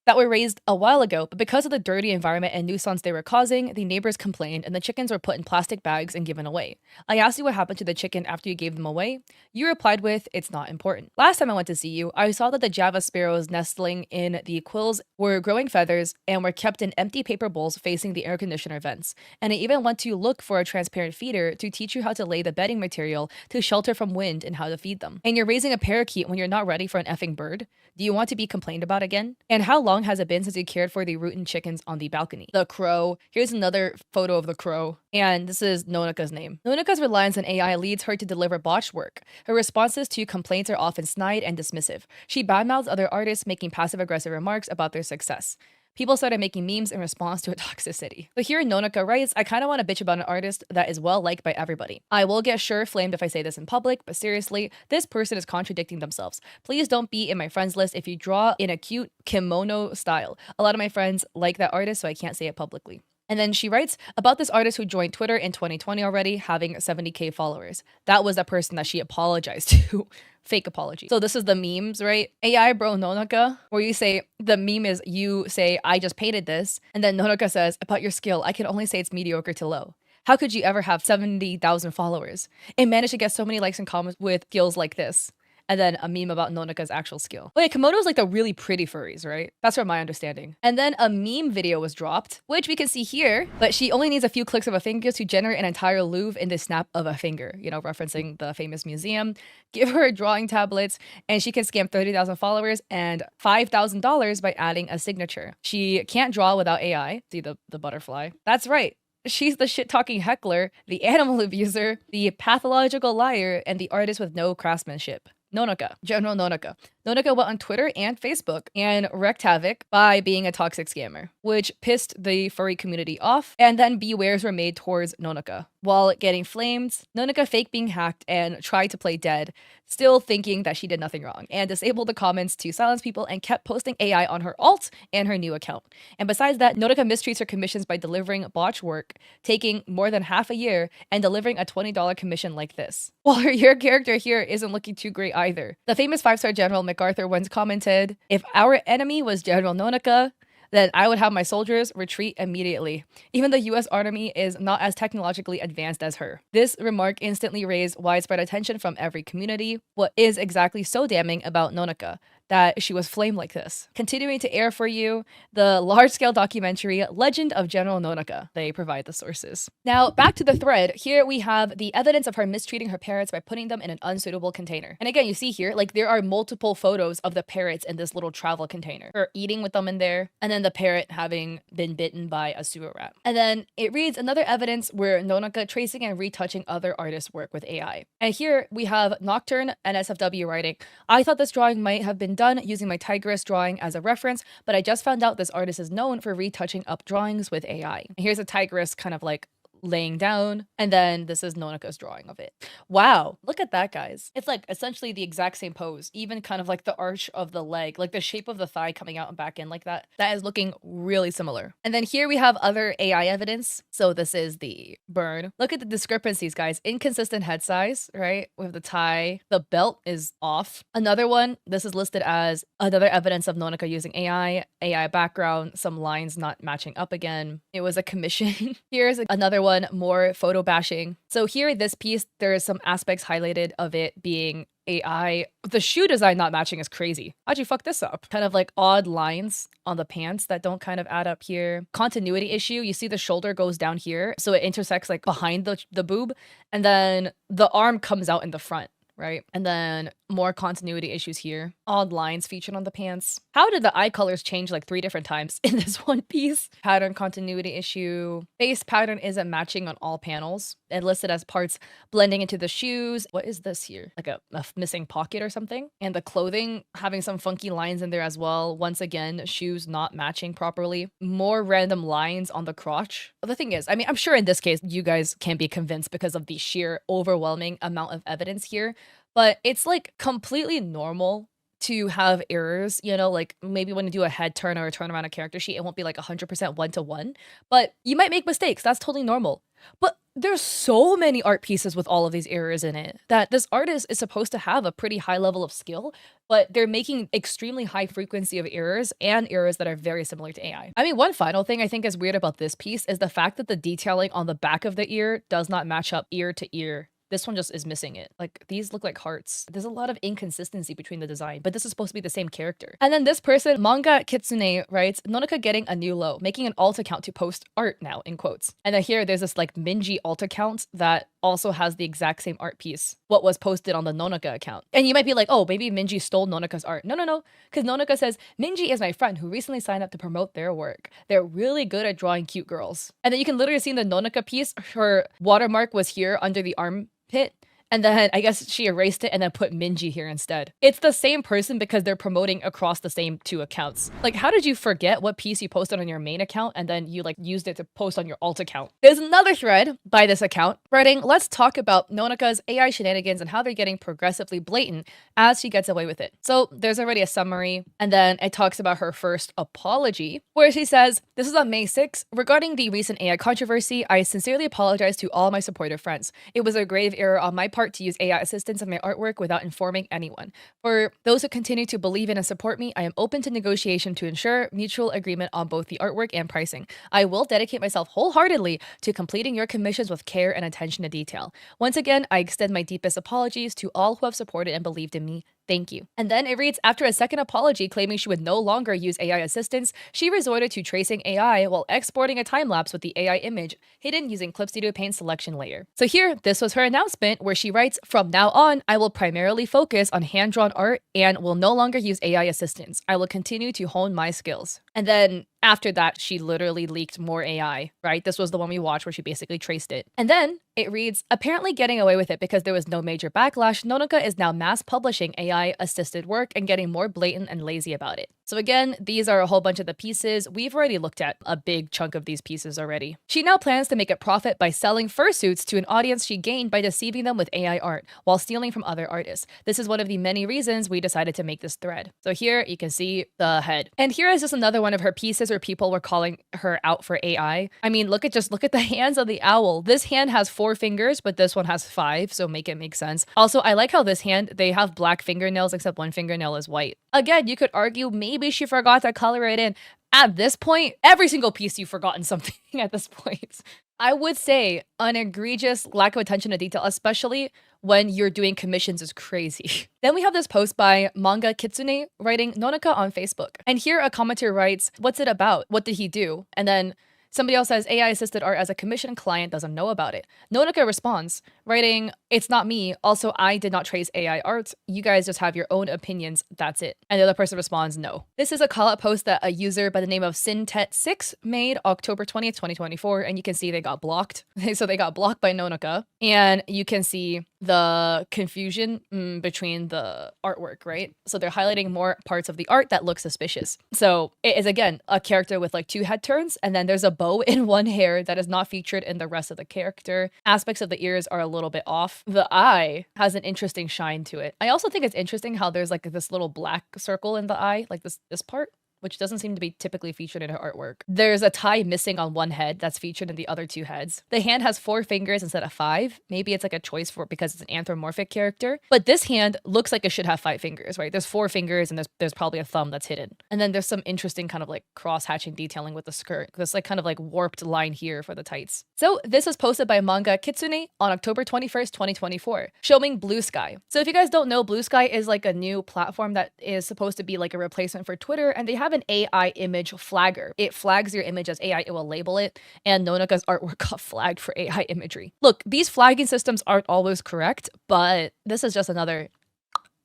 Speaker 1: that were raised a while ago, but because of the dirty environment and nuisance they were causing, the neighbors complained and the chickens were put in plastic bags and given away. I asked you what happened to the chicken after you gave them away. You replied with, it's not important. Last time I went to see you, I saw that the Java sparrows nestling in the quills were growing feathers and were kept in empty paper bowls facing the air conditioner vents. And I even went to look for a transparent feeder to teach you how to lay the bedding material to shelter from wind and how to feed them. And you're raising a parakeet when you're not ready for an effing bird? Do you want to be complained about again? And how long has it been since you cared for the rootin' chickens on the balcony? The crow. Here's another photo of the crow. And this is Nonaka's name. Nonaka's reliance on AI leads her to deliver botched work. Her responses to complaints are often snide and dismissive. She badmouths other artists, making passive-aggressive remarks about their success. People started making memes in response to her toxicity. So here Nonaka writes, I kind of want to bitch about an artist that is well liked by everybody. I will get sure flamed if I say this in public, but seriously, this person is contradicting themselves. Please don't be in my friends list if you draw in a cute kimono style. A lot of my friends like that artist, so I can't say it publicly. And then she writes about this artist who joined Twitter in 2020 already, having 70K followers. That was the person that she apologized to. Fake apology. So this is the memes, right? AI bro Nonaka, where you say, the meme is you say, I just painted this. And then Nonaka says, about your skill, I can only say it's mediocre to low. How could you ever have 70,000 followers and manage to get so many likes and comments with skills like this? And then a meme about Nonaka's actual skill. Wait, Komodo's like the really pretty furries, right? That's from my understanding. And then a meme video was dropped, which we can see here, but she only needs a few clicks of a finger to generate an entire Louvre in the snap of a finger, you know, referencing the famous museum. Give her drawing tablets, and she can scam 30,000 followers and $5,000 by adding a signature. She can't draw without AI. See the butterfly? That's right. She's the shit-talking heckler, the animal abuser, the pathological liar, and the artist with no craftsmanship. Nonaka, General Nonaka. Nonaka went on Twitter and Facebook and wreaked havoc by being a toxic scammer, which pissed the furry community off, and then bewares were made towards Nonaka. While getting flamed, Nonaka faked being hacked and tried to play dead, still thinking that she did nothing wrong, and disabled the comments to silence people and kept posting AI on her alt and her new account. And besides that, Nonaka mistreats her commissions by delivering botched work, taking more than half a year, and delivering a $20 commission like this. While your character here isn't looking too great either. The famous 5-star General MacArthur once commented, if our enemy was General Nonaka, then I would have my soldiers retreat immediately. Even the US Army is not as technologically advanced as her. This remark instantly raised widespread attention from every community. What is exactly so damning about Nonaka? That she was flamed like this. Continuing to air for you, the large-scale documentary Legend of General Nonaka. They provide the sources. Now, back to the thread. Here we have the evidence of her mistreating her parrots by putting them in an unsuitable container. And again, you see here, like there are multiple photos of the parrots in this little travel container. Her eating with them in there, and then the parrot having been bitten by a sewer rat. And then it reads another evidence where Nonaka tracing and retouching other artists' work with AI. And here we have Nocturne and SFW writing, I thought this drawing might have been done using my tigress drawing as a reference, but I just found out this artist is known for retouching up drawings with AI. And here's a tigress kind of like laying down, and then this is Nonaka's drawing of it. Wow, look at that, guys. It's like essentially the exact same pose, even kind of like the arch of the leg, like the shape of the thigh coming out and back in like that. That is looking really similar. And then here we have other AI evidence. So this is the burn. Look at the discrepancies, guys. Inconsistent head size, right? With the tie, the belt is off. Another one, this is listed as another evidence of Nonaka using AI background, some lines not matching up again. It was a commission. Here's another one, more photo bashing. So here, this piece, there is some aspects highlighted of it being AI. The shoe design not matching is crazy. How'd you fuck this up? Kind of like odd lines on the pants that don't kind of add up here. Continuity issue. You see the shoulder goes down here, so it intersects like behind the boob, and then the arm comes out in the front. Right? And then more continuity issues here. Odd lines featured on the pants. How did the eye colors change like 3 different times in this one piece? Pattern continuity issue. Face pattern isn't matching on all panels. It listed as parts blending into the shoes. What is this here? Like a missing pocket or something? And the clothing having some funky lines in there as well. Once again, shoes not matching properly. More random lines on the crotch. The thing is, I mean, I'm sure in this case, you guys can be convinced because of the sheer overwhelming amount of evidence here. But it's like completely normal to have errors, you know, like maybe when you do a head turn or a turn around a character sheet, it won't be like 100% one-to-one, but you might make mistakes. That's totally normal. But there's so many art pieces with all of these errors in it that this artist is supposed to have a pretty high level of skill, but they're making extremely high frequency of errors and errors that are very similar to AI. I mean, one final thing I think is weird about this piece is the fact that the detailing on the back of the ear does not match up ear to ear. This one just is missing it. Like, these look like hearts. There's a lot of inconsistency between the design, but this is supposed to be the same character. And then this person, Manga Kitsune, writes, Nonoka getting a new low, making an alt account to post art now, in quotes. And then here, there's this like Minji alt account that also has the exact same art piece, what was posted on the Nonoka account. And you might be like, oh, maybe Minji stole Nonoka's art. No, because Nonoka says, Minji is my friend who recently signed up to promote their work. They're really good at drawing cute girls. And then you can literally see in the Nonoka piece, her watermark was here under the armpit. And then I guess she erased it and then put Minji here instead. It's the same person because they're promoting across the same two accounts. Like, how did you forget what piece you posted on your main account and then you like used it to post on your alt account? There's another thread by this account writing, let's talk about Nonoka's AI shenanigans and how they're getting progressively blatant as she gets away with it. So there's already a summary, and then it talks about her first apology, where she says, this is on May 6th. Regarding the recent AI controversy, I sincerely apologize to all my supportive friends. It was a grave error on my part to use AI assistance in my artwork without informing anyone. For those who continue to believe in and support me, I am open to negotiation to ensure mutual agreement on both the artwork and pricing. I will dedicate myself wholeheartedly to completing your commissions with care and attention to detail. Once again, I extend my deepest apologies to all who have supported and believed in me. Thank you. And then it reads, after a second apology claiming she would no longer use AI assistance, she resorted to tracing AI while exporting a time-lapse with the AI image hidden using Clip Studio Paint selection layer. So here, this was her announcement where she writes, from now on, I will primarily focus on hand-drawn art and will no longer use AI assistance. I will continue to hone my skills. And then after that, she literally leaked more AI, right? This was the one we watched where she basically traced it. And then it reads, apparently getting away with it because there was no major backlash, Nonoka is now mass publishing AI-assisted work and getting more blatant and lazy about it. So again, these are a whole bunch of the pieces. We've already looked at a big chunk of these pieces already. She now plans to make a profit by selling fursuits to an audience she gained by deceiving them with AI art while stealing from other artists. This is one of the many reasons we decided to make this thread. So here you can see the head. And here is just another one of her pieces where people were calling her out for AI. I mean, look at the hands of the owl. This hand has 4 fingers, but this one has 5, so make it make sense. Also, I like how this hand, they have black fingernails except one fingernail is white. Again, you could argue maybe she forgot to color it in. At this point, every single piece you've forgotten something at this point. I would say an egregious lack of attention to detail, especially when you're doing commissions, is crazy. Then we have this post by Manga Kitsune writing Nonoka on Facebook. And here a commenter writes, what's it about? What did he do? And then somebody else says AI assisted art as a commission client doesn't know about it. Nonoka responds, writing, it's not me. Also, I did not trace AI art. You guys just have your own opinions. That's it. And the other person responds, no. This is a call out post that a user by the name of Sintet6 made October 20th, 2024. And you can see they got blocked. So they got blocked by Nonoka. And you can see the confusion between the artwork, right? So they're highlighting more parts of the art that look suspicious. So it is, again, a character with like 2 head turns, and then there's a bow in one hair that is not featured in the rest of the character. Aspects of the ears are a little bit off. The eye has an interesting shine to it. I also think it's interesting how there's like this little black circle in the eye, like this part, which doesn't seem to be typically featured in her artwork. There's a tie missing on one head that's featured in the other 2 heads. The hand has 4 fingers instead of 5. Maybe it's like a choice for because it's an anthropomorphic character. But this hand looks like it should have 5 fingers, right? There's 4 fingers and there's probably a thumb that's hidden. And then there's some interesting kind of like cross-hatching detailing with the skirt. This like kind of like warped line here for the tights. So this was posted by Manga Kitsune on October 21st, 2024, showing Blue Sky. So if you guys don't know, Blue Sky is like a new platform that is supposed to be like a replacement for Twitter, and they have an AI image flagger. It flags your image as AI, it will label it, and Nonoka's artwork got flagged for AI imagery. Look, these flagging systems aren't always correct, but this is just another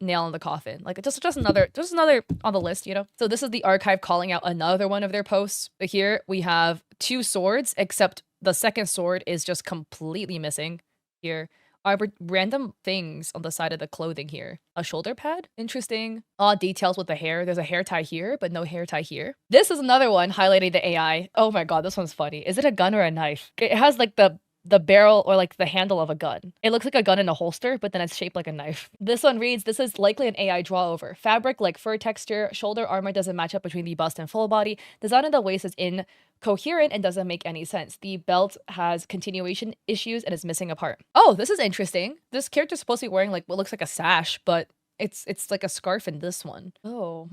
Speaker 1: nail in the coffin. Like just another on the list, you know? So this is the archive calling out another one of their posts. Here we have 2 swords, except the second sword is just completely missing. Here are random things on the side of the clothing here. A shoulder pad? Interesting. Odd details with the hair. There's a hair tie here, but no hair tie here. This is another one highlighting the AI. Oh my god, this one's funny. Is it a gun or a knife? It has like the the barrel or like the handle of a gun. It looks like a gun in a holster, but then it's shaped like a knife. This one reads, this is likely an AI draw over. Fabric like fur texture, shoulder armor doesn't match up between the bust and full body. Design of the waist is incoherent and doesn't make any sense. The belt has continuation issues and is missing a part. Oh, this is interesting. This character's supposed to be wearing like what looks like a sash, but it's like a scarf in this one. Oh,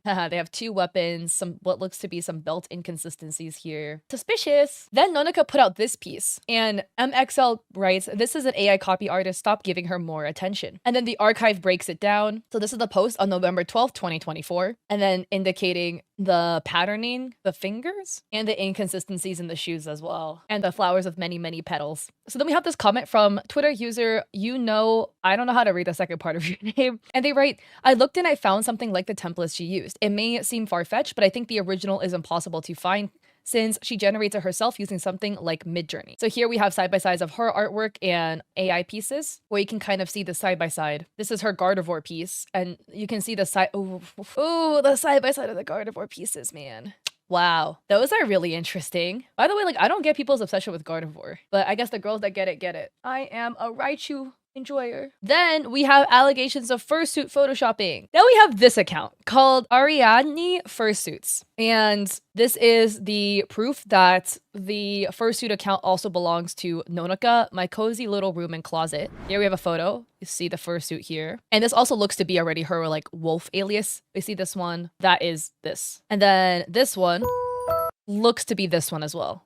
Speaker 1: They have two weapons, some what looks to be some belt inconsistencies here. Suspicious. Then Nonika put out this piece, and MXL writes, this is an AI copy artist, stop giving her more attention. And then the archive breaks it down. So this is the post on November 12th, 2024, and then indicating the patterning, the fingers, and the inconsistencies in the shoes as well, and the flowers of many, many petals. So then we have this comment from Twitter user, I don't know how to read the second part of your name. And they write, I looked and I found something like the templates she used. It may seem far-fetched, but I think the original is impossible to find since she generates it herself using something like Midjourney. So here we have side-by-sides of her artwork and AI pieces, where you can kind of see the side-by-side. This is her Gardevoir piece, and you can see the side, the side-by-side of the Gardevoir pieces, man. Wow, those are really interesting. By the way, like, I don't get people's obsession with Gardevoir, but I guess the girls that get it, get it. I am a Raichu enjoyer. Then we have allegations of fursuit photoshopping. Now we have this account called Ariadne Fursuits. And this is the proof that the fursuit account also belongs to Nonika, my cozy little room and closet. Here we have a photo. You see the fursuit here. And this also looks to be already her like wolf alias. We see this one. That is this. And then this one looks to be this one as well.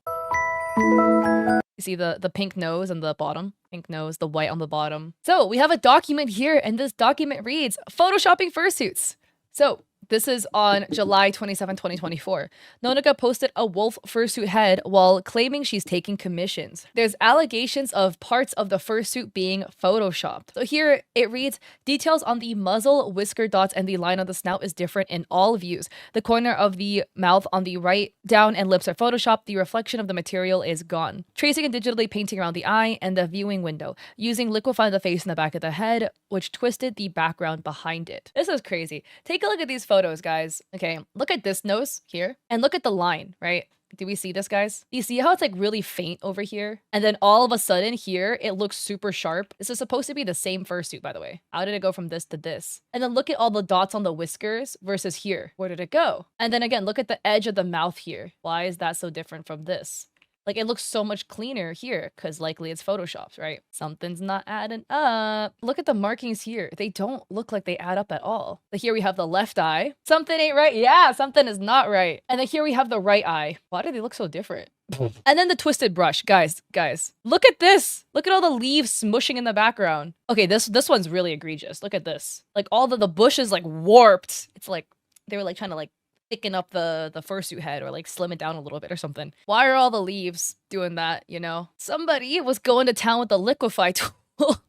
Speaker 1: You see the pink nose on the bottom, pink nose, the white on the bottom. So we have a document here, and this document reads, Photoshopping fursuits. So this is on July 27, 2024. Nonika posted a wolf fursuit head while claiming she's taking commissions. There's allegations of parts of the fursuit being photoshopped. So here it reads, details on the muzzle, whisker dots, and the line on the snout is different in all views. The corner of the mouth on the right down and lips are photoshopped. The reflection of the material is gone. Tracing and digitally painting around the eye and the viewing window. Using liquify the face and the back of the head, which twisted the background behind it. This is crazy. Take a look at these photos, guys. Okay, look at this nose here and look at the line, right? Do we see this, guys? Do you see how it's like really faint over here? And then all of a sudden here, it looks super sharp. This is supposed to be the same fursuit, by the way. How did it go from this to this? And then look at all the dots on the whiskers versus here. Where did it go? And then again, look at the edge of the mouth here. Why is that so different from this? Like, it looks so much cleaner here, because likely it's photoshopped, right? Something's not adding up. Look at the markings here. They don't look like they add up at all. But here we have the left eye. Something ain't right. Yeah, something is not right. And then here we have the right eye. Why do they look so different? And then the twisted brush. Guys, look at this. Look at all the leaves smushing in the background. Okay, this one's really egregious. Look at this. Like, all the bush is, like, warped. It's like, they were, like, trying to, like, thicken up the fursuit head or like slim it down a little bit or something. Why are all the leaves doing that, you know? Somebody was going to town with the liquify tool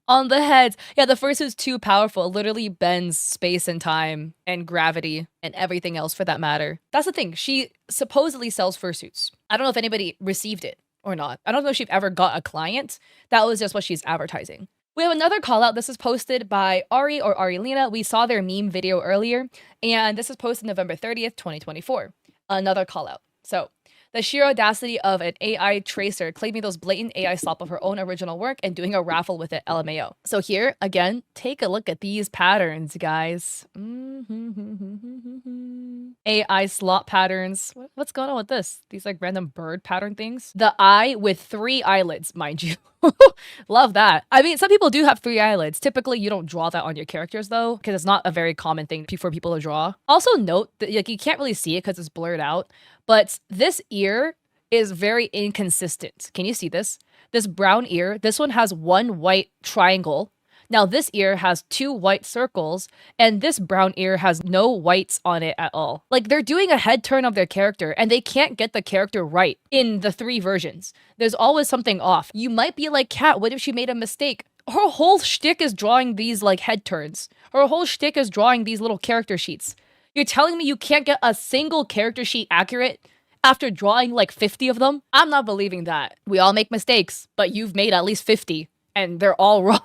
Speaker 1: on the heads. Yeah, the fursuit's too powerful. It literally bends space and time and gravity and everything else for that matter. That's the thing. She supposedly sells fursuits. I don't know if anybody received it or not. I don't know if she ever got a client. That was just what she's advertising. We have another call out. This is posted by Ari or Arilina. We saw their meme video earlier, and this is posted November 30th, 2024. Another call out. So, the sheer audacity of an AI tracer claiming those blatant AI slop of her own original work and doing a raffle with it, LMAO. So here, again, take a look at these patterns, guys. AI slop patterns. What's going on with this? These like random bird pattern things. The eye with 3 eyelids, mind you. Love that. I mean, some people do have 3 eyelids. Typically, you don't draw that on your characters though, because it's not a very common thing for people to draw. Also note that like you can't really see it because it's blurred out, but this ear is very inconsistent. Can you see this? This brown ear, this one has 1 white triangle. Now this ear has 2 white circles, and this brown ear has no whites on it at all. Like, they're doing a head turn of their character, and they can't get the character right in the 3 versions. There's always something off. You might be like, Kat, what if she made a mistake? Her whole shtick is drawing these, like, head turns. Her whole shtick is drawing these little character sheets. You're telling me you can't get a single character sheet accurate after drawing, like, 50 of them? I'm not believing that. We all make mistakes, but you've made at least 50. And they're all wrong.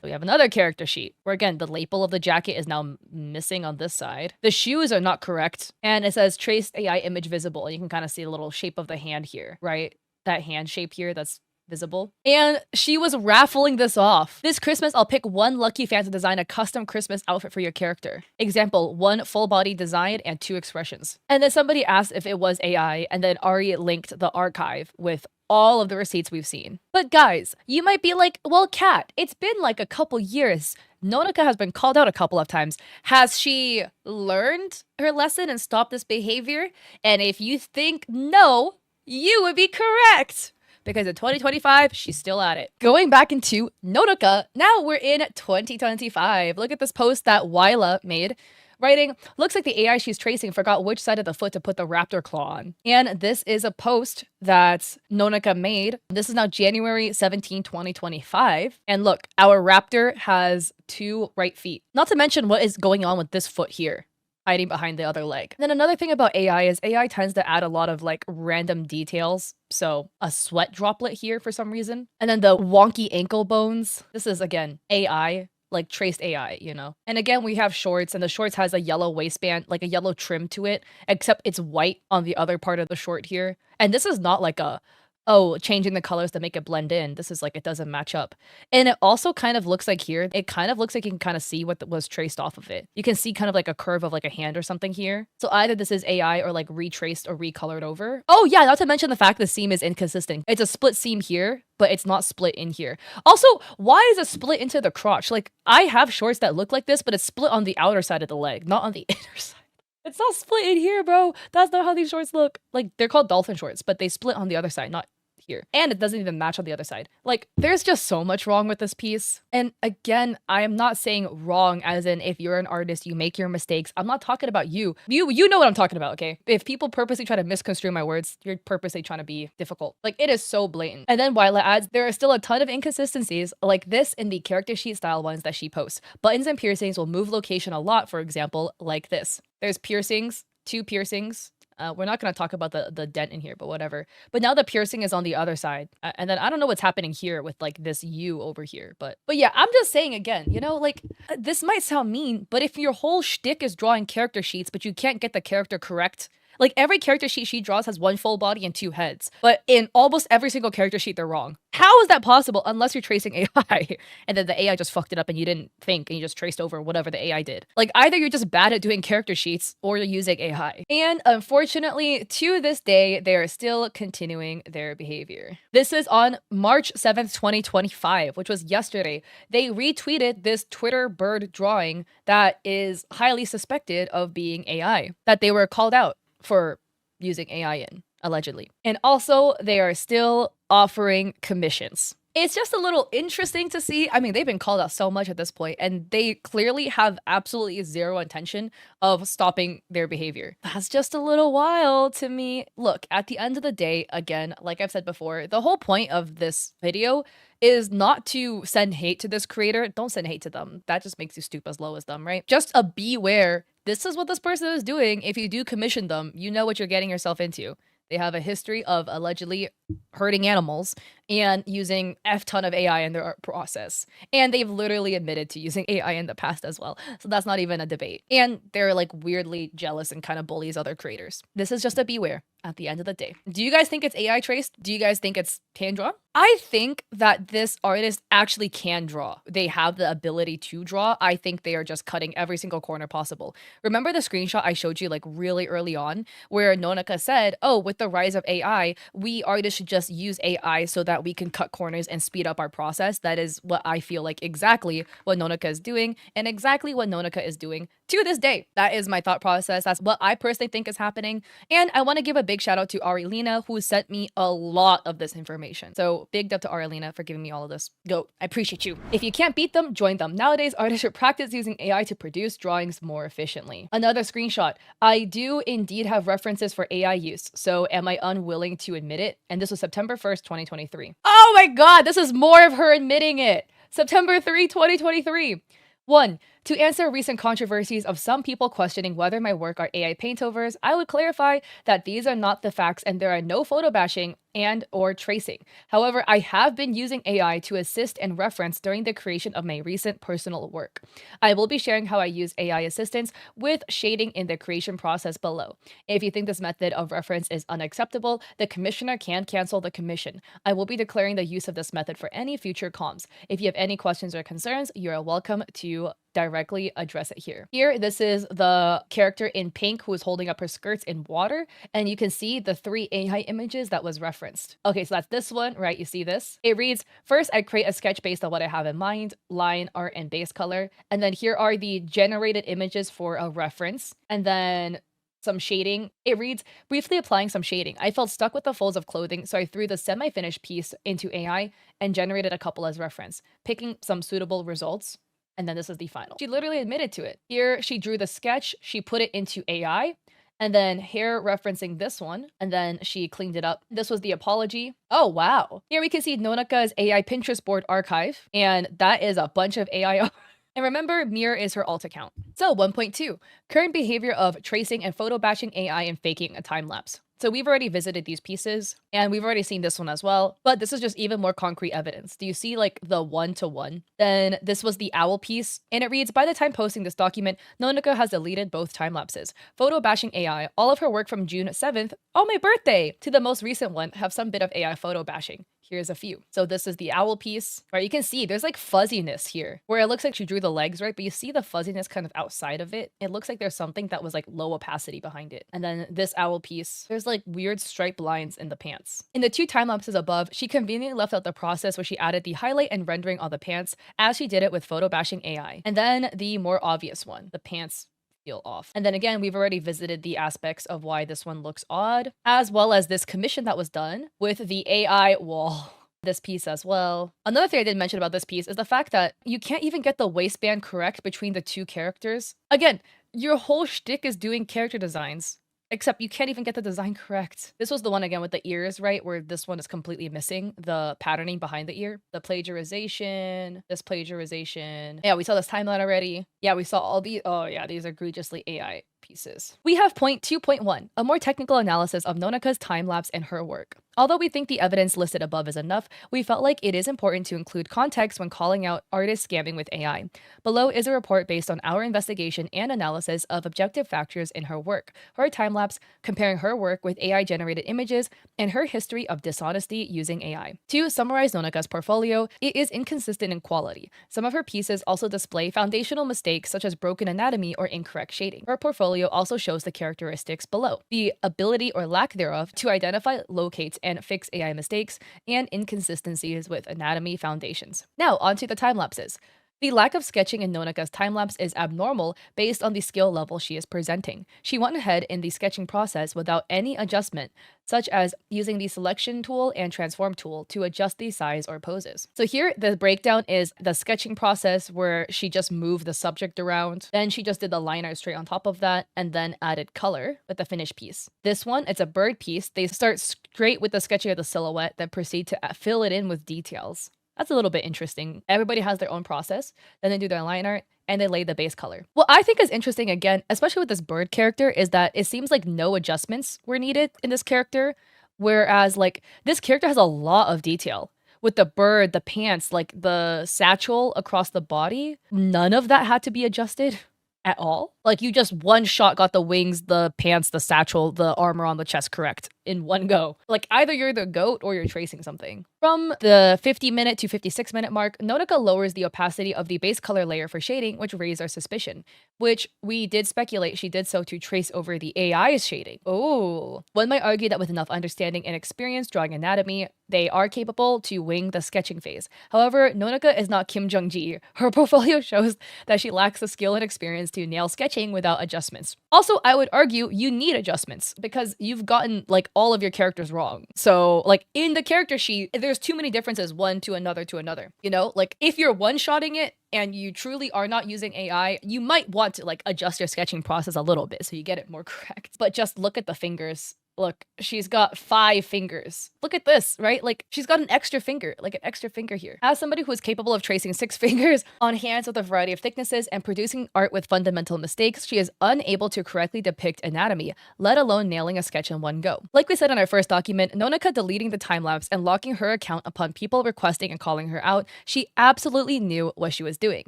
Speaker 1: We have another character sheet where, again, the lapel of the jacket is now missing on this side. The shoes are not correct. And it says traced AI image visible. And you can kind of see the little shape of the hand here, right? that hand shape here that's visible. And she was raffling this off. This Christmas, I'll pick one lucky fan to design a custom Christmas outfit for your character. Example, 1 full body design and 2 expressions. And then somebody asked if it was AI, and then Ari linked the archive with all of the receipts we've seen. But guys, you might be like, well, Kat, it's been like a couple years. Nonica has been called out a couple of times. Has she learned her lesson and stopped this behavior? And if you think no, you would be correct. Because in 2025, she's still at it. Going back into Nodoka, now we're in 2025. Look at this post that Wyla made, writing, looks like the AI she's tracing forgot which side of the foot to put the raptor claw on. And this is a post that Nodoka made. This is now January 17, 2025. And look, our raptor has 2 right feet. Not to mention what is going on with this foot here, hiding behind the other leg. And then another thing about AI is AI tends to add a lot of like random details. So a sweat droplet here for some reason. And then the wonky ankle bones. This is again, AI, like traced AI, you know? And again, we have shorts and the shorts has a yellow waistband, like a yellow trim to it, except it's white on the other part of the short here. And this is not like a, oh, changing the colors to make it blend in. This is like, it doesn't match up. And it also kind of looks like here, it kind of looks like you can kind of see what was traced off of it. You can see kind of like a curve of like a hand or something here. So either this is AI or like retraced or recolored over. Oh yeah, not to mention the fact the seam is inconsistent. It's a split seam here, but it's not split in here. Also, why is it split into the crotch? Like I have shorts that look like this, but it's split on the outer side of the leg, not on the inner side. It's not split in here, bro. That's not how these shorts look. Like they're called dolphin shorts, but they split on the other side, not here. And it doesn't even match on the other side. Like there's just so much wrong with this piece. And again, I am not saying wrong as in if you're an artist, you make your mistakes. I'm not talking about you. You know what I'm talking about, okay? If people purposely try to misconstrue my words, you're purposely trying to be difficult. Like it is so blatant. And then Wyla adds, there are still a ton of inconsistencies like this in the character sheet style ones that she posts. Buttons and piercings will move location a lot, for example, like this. There's piercings, 2 piercings. We're not going to talk about the dent in here, but whatever. But now the piercing is on the other side. And then I don't know what's happening here with like this U over here. But yeah, I'm just saying again, you know, like this might sound mean, but if your whole shtick is drawing character sheets, but you can't get the character correct, like every character sheet she draws has 1 full body and 2 heads. But in almost every single character sheet, they're wrong. How is that possible unless you're tracing AI and then the AI just fucked it up and you didn't think and you just traced over whatever the AI did? Like either you're just bad at doing character sheets or you're using AI. And unfortunately, to this day, they are still continuing their behavior. This is on March 7th, 2025, which was yesterday. They retweeted this Twitter bird drawing that is highly suspected of being AI, that they were called out for using AI in, allegedly. And also, they are still offering commissions. It's just a little interesting to see. I mean, they've been called out so much at this point, and they clearly have absolutely zero intention of stopping their behavior. That's just a little wild to me. Look, at the end of the day, again, like I've said before, the whole point of this video is not to send hate to this creator. Don't send hate to them. That just makes you stoop as low as them, right? Just a beware. This is what this person is doing. If you do commission them, you know what you're getting yourself into. They have a history of allegedly hurting animals and using F ton of AI in their art process. And they've literally admitted to using AI in the past as well. So that's not even a debate. And they're like weirdly jealous and kind of bullies other creators. This is just a beware at the end of the day. Do you guys think it's AI traced? Do you guys think it's hand drawn? I think that this artist actually can draw. They have the ability to draw. I think they are just cutting every single corner possible. Remember the screenshot I showed you like really early on where Nonica said, oh, with the rise of AI, we artists should just use AI so that we can cut corners and speed up our process. That is what I feel like exactly what Nonica is doing and exactly what Nonica is doing to this day. That is my thought process. That's what I personally think is happening. And I want to give a big shout out to Arilina, who sent me a lot of this information. So big up to Arilina for giving me all of this. Go, I appreciate you. If you can't beat them, join them. Nowadays, artists should practice using AI to produce drawings more efficiently. Another screenshot. I do indeed have references for AI use, so am I unwilling to admit it? And this was September 1st, 2023. Oh my god, this is more of her admitting it. September 3, 2023. 1. To answer recent controversies of some people questioning whether my work are AI paintovers, I would clarify that these are not the facts and there are no photo bashing and or tracing. However, I have been using AI to assist and reference during the creation of my recent personal work. I will be sharing how I use AI assistance with shading in the creation process below. If you think this method of reference is unacceptable, the commissioner can cancel the commission. I will be declaring the use of this method for any future comms. If you have any questions or concerns, you are welcome to directly address it here. Here, this is the character in pink who is holding up her skirts in water, and you can see the 3 AI images that was referenced. Okay, so that's this one, right? You see this? It reads, first, I create a sketch based on what I have in mind, line, art, and base color. And then here are the generated images for a reference. And then some shading. It reads, briefly applying some shading. I felt stuck with the folds of clothing, so I threw the semi-finished piece into AI and generated a couple as reference, picking some suitable results. And then this is the final. She literally admitted to it. Here, she drew the sketch, she put it into AI, and then here referencing this one, and then she cleaned it up. This was the apology. Oh, wow. Here we can see Nonaka's AI Pinterest board archive, and that is a bunch of AI. And remember, Mirror is her alt account. So 1.2, current behavior of tracing and photo bashing AI and faking a time lapse. So we've already visited these pieces and we've already seen this one as well, but this is just even more concrete evidence. Do you see like the 1-to-1? Then this was the owl piece and it reads, by the time posting this document, Nonaka has deleted both time lapses. Photo bashing AI, all of her work from June 7th, oh my birthday, to the most recent one have some bit of AI photo bashing. Here's a few. So this is the owl piece, right? You can see there's like fuzziness here where it looks like she drew the legs, right? But you see the fuzziness kind of outside of it. It looks like there's something that was like low opacity behind it. And then this owl piece, there's like weird striped lines in the pants. In the 2 time lapses above, she conveniently left out the process where she added the highlight and rendering on the pants as she did it with photo bashing AI. And then the more obvious one, the pants feel off. And then again, we've already visited the aspects of why this one looks odd, as well as this commission that was done with the AI wall. This piece as well. Another thing I didn't mention about this piece is the fact that you can't even get the waistband correct between the 2 characters. Again, your whole shtick is doing character designs, except you can't even get the design correct. This was the one again with the ears, right? Where this one is completely missing the patterning behind the ear. The plagiarization, this plagiarization. Yeah, we saw this timeline already. Yeah, we saw all these. Oh yeah, these are egregiously AI pieces. We have point 2.1, a more technical analysis of Nonaka's time-lapse and her work. Although we think the evidence listed above is enough, we felt like it is important to include context when calling out artists scamming with AI. Below is a report based on our investigation and analysis of objective factors in her work, her time-lapse, comparing her work with AI-generated images, and her history of dishonesty using AI. To summarize Nonaka's portfolio, it is inconsistent in quality. Some of her pieces also display foundational mistakes such as broken anatomy or incorrect shading. Her portfolio also shows the characteristics below: the ability or lack thereof to identify, locate, and fix AI mistakes, and inconsistencies with anatomy foundations. Now, onto the time lapses. The lack of sketching in Nonaka's time-lapse is abnormal based on the skill level she is presenting. She went ahead in the sketching process without any adjustment, such as using the selection tool and transform tool to adjust the size or poses. So here, the breakdown is the sketching process where she just moved the subject around, then she just did the line art straight on top of that, and then added color with the finished piece. This one, it's a bird piece. They start straight with the sketching of the silhouette, then proceed to fill it in with details. That's a little bit interesting. Everybody has their own process. Then they do their line art and they lay the base color. What I think is interesting, again, especially with this bird character, is that it seems like no adjustments were needed in this character. Whereas like this character has a lot of detail. With the bird, the pants, like the satchel across the body, none of that had to be adjusted at all. Like you just one shot got the wings, the pants, the satchel, the armor on the chest correct in one go. Like either you're the goat or you're tracing something. From the 50-minute to 56-minute mark, Nonaka lowers the opacity of the base color layer for shading, which raised our suspicion, which we did speculate she did so to trace over the AI's shading. Oh, one might argue that with enough understanding and experience drawing anatomy, they are capable to wing the sketching phase. However, Nonaka is not Kim Jong-ji. Her portfolio shows that she lacks the skill and experience to nail sketching without adjustments. Also, I would argue you need adjustments because you've gotten like all of your characters wrong. So like in the character sheet, there's too many differences one to another to another. You know, like if you're one-shotting it and you truly are not using AI, you might want to like adjust your sketching process a little bit so you get it more correct. But just look at the fingers Look, she's got 5 fingers. Look at this, right? Like, she's got an extra finger, like an extra finger here. As somebody who is capable of tracing 6 fingers on hands with a variety of thicknesses and producing art with fundamental mistakes, she is unable to correctly depict anatomy, let alone nailing a sketch in one go. Like we said in our first document, Nonaka deleting the time-lapse and locking her account upon people requesting and calling her out, she absolutely knew what she was doing,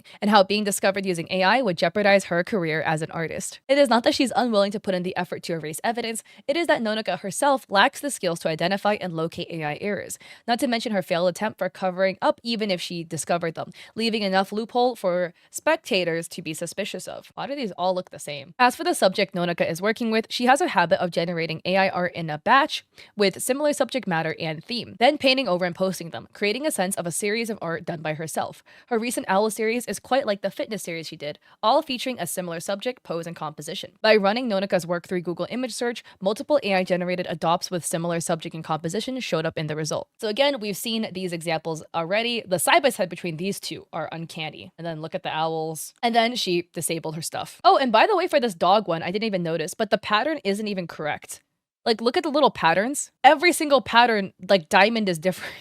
Speaker 1: and how being discovered using AI would jeopardize her career as an artist. It is not that she's unwilling to put in the effort to erase evidence, it is that Nonaka herself lacks the skills to identify and locate AI errors, not to mention her failed attempt for covering up even if she discovered them, leaving enough loophole for spectators to be suspicious of. Why do these all look the same? As for the subject Nonaka is working with, she has a habit of generating AI art in a batch with similar subject matter and theme, then painting over and posting them, creating a sense of a series of art done by herself. Her recent Owl series is quite like the fitness series she did, all featuring a similar subject, pose, and composition. By running Nonaka's work through Google image search, multiple AI generated adopts with similar subject and composition showed up in the result. So again, we've seen these examples already. The side by side between these two are uncanny. And then look at the owls. And then she disabled her stuff. Oh, and by the way, for this dog one, I didn't even notice, but the pattern isn't even correct. Like, look at the little patterns. Every single pattern, like diamond, is different.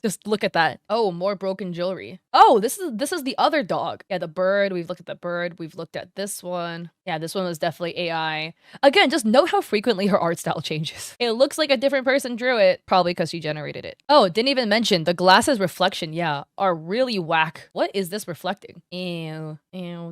Speaker 1: Just look at that. Oh, more broken jewelry. Oh, this is the other dog. Yeah, the bird. We've looked at the bird. We've looked at this one. Yeah, this one was definitely AI. Again, just note how frequently her art style changes. It looks like a different person drew it, probably because she generated it. Oh, didn't even mention the glasses reflection, yeah, are really whack. What is this reflecting? Ew,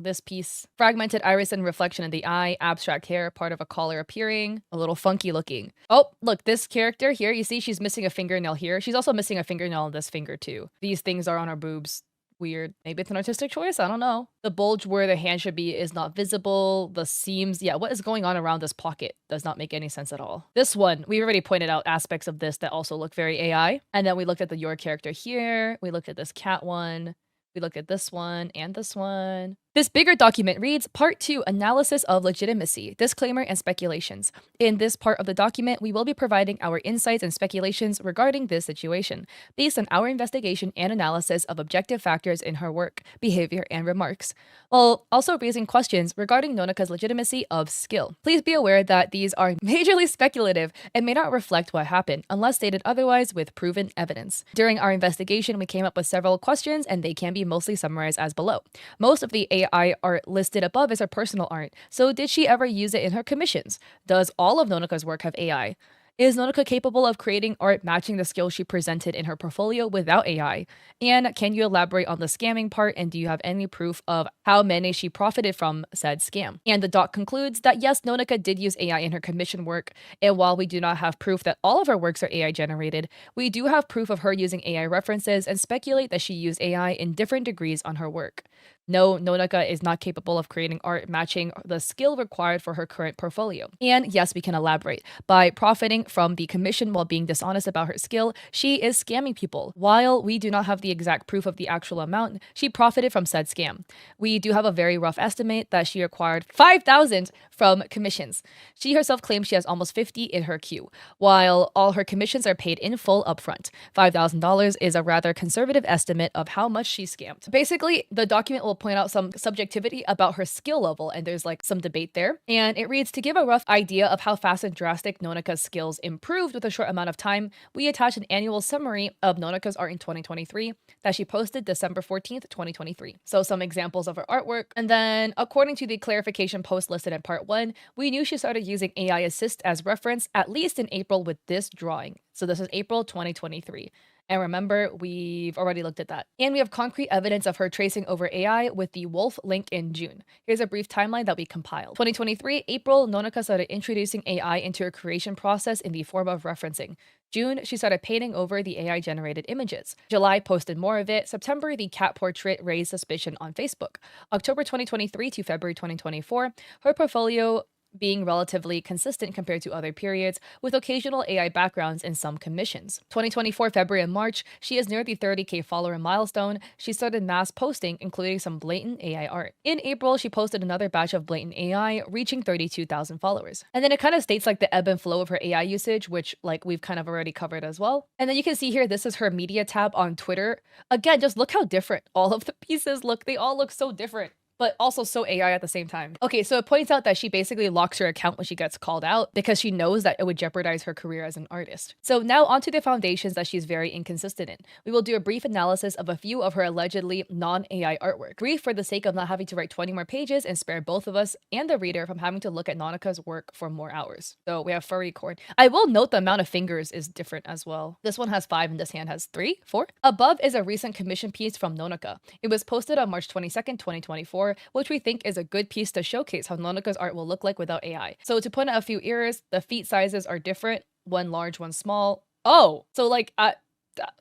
Speaker 1: this piece. Fragmented iris and reflection in the eye, abstract hair, part of a collar appearing, a little funky looking. Oh, look, this character here, you see she's missing a fingernail here. She's also missing a fingernail on this finger too. These things are on her boobs. Weird. Maybe it's an artistic choice. I don't know. The bulge where the hand should be is not visible. The seams. Yeah, what is going on around this pocket does not make any sense at all. This one, we've already pointed out aspects of this that also look very AI. And then we looked at the your character here. We looked at this cat one. We looked at this one and this one. This bigger document reads Part 2, Analysis of Legitimacy, Disclaimer and Speculations. In this part of the document, we will be providing our insights and speculations regarding this situation, based on our investigation and analysis of objective factors in her work, behavior, and remarks, while also raising questions regarding Nonaka's legitimacy of skill. Please be aware that these are majorly speculative and may not reflect what happened, unless stated otherwise with proven evidence. During our investigation, we came up with several questions, and they can be mostly summarized as below. Most of the AI art listed above is her personal art, so did she ever use it in her commissions? Does all of Nonaka's work have AI? Is Nonaka capable of creating art matching the skills she presented in her portfolio without AI? And can you elaborate on the scamming part, and do you have any proof of how many she profited from said scam? And the doc concludes that yes, Nonaka did use AI in her commission work, and while we do not have proof that all of her works are AI generated, we do have proof of her using AI references and speculate that she used AI in different degrees on her work. No, Nonaka is not capable of creating art matching the skill required for her current portfolio. And yes, we can elaborate. By profiting from the commission while being dishonest about her skill, she is scamming people. While we do not have the exact proof of the actual amount, she profited from said scam. We do have a very rough estimate that she acquired 5,000 from commissions. She herself claims she has almost 50 in her queue, while all her commissions are paid in full upfront. $5,000 is a rather conservative estimate of how much she scammed. Basically, the document will point out some subjectivity about her skill level, and there's like some debate there. And it reads, to give a rough idea of how fast and drastic Nonaka's skills improved with a short amount of time, we attach an annual summary of Nonaka's art in 2023 that she posted December 14th, 2023. So some examples of her artwork. And then according to the clarification post listed in part 1, we knew she started using AI Assist as reference at least in April with this drawing. So this is April 2023. And remember, we've already looked at that. And we have concrete evidence of her tracing over AI with the Wolf link in June. Here's a brief timeline that we compiled. 2023, April, Nonaka started introducing AI into her creation process in the form of referencing. June, she started painting over the AI-generated images. July, posted more of it. September, the cat portrait raised suspicion on Facebook. October 2023 to February 2024, her portfolio being relatively consistent compared to other periods, with occasional AI backgrounds in some commissions. 2024 February and March, she is near the 30K follower milestone. She started mass posting, including some blatant AI art. In April, she posted another batch of blatant AI, reaching 32,000 followers. And then it kind of states like the ebb and flow of her AI usage, which like we've kind of already covered as well. And then you can see here, this is her media tab on Twitter. Again, just look how different all of the pieces look. They all look so different. but also so AI at the same time. Okay, so it points out that she basically locks her account when she gets called out because she knows that it would jeopardize her career as an artist. So now onto the foundations that she's very inconsistent in. We will do a brief analysis of a few of her allegedly non-AI artwork. Brief for the sake of not having to write 20 more pages and spare both of us and the reader from having to look at Nanaka's work for more hours. So we have furry corn. I will note the amount of fingers is different as well. This one has 5 and this hand has 3, 4. Above is a recent commission piece from Nonaka. It was posted on March 22nd, 2024, which we think is a good piece to showcase how Nonaka's art will look like without AI. So to point out a few errors, the feet sizes are different, one large, one small. Oh, so like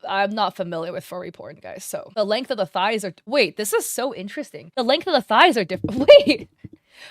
Speaker 1: I'm not familiar with furry porn, guys. So the length of the thighs are, wait, this is so interesting. The length of the thighs are different.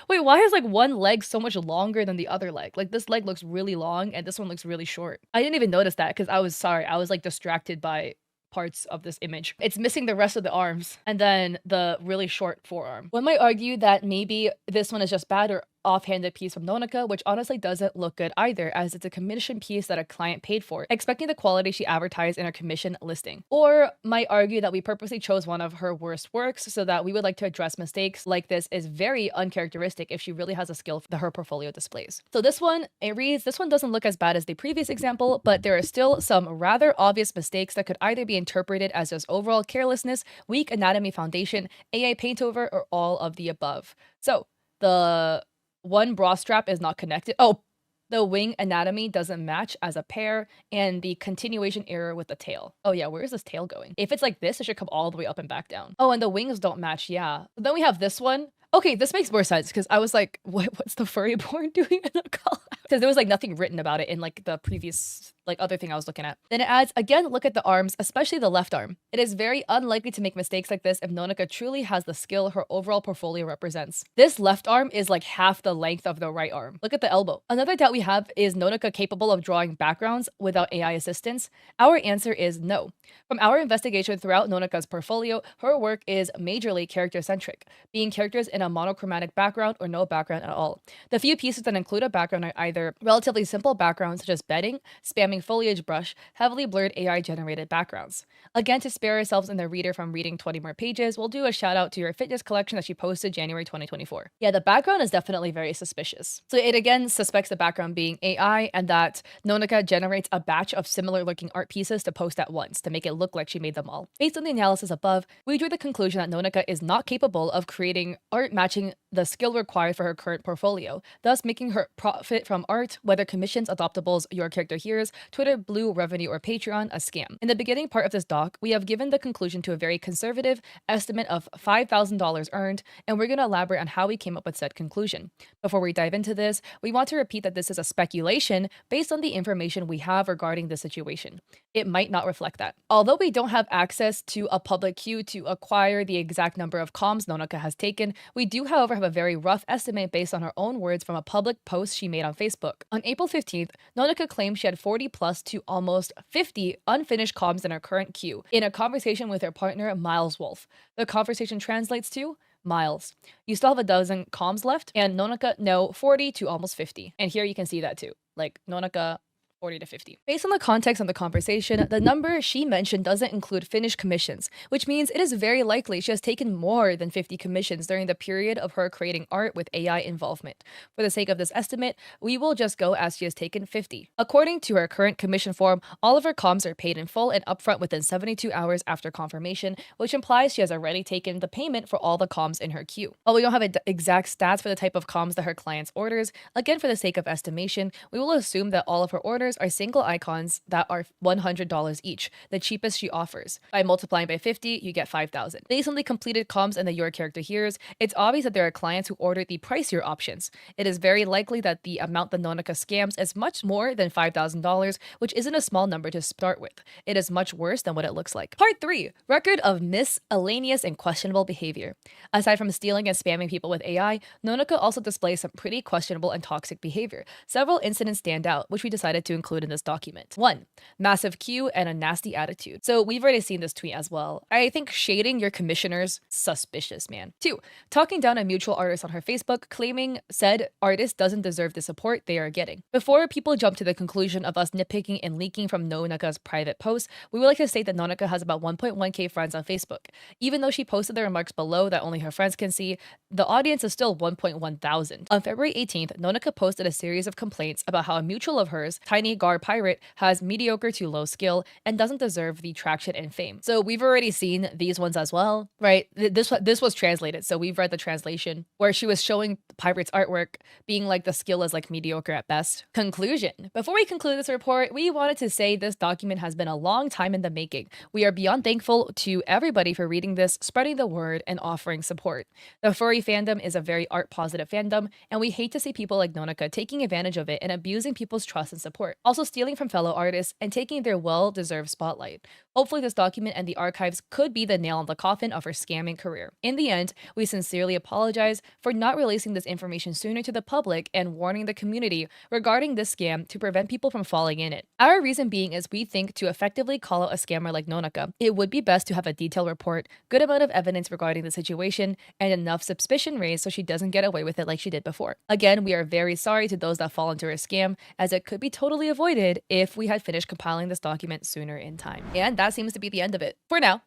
Speaker 1: Wait, why is like one leg so much longer than the other leg? Like this leg looks really long and this one looks really short. I didn't even notice that because I was like distracted by parts of this image. It's missing the rest of the arms and then the really short forearm. One might argue that maybe this one is just bad or offhanded piece from Nonaka, which honestly doesn't look good either, as it's a commission piece that a client paid for, expecting the quality she advertised in her commission listing. Or might argue that we purposely chose one of her worst works so that we would like to address mistakes like this is very uncharacteristic if she really has a skill that her portfolio displays. So this one, it reads, this one doesn't look as bad as the previous example, but there are still some rather obvious mistakes that could either be interpreted as just overall carelessness, weak anatomy foundation, AI paint over, or all of the above. So the one bra strap is not connected. Oh, the wing anatomy doesn't match as a pair, and the continuation error with the tail. Oh yeah, where is this tail going? If it's like this, it should come all the way up and back down. Oh, and the wings don't match, yeah. Then we have this one. Okay, this makes more sense because I was like, what's the furry porn doing in the call? Because there was like nothing written about it in like the previous like other thing I was looking at. Then it adds, again, look at the arms, especially the left arm. It is very unlikely to make mistakes like this if Nonaka truly has the skill her overall portfolio represents. This left arm is like half the length of the right arm. Look at the elbow. Another doubt we have, is Nonaka capable of drawing backgrounds without AI assistance? Our answer is no. From our investigation throughout Nonaka's portfolio, her work is majorly character-centric, being characters in a monochromatic background or no background at all. The few pieces that include a background are either relatively simple backgrounds such as bedding, spamming foliage brush, heavily blurred AI-generated backgrounds. Again, to spare ourselves and the reader from reading 20 more pages, we'll do a shout out to your fitness collection that she posted January 2024. Yeah, the background is definitely very suspicious. So it again suspects the background being AI and that Nonaka generates a batch of similar looking art pieces to post at once to make it look like she made them all. Based on the analysis above, we drew the conclusion that Nonaka is not capable of creating art matching the skill required for her current portfolio, thus making her profit from art, whether commissions, adoptables, your character here's, Twitter, Blue, Revenue, or Patreon, a scam. In the beginning part of this doc, we have given the conclusion to a very conservative estimate of $5,000 earned, and we're going to elaborate on how we came up with said conclusion. Before we dive into this, we want to repeat that this is a speculation based on the information we have regarding the situation. It might not reflect that. Although we don't have access to a public queue to acquire the exact number of comms Nonaka has taken, we do, however, have a very rough estimate based on her own words from a public post she made on Facebook. On April 15th, Nonaka claimed she had 40 plus to almost 50 unfinished comms in her current queue in a conversation with her partner, Miles Wolf. The conversation translates to, Miles, you still have a dozen comms left? And Nonaka, no, 40 to almost 50. And here you can see that too. Like, Nonaka, 40 to 50. Based on the context of the conversation, the number she mentioned doesn't include finished commissions, which means it is very likely she has taken more than 50 commissions during the period of her creating art with AI involvement. For the sake of this estimate, we will just go as she has taken 50. According to her current commission form, all of her comms are paid in full and upfront within 72 hours after confirmation, which implies she has already taken the payment for all the comms in her queue. While we don't have exact stats for the type of comms that her clients orders, again for the sake of estimation, we will assume that all of her orders are single icons that are $100 each, the cheapest she offers. By multiplying by 50, you get 5,000. Based on the completed comms and the Your Character Here's, it's obvious that there are clients who ordered the pricier options. It is very likely that the amount the Nonaka scams is much more than $5,000, which isn't a small number to start with. It is much worse than what it looks like. Part 3. Record of miscellaneous and questionable behavior. Aside from stealing and spamming people with AI, Nonaka also displays some pretty questionable and toxic behavior. Several incidents stand out, which we decided to to include in this document. 1. Massive queue and a nasty attitude. So we've already seen this tweet as well. I think shading your commissioners, suspicious, man. 2. Talking down a mutual artist on her Facebook, claiming said artist doesn't deserve the support they are getting. Before people jump to the conclusion of us nitpicking and leaking from Nonaka's private post, we would like to state that Nonaka has about 1.1k friends on Facebook. Even though she posted the remarks below that only her friends can see, the audience is still 1.1 thousand. On February 18th, Nonaka posted a series of complaints about how a mutual of hers, Tiny Gar Pirate, has mediocre to low skill and doesn't deserve the traction and fame. So we've already seen these ones as well, right? This was translated, so we've read the translation where she was showing Pirate's artwork being like the skill is like mediocre at best. Conclusion. Before we conclude this report, we wanted to say this document has been a long time in the making. We are beyond thankful to everybody for reading this, spreading the word, and offering support. The furry fandom is a very art-positive fandom, and we hate to see people like Nonaka taking advantage of it and abusing people's trust and support, also stealing from fellow artists and taking their well-deserved spotlight. Hopefully this document and the archives could be the nail in the coffin of her scamming career. In the end, we sincerely apologize for not releasing this information sooner to the public and warning the community regarding this scam to prevent people from falling in it. Our reason being is we think to effectively call out a scammer like Nonaka, it would be best to have a detailed report, good amount of evidence regarding the situation, and enough suspicion raised so she doesn't get away with it like she did before. Again, we are very sorry to those that fall into her scam, as it could be totally avoided if we had finished compiling this document sooner in time. And that seems to be the end of it. For now.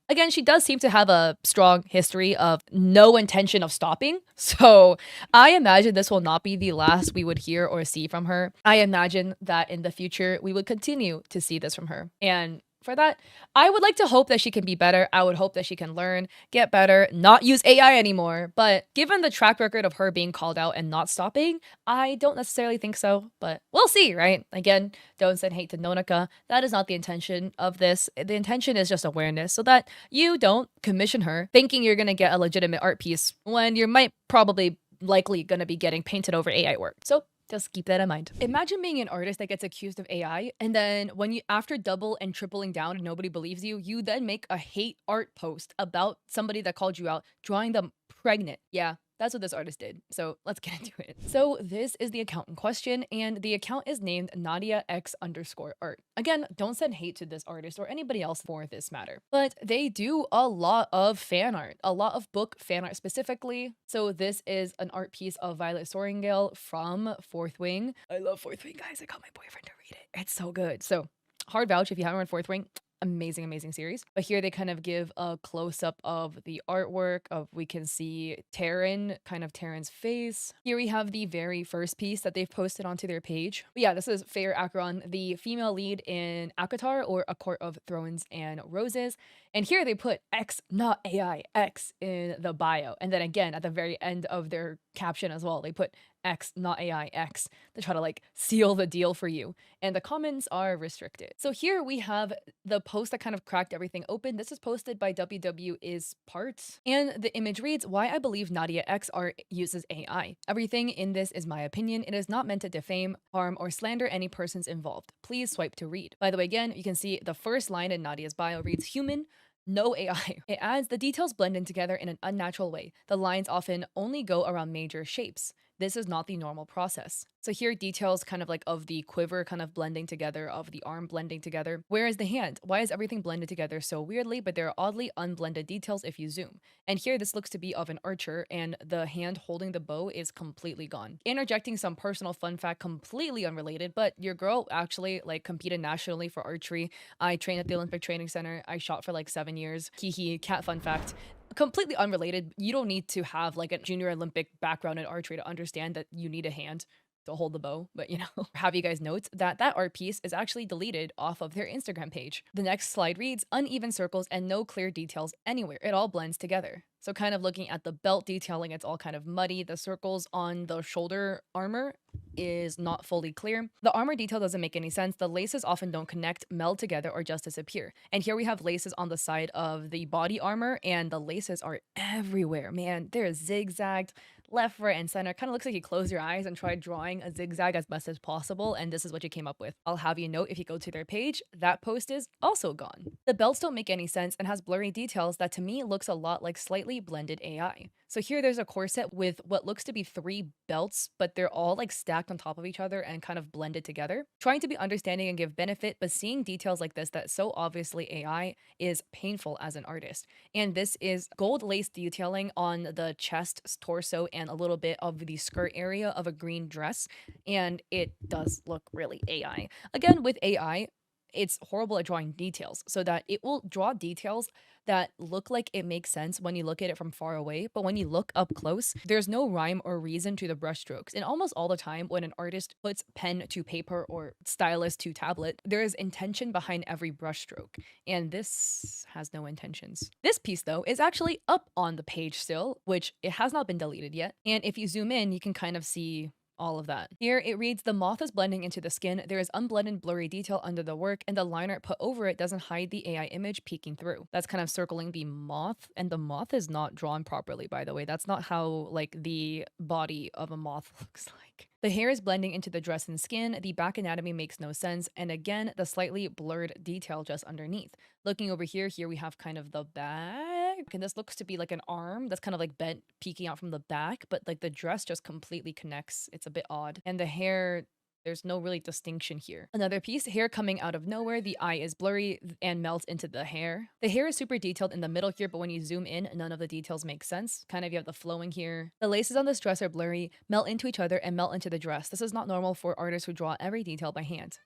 Speaker 1: Again, she does seem to have a strong history of no intention of stopping. So I imagine this will not be the last we would hear or see from her. I imagine that in the future, we would continue to see this from her. And for that, I would like to hope that she can be better. I would hope that she can learn, get better, not use AI anymore. But given the track record of her being called out and not stopping, I don't necessarily think so. But we'll see, right? Again, don't send hate to Nonaka. That is not the intention of this. The intention is just awareness so that you don't commission her thinking you're going to get a legitimate art piece when you might probably likely going to be getting painted over AI work. So just keep that in mind. Imagine being an artist that gets accused of AI, and then when you, after double and tripling down and nobody believes you, you then make a hate art post about somebody that called you out, drawing them pregnant. Yeah, that's what this artist did. So let's get into it. So this is the account in question, and the account is named Nadia X_art. Again, don't send hate to this artist or anybody else for this matter. But they do a lot of fan art, a lot of book fan art specifically. So this is an art piece of Violet Soaringale from Fourth Wing. I love Fourth Wing, guys. I got my boyfriend to read it. It's so good. So hard vouch if you haven't read Fourth Wing. Amazing series. But here they kind of give a close-up of the artwork of, we can see Terran's face. Here we have the very first piece that they've posted onto their page. But yeah, this is Fair Acheron, the female lead in ACOTAR, or A Court of Thrones and Roses. And here they put X, not AI, X in the bio. And then again, at the very end of their caption as well, they put X, not AI, X, to try to like seal the deal for you. And the comments are restricted. So here we have the post that kind of cracked everything open. This is posted by WW is Parts. And the image reads, why I believe Nadia X art uses AI. Everything in this is my opinion. It is not meant to defame, harm, or slander any persons involved. Please swipe to read. By the way, again, you can see the first line in Nadia's bio reads, human, no AI. It adds, the details blend in together in an unnatural way. The lines often only go around major shapes. This is not the normal process. So here details kind of like of the quiver kind of blending together, of the arm blending together. Where is the hand? Why is everything blended together so weirdly, but there are oddly unblended details if you zoom. And here this looks to be of an archer, and the hand holding the bow is completely gone. Interjecting some personal fun fact, completely unrelated, but your girl actually like competed nationally for archery. I trained at the Olympic Training Center. I shot for like 7 years. Hee cat fun fact. Completely unrelated. You don't need to have like a junior Olympic background in archery to understand that you need a hand to hold the bow, but you know, have you guys note that that art piece is actually deleted off of their Instagram page. The next slide reads, uneven circles and no clear details anywhere. It all blends together. So kind of looking at the belt detailing, it's all kind of muddy. The circles on the shoulder armor is not fully clear. The armor detail doesn't make any sense. The laces often don't connect, meld together, or just disappear. And here we have laces on the side of the body armor, and the laces are everywhere. Man, they're zigzagged. left, right, and center. Kind of looks like you close your eyes and try drawing a zigzag as best as possible, and this is what you came up with. I'll have you note if you go to their page, that post is also gone. The belts don't make any sense and has blurry details that to me looks a lot like slightly blended AI. So here there's a corset with what looks to be 3 belts, but they're all like stacked on top of each other and kind of blended together. Trying to be understanding and give benefit, but seeing details like this that so obviously AI is painful as an artist. And this is gold lace detailing on the chest, torso, and a little bit of the skirt area of a green dress. And it does look really AI. Again, with AI, it's horrible at drawing details so that it will draw details that look like it makes sense when you look at it from far away, but when you look up close, there's no rhyme or reason to the brushstrokes. And almost all the time when an artist puts pen to paper or stylus to tablet, there is intention behind every brushstroke, and this has no intentions. This piece though is actually up on the page still, which it has not been deleted yet, and if you zoom in you can kind of see all of that. Here it reads, the moth is blending into the skin, there is unblended blurry detail under the work, and the line art put over it doesn't hide the AI image peeking through. That's kind of circling the moth, and the moth is not drawn properly, by the way. That's not how like the body of a moth looks like. The hair is blending into the dress and skin, the back anatomy makes no sense, and again, the slightly blurred detail just underneath. Looking over here, we have kind of the back, and this looks to be like an arm that's kind of like bent, peeking out from the back, but like the dress just completely connects. It's a bit odd. And the hair, there's no really distinction here. Another piece, hair coming out of nowhere, the eye is blurry and melts into the hair. The hair is super detailed in the middle here, but when you zoom in, none of the details make sense. Kind of you have the flowing here. The laces on this dress are blurry, melt into each other, and melt into the dress. This is not normal for artists who draw every detail by hand.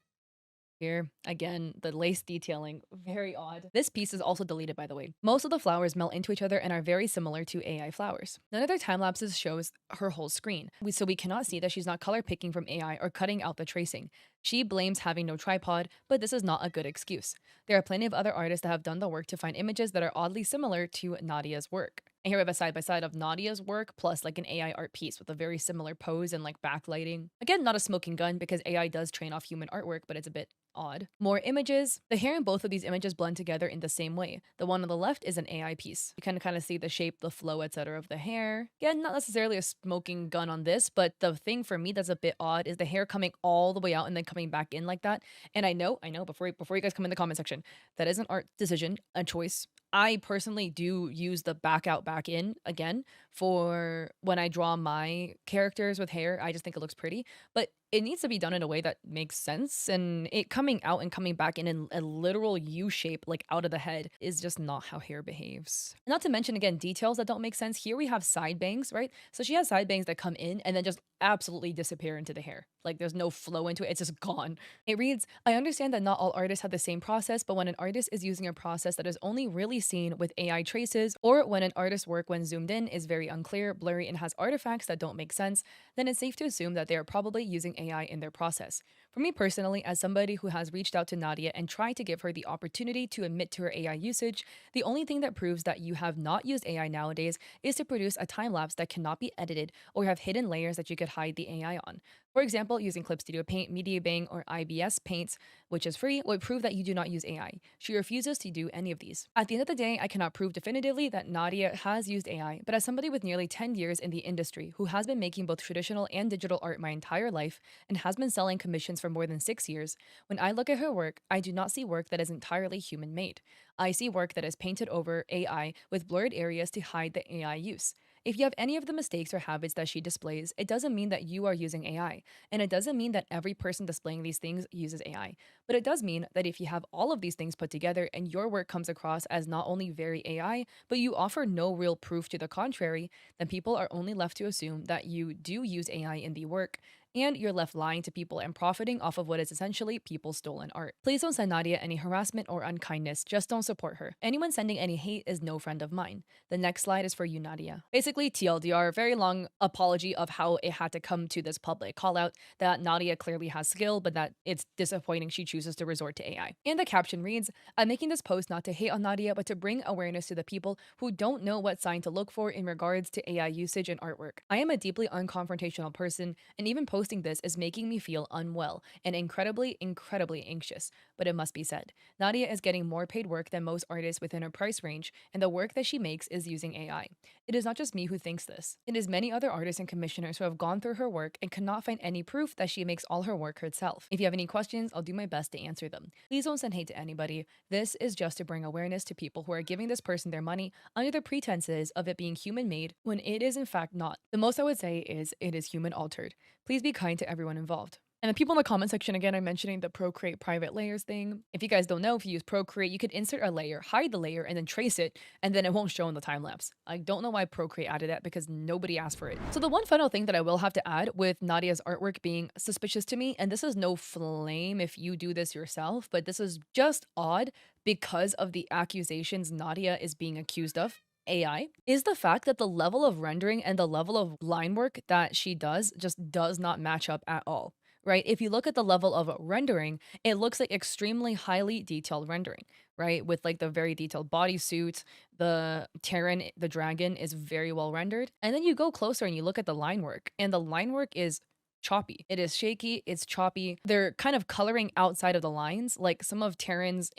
Speaker 1: Here, again, the lace detailing, very odd. This piece is also deleted, by the way. Most of the flowers melt into each other and are very similar to AI flowers. None of their time lapses shows her whole screen, so we cannot see that she's not color picking from AI or cutting out the tracing. She blames having no tripod, but this is not a good excuse. There are plenty of other artists that have done the work to find images that are oddly similar to Nadia's work. And here we have a side-by-side of Nadia's work plus like an AI art piece with a very similar pose and like backlighting. Again, not a smoking gun because AI does train off human artwork, but it's a bit odd. More images. The hair in both of these images blend together in the same way. The one on the left is an AI piece. You can kind of see the shape, the flow, etc. of the hair. Again, not necessarily a smoking gun on this, but the thing for me that's a bit odd is the hair coming all the way out and then coming back in like that. And I know, before you guys come in the comment section, that is an art decision, a choice. I personally do use the back out, back in again for when I draw my characters with hair. I just think it looks pretty, but it needs to be done in a way that makes sense. And it coming out and coming back in a literal U shape, like out of the head, is just not how hair behaves. Not to mention, again, details that don't make sense. Here we have side bangs, right? So she has side bangs that come in and then just absolutely disappear into the hair. Like there's no flow into it, it's just gone. It reads, I understand that not all artists have the same process, but when an artist is using a process that is only really seen with AI traces, or when an artist's work when zoomed in is very unclear, blurry, and has artifacts that don't make sense, then it's safe to assume that they are probably using AI in their process. For me personally, as somebody who has reached out to Nadia and tried to give her the opportunity to admit to her AI usage, the only thing that proves that you have not used AI nowadays is to produce a time-lapse that cannot be edited or have hidden layers that you could hide the AI on. For example, using Clip Studio Paint, MediaBang, or IBS Paints, which is free, would prove that you do not use AI. She refuses to do any of these. At the end of the day, I cannot prove definitively that Nadia has used AI, but as somebody with nearly 10 years in the industry who has been making both traditional and digital art my entire life and has been selling commissions for more than 6 years, when I look at her work, I do not see work that is entirely human-made. I see work that is painted over AI with blurred areas to hide the AI use. If you have any of the mistakes or habits that she displays, it doesn't mean that you are using AI, and it doesn't mean that every person displaying these things uses AI. But it does mean that if you have all of these things put together and your work comes across as not only very AI, but you offer no real proof to the contrary, then people are only left to assume that you do use AI in the work, and you're left lying to people and profiting off of what is essentially people's stolen art. Please don't send Nadia any harassment or unkindness, just don't support her. Anyone sending any hate is no friend of mine. The next slide is for you, Nadia. Basically, TLDR, very long apology of how it had to come to this public call out that Nadia clearly has skill, but that it's disappointing she chooses to resort to AI. And the caption reads, I'm making this post not to hate on Nadia, but to bring awareness to the people who don't know what sign to look for in regards to AI usage and artwork. I am a deeply unconfrontational person, and even posting posting this is making me feel unwell and incredibly anxious. But it must be said, Nadia is getting more paid work than most artists within her price range, and the work that she makes is using AI. It is not just me who thinks this. It is many other artists and commissioners who have gone through her work and cannot find any proof that she makes all her work herself. If you have any questions, I'll do my best to answer them. Please don't send hate to anybody. This is just to bring awareness to people who are giving this person their money under the pretenses of it being human made when it is in fact not. The most I would say is it is human altered. Please be kind to everyone involved. And the people in the comment section again are mentioning the Procreate private layers thing. If you guys don't know, if you use Procreate, you could insert a layer, hide the layer, and then trace it, and then it won't show in the time lapse. I don't know why Procreate added that because nobody asked for it. So the one final thing that I will have to add with Nadia's artwork being suspicious to me, and this is no flame if you do this yourself, but this is just odd because of the accusations Nadia is being accused of. AI is the fact that the level of rendering and the level of line work that she does just does not match up at all. Right? If you look at the level of rendering, it looks like extremely highly detailed rendering, right? With like the very detailed bodysuit, the Terran, the dragon is very well rendered. And then you go closer and you look at the line work, and the line work is choppy. It is shaky, it's choppy. They're kind of coloring outside of the lines, like some of Terran's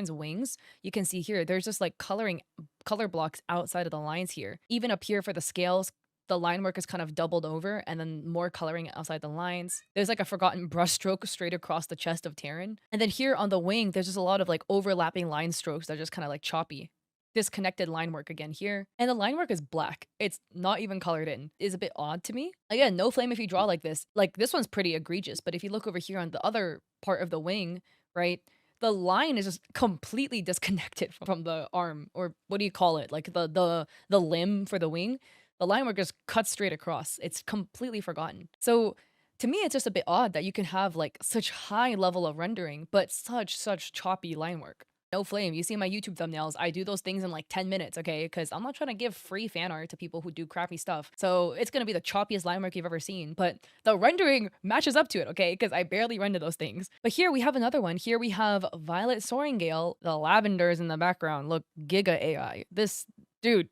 Speaker 1: wings. You can see here, there's just like color blocks outside of the lines here. Even up here for the scales, the line work is kind of doubled over and then more coloring outside the lines. There's like a forgotten brush stroke straight across the chest of Terran. And then here on the wing, there's just a lot of like overlapping line strokes that are just kind of like choppy. Disconnected line work again here. And the line work is black. It's not even colored in. It's a bit odd to me. Again, no flame if you draw like this. Like this one's pretty egregious, but if you look over here on the other part of the wing, right? The line is just completely disconnected from the arm, or what do you call it? Like the limb for the wing. The line work just cuts straight across. It's completely forgotten. So to me, it's just a bit odd that you can have like such high level of rendering, but such choppy line work. No flame. You see my YouTube thumbnails. I do those things in like 10 minutes, okay? Because I'm not trying to give free fan art to people who do crappy stuff. So it's going to be the choppiest line work you've ever seen. But the rendering matches up to it, okay? Because I barely render those things. But here we have another one. Here we have Violet Soaring Gale. The lavenders in the background look giga AI. This dude.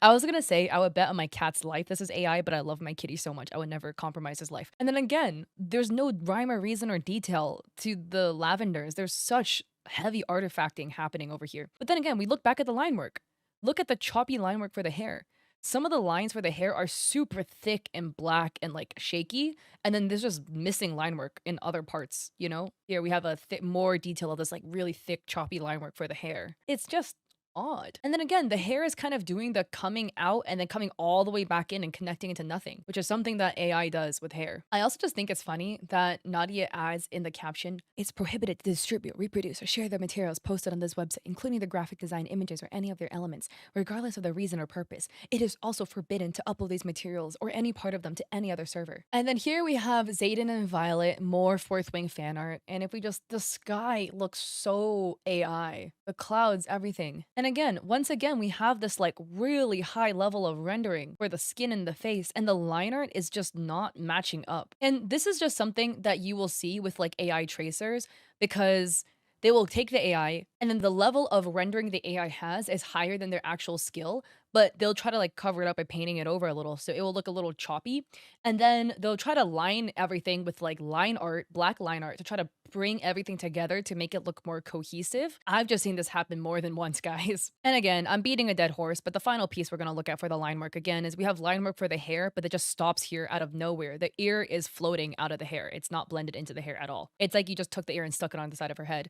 Speaker 1: I was gonna say I would bet on my cat's life this is AI, but I love my kitty so much I would never compromise his life. And then again, there's no rhyme or reason or detail to the lavenders. There's such heavy artifacting happening over here. But then again, we look back at the line work. Look at the choppy line work for the hair. Some of the lines for the hair are super thick and black and like shaky, and then there's just missing line work in other parts, you know? Here we have a more detail of this like really thick choppy line work for the hair. It's just odd. And then again, the hair is kind of doing the coming out and then coming all the way back in and connecting into nothing, which is something that AI does with hair. I also just think it's funny that Nadia adds in the caption, "It's prohibited to distribute, reproduce, or share the materials posted on this website, including the graphic design images or any of their elements, regardless of the reason or purpose. It is also forbidden to upload these materials or any part of them to any other server." And then here we have Zayden and Violet, more Fourth Wing fan art. And if we just, the sky looks so AI. The clouds, everything. And again, once again, we have this like really high level of rendering for the skin and the face, and the line art is just not matching up. And this is just something that you will see with like AI tracers, because they will take the AI and then the level of rendering the AI has is higher than their actual skill, but they'll try to like cover it up by painting it over a little so it will look a little choppy. And then they'll try to line everything with like line art, black line art, to try to bring everything together to make it look more cohesive. I've just seen this happen more than once, guys. And again, I'm beating a dead horse, but the final piece we're going to look at for the line work again is we have line work for the hair, but it just stops here out of nowhere. The ear is floating out of the hair. It's not blended into the hair at all. It's like you just took the ear and stuck it on the side of her head.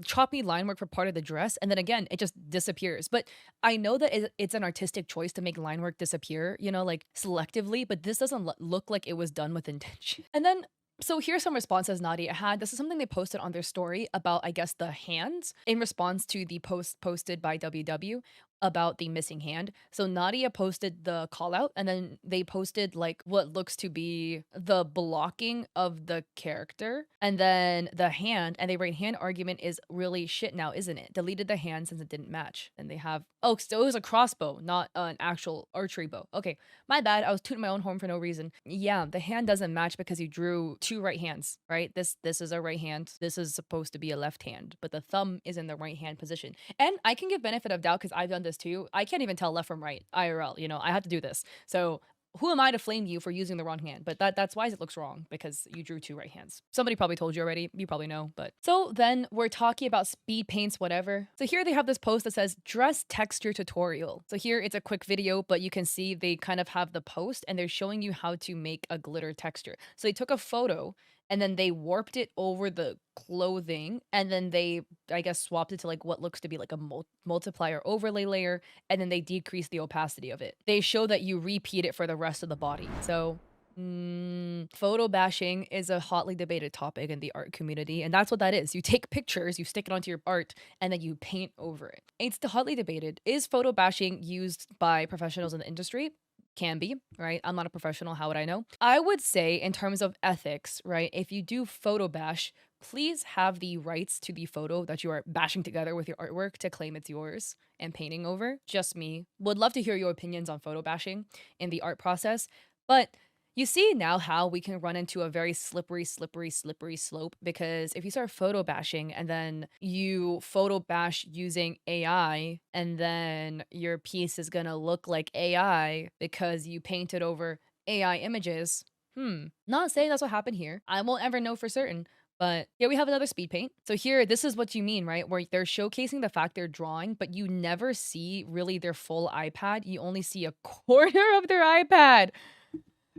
Speaker 1: Choppy line work for part of the dress, and then again, it just disappears. But I know that it's an artistic choice to make line work disappear, you know, like selectively, but this doesn't look like it was done with intention. And then so here's some responses Nadia had. This is something they posted on their story about, I guess, the hands in response to the post posted by WW about the missing hand. So Nadia posted the call out, and then they posted like what looks to be the blocking of the character and then the hand, and they write hand argument is really shit now, isn't it? Deleted the hand since it didn't match. And they have, oh, so it was a crossbow, not an actual archery bow. Okay, my bad. I was tooting my own horn for no reason. Yeah, the hand doesn't match because you drew two right hands, right? This is a right hand. This is supposed to be a left hand, but the thumb is in the right hand position. And I can give benefit of doubt because I've done this too. I can't even tell left from right IRL, you know, I have to do this. So who am I to flame you for using the wrong hand? But that's why it looks wrong, because you drew two right hands. Somebody probably told you already. You probably know. But so then we're talking about speed paints, whatever. So here they have this post that says dress texture tutorial. So here it's a quick video, but you can see they kind of have the post and they're showing you how to make a glitter texture. So they took a photo and then they warped it over the clothing, and then they, I guess, swapped it to like what looks to be like a multiplier overlay layer, and then they decrease the opacity of it. They show that you repeat it for the rest of the body. So photo bashing is a hotly debated topic in the art community, and that's what that is. You take pictures, you stick it onto your art, and then you paint over it. It's hotly debated. Is photo bashing used by professionals in the industry? Can be, right? I'm not a professional. How would I know? I would say, in terms of ethics, right? If you do photo bash, please have the rights to the photo that you are bashing together with your artwork to claim it's yours and painting over. Just me. Would love to hear your opinions on photo bashing in the art process. But you see now how we can run into a very slippery slope, because if you start photo bashing and then you photo bash using AI, and then your piece is gonna look like AI because you painted over AI images. Not saying that's what happened here. I won't ever know for certain. But here we have another speed paint. So here, this is what you mean, right? Where they're showcasing the fact they're drawing, but you never see really their full iPad. You only see a corner of their iPad.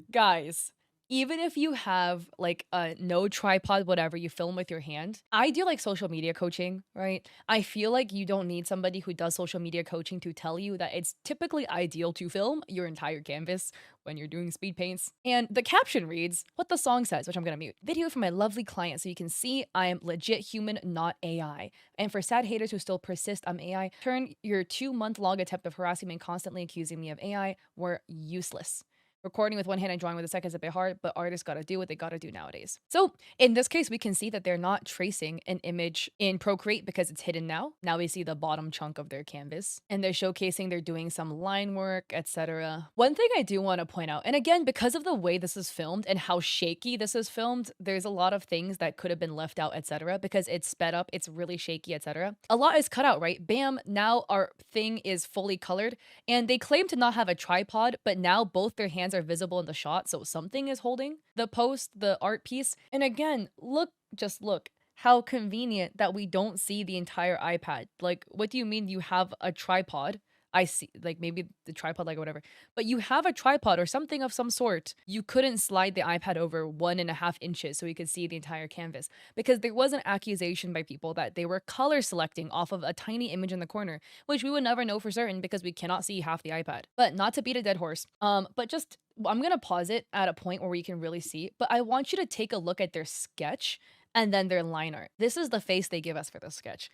Speaker 1: Guys, even if you have like a no tripod, whatever, you film with your hand. I do like social media coaching, right? I feel like you don't need somebody who does social media coaching to tell you that it's typically ideal to film your entire canvas when you're doing speed paints. And the caption reads what the song says, which I'm gonna mute. Video from my lovely client so you can see I am legit human, not AI. And for sad haters who still persist I'm AI, turn your 2-month-long attempt of harassing me and constantly accusing me of AI were useless. Recording with one hand and drawing with a second is a bit hard, but artists gotta do what they gotta do nowadays. So in this case, we can see that they're not tracing an image in Procreate because it's hidden now. Now we see the bottom chunk of their canvas, and they're showcasing they're doing some line work, etc. One thing I do want to point out, and again, because of the way this is filmed and how shaky this is filmed, there's a lot of things that could have been left out, etc. Because it's sped up, it's really shaky, etc. A lot is cut out, right? Bam, now our thing is fully colored, and they claim to not have a tripod, but now both their hands are visible in the shot, so something is holding the post, the art piece. And again, just look how convenient that we don't see the entire iPad. Like, what do you mean you have a tripod? I see, like, maybe the tripod, like, whatever, but you have a tripod or something of some sort. You couldn't slide the iPad over 1.5 inches so you could see the entire canvas, because there was an accusation by people that they were color selecting off of a tiny image in the corner, which we would never know for certain because we cannot see half the iPad. But not to beat a dead horse, but just, I'm gonna pause it at a point where you can really see, but I want you to take a look at their sketch and then their line art. This is the face they give us for the sketch.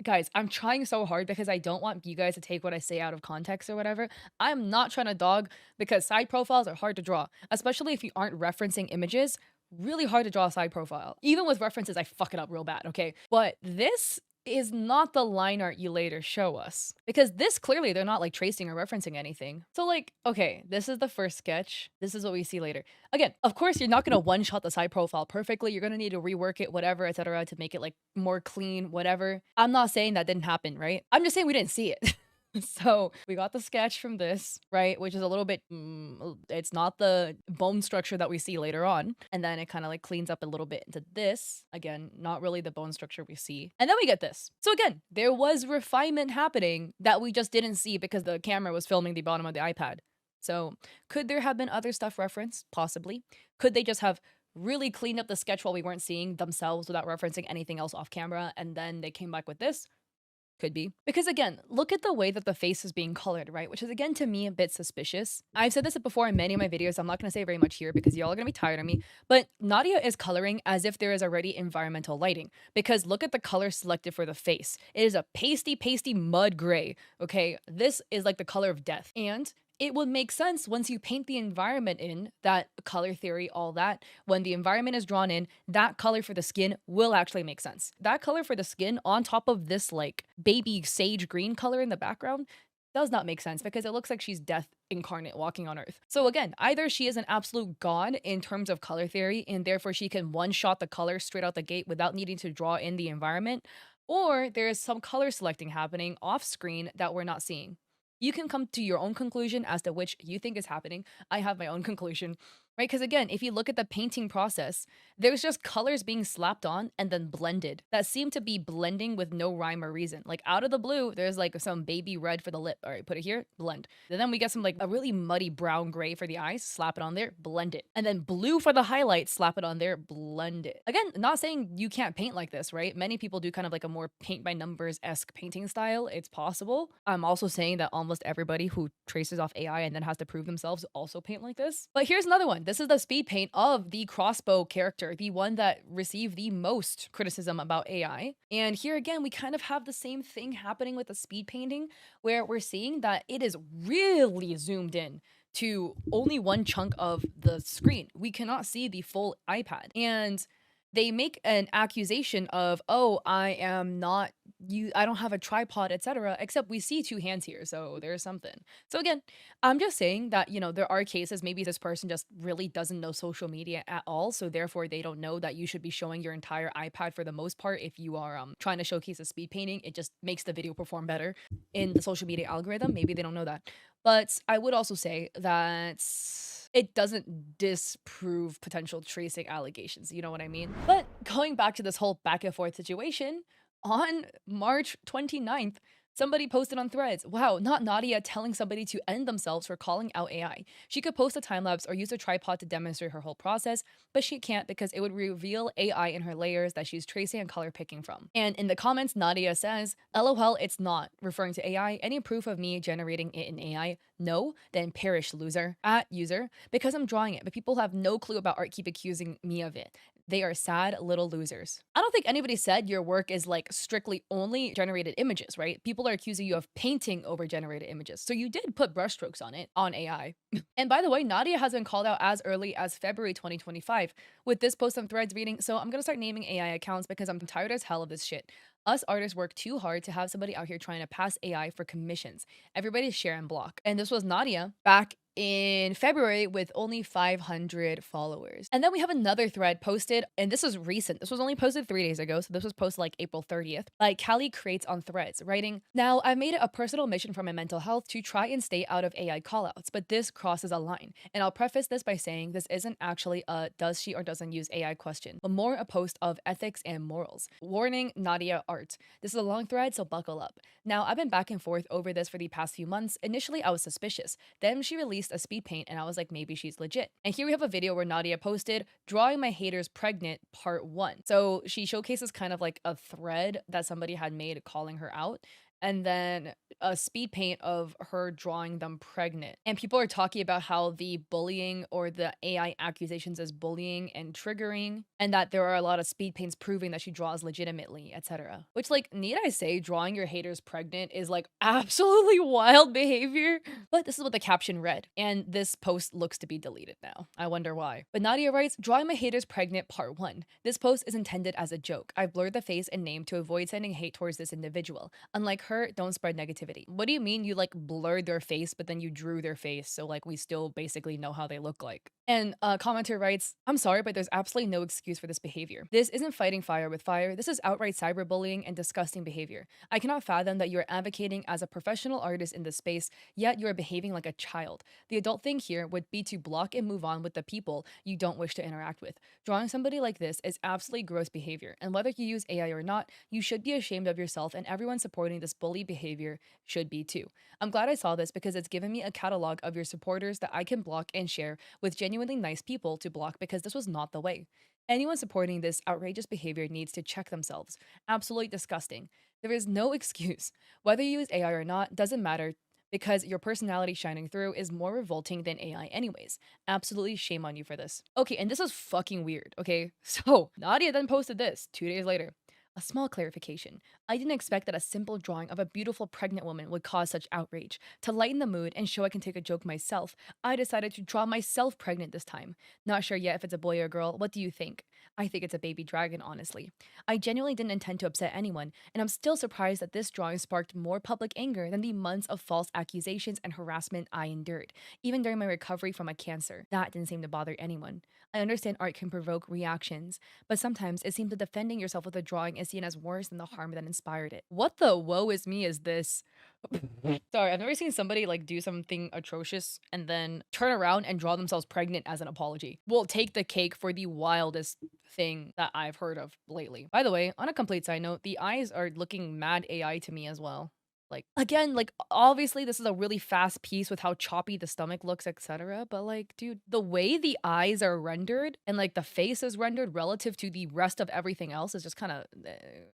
Speaker 1: Guys, I'm trying so hard because I don't want you guys to take what I say out of context or whatever. I'm not trying to dog, because side profiles are hard to draw, especially if you aren't referencing images. Really hard to draw a side profile. Even with references, I fuck it up real bad, okay? But this is not the line art you later show us, because this clearly they're not like tracing or referencing anything. So like, okay, this is the first sketch. This is what we see later. Again, of course, you're not going to one shot the side profile perfectly. You're going to need to rework it, whatever, etc., to make it like more clean, whatever. I'm not saying that didn't happen, right? I'm just saying we didn't see it. So we got the sketch from this, right? Which is a little bit, it's not the bone structure that we see later on. And then it kind of like cleans up a little bit into this. Again, not really the bone structure we see. And then we get this. So again, there was refinement happening that we just didn't see because the camera was filming the bottom of the iPad. So could there have been other stuff referenced? Possibly. Could they just have really cleaned up the sketch while we weren't seeing themselves without referencing anything else off camera, and then they came back with this? Could be. Because again, look at the way that the face is being colored, right? Which is, again, to me, a bit suspicious. I've said this before in many of my videos. I'm not going to say very much here because y'all are going to be tired of me. But Nadia is coloring as if there is already environmental lighting. Because look at the color selected for the face. It is a pasty mud gray, okay? This is like the color of death. And it would make sense once you paint the environment in, that color theory, all that. When the environment is drawn in, that color for the skin will actually make sense. That color for the skin on top of this like baby sage green color in the background does not make sense, because it looks like she's death incarnate walking on earth. So again, either she is an absolute god in terms of color theory, and therefore she can one-shot the color straight out the gate without needing to draw in the environment, or there is some color selecting happening off screen that we're not seeing. You can come to your own conclusion as to which you think is happening. I have my own conclusion, right? Because again, if you look at the painting process, there's just colors being slapped on and then blended that seem to be blending with no rhyme or reason. Like out of the blue, there's like some baby red for the lip. All right, put it here, blend. And then we get some like a really muddy brown gray for the eyes, slap it on there, blend it. And then blue for the highlight, slap it on there, blend it. Again, not saying you can't paint like this, right? Many people do kind of like a more paint by numbers-esque painting style. It's possible. I'm also saying that almost everybody who traces off AI and then has to prove themselves also paint like this. But here's another one. This is the speed paint of the crossbow character, the one that received the most criticism about AI. And here again, we kind of have the same thing happening with the speed painting, where we're seeing that it is really zoomed in to only one chunk of the screen. We cannot see the full iPad. And they make an accusation of, oh, I am not you, I don't have a tripod, etc. Except we see two hands here, so there's something. So again, I'm just saying that, there are cases maybe this person just really doesn't know social media at all, so therefore they don't know that you should be showing your entire iPad for the most part if you are trying to showcase a speed painting. It just makes the video perform better in the social media algorithm. Maybe they don't know that. But I would also say that it doesn't disprove potential tracing allegations. You know what I mean? But going back to this whole back and forth situation, on March 29th, somebody posted on Threads, wow, not Nadia telling somebody to end themselves for calling out AI. She could post a time lapse or use a tripod to demonstrate her whole process, but she can't because it would reveal AI in her layers that she's tracing and color picking from. And in the comments, Nadia says, LOL, it's not, referring to AI. Any proof of me generating it in AI? No, then perish, loser. At user, because I'm drawing it, but people have no clue about art keep accusing me of it. They are sad little losers. I don't think anybody said your work is like strictly only generated images, right? People are accusing you of painting over generated images. So you did put brushstrokes on it, on AI. And by the way, Nadia has been called out as early as February 2025 with this post on Threads reading, so I'm gonna start naming AI accounts because I'm tired as hell of this shit. Us artists work too hard to have somebody out here trying to pass AI for commissions. Everybody share and block. And this was Nadia back in February with only 500 followers. And then we have another thread posted, and this was recent. This was only posted 3 days ago, so this was posted like April 30th, by Callie Creates on Threads, writing, now I've made it a personal mission for my mental health to try and stay out of AI callouts, but this crosses a line. And I'll preface this by saying this isn't actually a does she or doesn't use AI question, but more a post of ethics and morals. Warning, Nadia art. This is a long thread, so buckle up. Now, I've been back and forth over this for the past few months. Initially, I was suspicious. Then she released a speed paint and I was like, maybe she's legit. And here we have a video where Nadia posted, drawing my haters pregnant, part 1. So she showcases kind of like a thread that somebody had made calling her out, and then a speed paint of her drawing them pregnant. And people are talking about how the bullying or the AI accusations as bullying and triggering, and that there are a lot of speed paints proving that she draws legitimately, etc. Which, like, need I say, drawing your haters pregnant is like absolutely wild behavior? But this is what the caption read, and this post looks to be deleted now. I wonder why. But Nadia writes, drawing my haters pregnant, part 1. This post is intended as a joke. I've blurred the face and name to avoid sending hate towards this individual. Unlike her, don't spread negativity. What do you mean you like blurred their face, but then you drew their face, so like we still basically know how they look like? And a commenter writes, I'm sorry, but there's absolutely no excuse for this behavior. This isn't fighting fire with fire. This is outright cyberbullying and disgusting behavior. I cannot fathom that you're advocating as a professional artist in this space, yet you're behaving like a child. The adult thing here would be to block and move on with the people you don't wish to interact with. Drawing somebody like this is absolutely gross behavior, and whether you use AI or not, you should be ashamed of yourself, and everyone supporting this bully behavior should be too. I'm glad I saw this because it's given me a catalog of your supporters that I can block and share with genuinely nice people to block, because this was not the way. Anyone supporting this outrageous behavior needs to check themselves. Absolutely disgusting. There is no excuse. Whether you use AI or not doesn't matter, because your personality shining through is more revolting than AI anyways. Absolutely shame on you for this. Okay, and this is fucking weird, okay? So, Nadia then posted this 2 days later. A small clarification. I didn't expect that a simple drawing of a beautiful pregnant woman would cause such outrage. To lighten the mood and show I can take a joke myself, I decided to draw myself pregnant this time. Not sure yet if it's a boy or girl. What do you think? I think it's a baby dragon, honestly. I genuinely didn't intend to upset anyone, and I'm still surprised that this drawing sparked more public anger than the months of false accusations and harassment I endured, even during my recovery from a cancer. That didn't seem to bother anyone. I understand art can provoke reactions, but sometimes it seems that defending yourself with a drawing is seen as worse than the harm that inspired it. What the woe is me is this? Sorry, I've never seen somebody like do something atrocious and then turn around and draw themselves pregnant as an apology. We'll take the cake for the wildest thing that I've heard of lately. By the way, on a complete side note, the eyes are looking mad AI to me as well. Like again, like obviously this is a really fast piece with how choppy the stomach looks, etc. But like, dude, the way the eyes are rendered and like the face is rendered relative to the rest of everything else is just kind of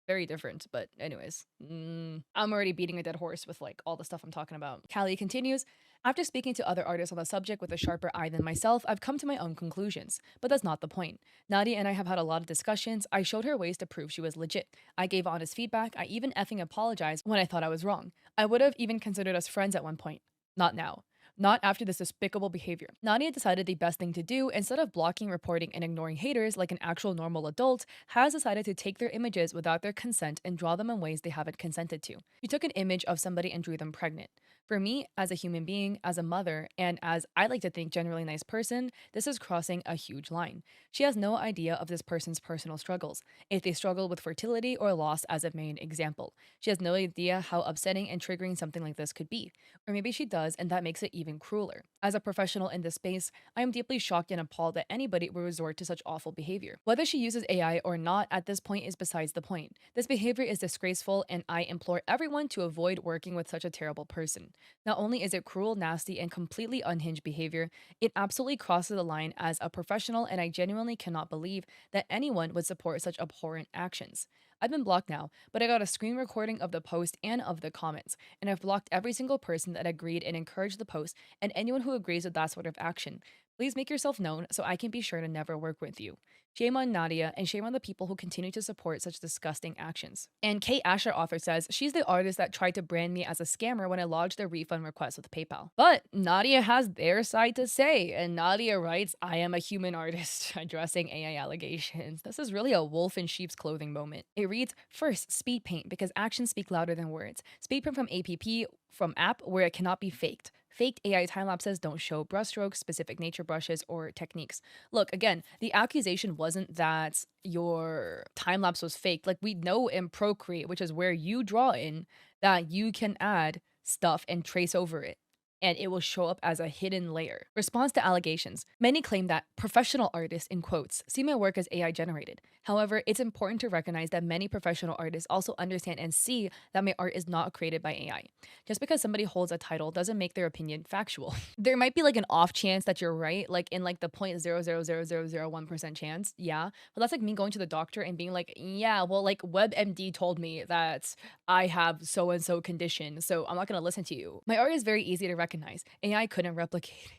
Speaker 1: very different. But anyways, I'm already beating a dead horse with like all the stuff I'm talking about. Callie continues. After speaking to other artists on the subject with a sharper eye than myself, I've come to my own conclusions. But that's not the point. Nadia and I have had a lot of discussions. I showed her ways to prove she was legit. I gave honest feedback. I even effing apologized when I thought I was wrong. I would have even considered us friends at one point. Not now. Not after this despicable behavior. Nadia decided the best thing to do, instead of blocking, reporting, and ignoring haters like an actual normal adult, has decided to take their images without their consent and draw them in ways they haven't consented to. She took an image of somebody and drew them pregnant. For me, as a human being, as a mother, and as I like to think generally nice person, this is crossing a huge line. She has no idea of this person's personal struggles, if they struggle with fertility or loss as a main example. She has no idea how upsetting and triggering something like this could be. Or maybe she does, and that makes it even crueler. As a professional in this space, I am deeply shocked and appalled that anybody would resort to such awful behavior. Whether she uses AI or not at this point is besides the point. This behavior is disgraceful, and I implore everyone to avoid working with such a terrible person. Not only is it cruel, nasty, and completely unhinged behavior, it absolutely crosses the line as a professional, and I genuinely cannot believe that anyone would support such abhorrent actions. I've been blocked now, but I got a screen recording of the post and of the comments, and I've blocked every single person that agreed and encouraged the post and anyone who agrees with that sort of action. Please make yourself known so I can be sure to never work with you. Shame on Nadia, and shame on the people who continue to support such disgusting actions. And Kate Asher author says, she's the artist that tried to brand me as a scammer when I lodged a refund request with PayPal. But Nadia has their side to say, and Nadia writes, I am a human artist addressing AI allegations. This is really a wolf in sheep's clothing moment. It reads, first, speed paint, because actions speak louder than words. Speed paint from app where it cannot be faked. Faked AI time lapses don't show brushstrokes, specific nature brushes, or techniques. Look, again, the accusation wasn't that your time lapse was faked. Like we know in Procreate, which is where you draw in, that you can add stuff and trace over it, and it will show up as a hidden layer. Response to allegations. Many claim that professional artists, in quotes, see my work as AI generated. However, it's important to recognize that many professional artists also understand and see that my art is not created by AI. Just because somebody holds a title doesn't make their opinion factual. There might be like an off chance that you're right, like in like the 0.0000001% chance, yeah. But that's like me going to the doctor and being like, yeah, well, like WebMD told me that I have so and so condition, so I'm not gonna listen to you. My art is very easy to recognize. AI couldn't replicate.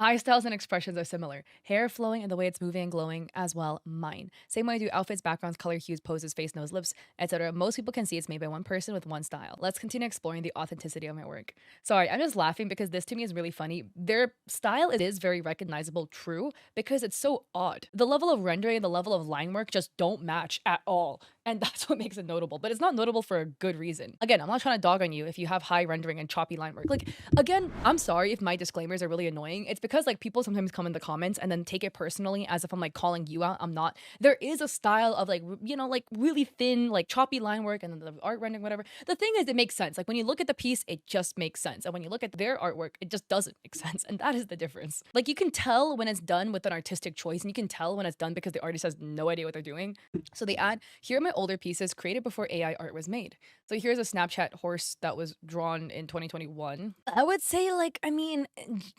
Speaker 1: Eye styles and expressions are similar. Hair flowing and the way it's moving and glowing as well, mine. Same way I do outfits, backgrounds, color hues, poses, face, nose, lips, etc. Most people can see it's made by one person with one style. Let's continue exploring the authenticity of my work. Sorry, I'm just laughing because this to me is really funny. Their style is very recognizable, true, because it's so odd. The level of rendering and the level of line work just don't match at all. And that's what makes it notable. But it's not notable for a good reason. Again, I'm not trying to dog on you if you have high rendering and choppy line work. Like, again, I'm sorry if my disclaimers are really annoying. It's because like people sometimes come in the comments and then take it personally as if I'm like calling you out. I'm not. There is a style of like, you know, like really thin, like choppy line work and then the art rendering, whatever. The thing is, it makes sense. Like when you look at the piece, it just makes sense. And when you look at their artwork, it just doesn't make sense. And that is the difference. Like you can tell when it's done with an artistic choice, and you can tell when it's done because the artist has no idea what they're doing. So they add, here are my older pieces created before AI art was made. So here's a Snapchat horse that was drawn in 2021. I would say, like, I mean,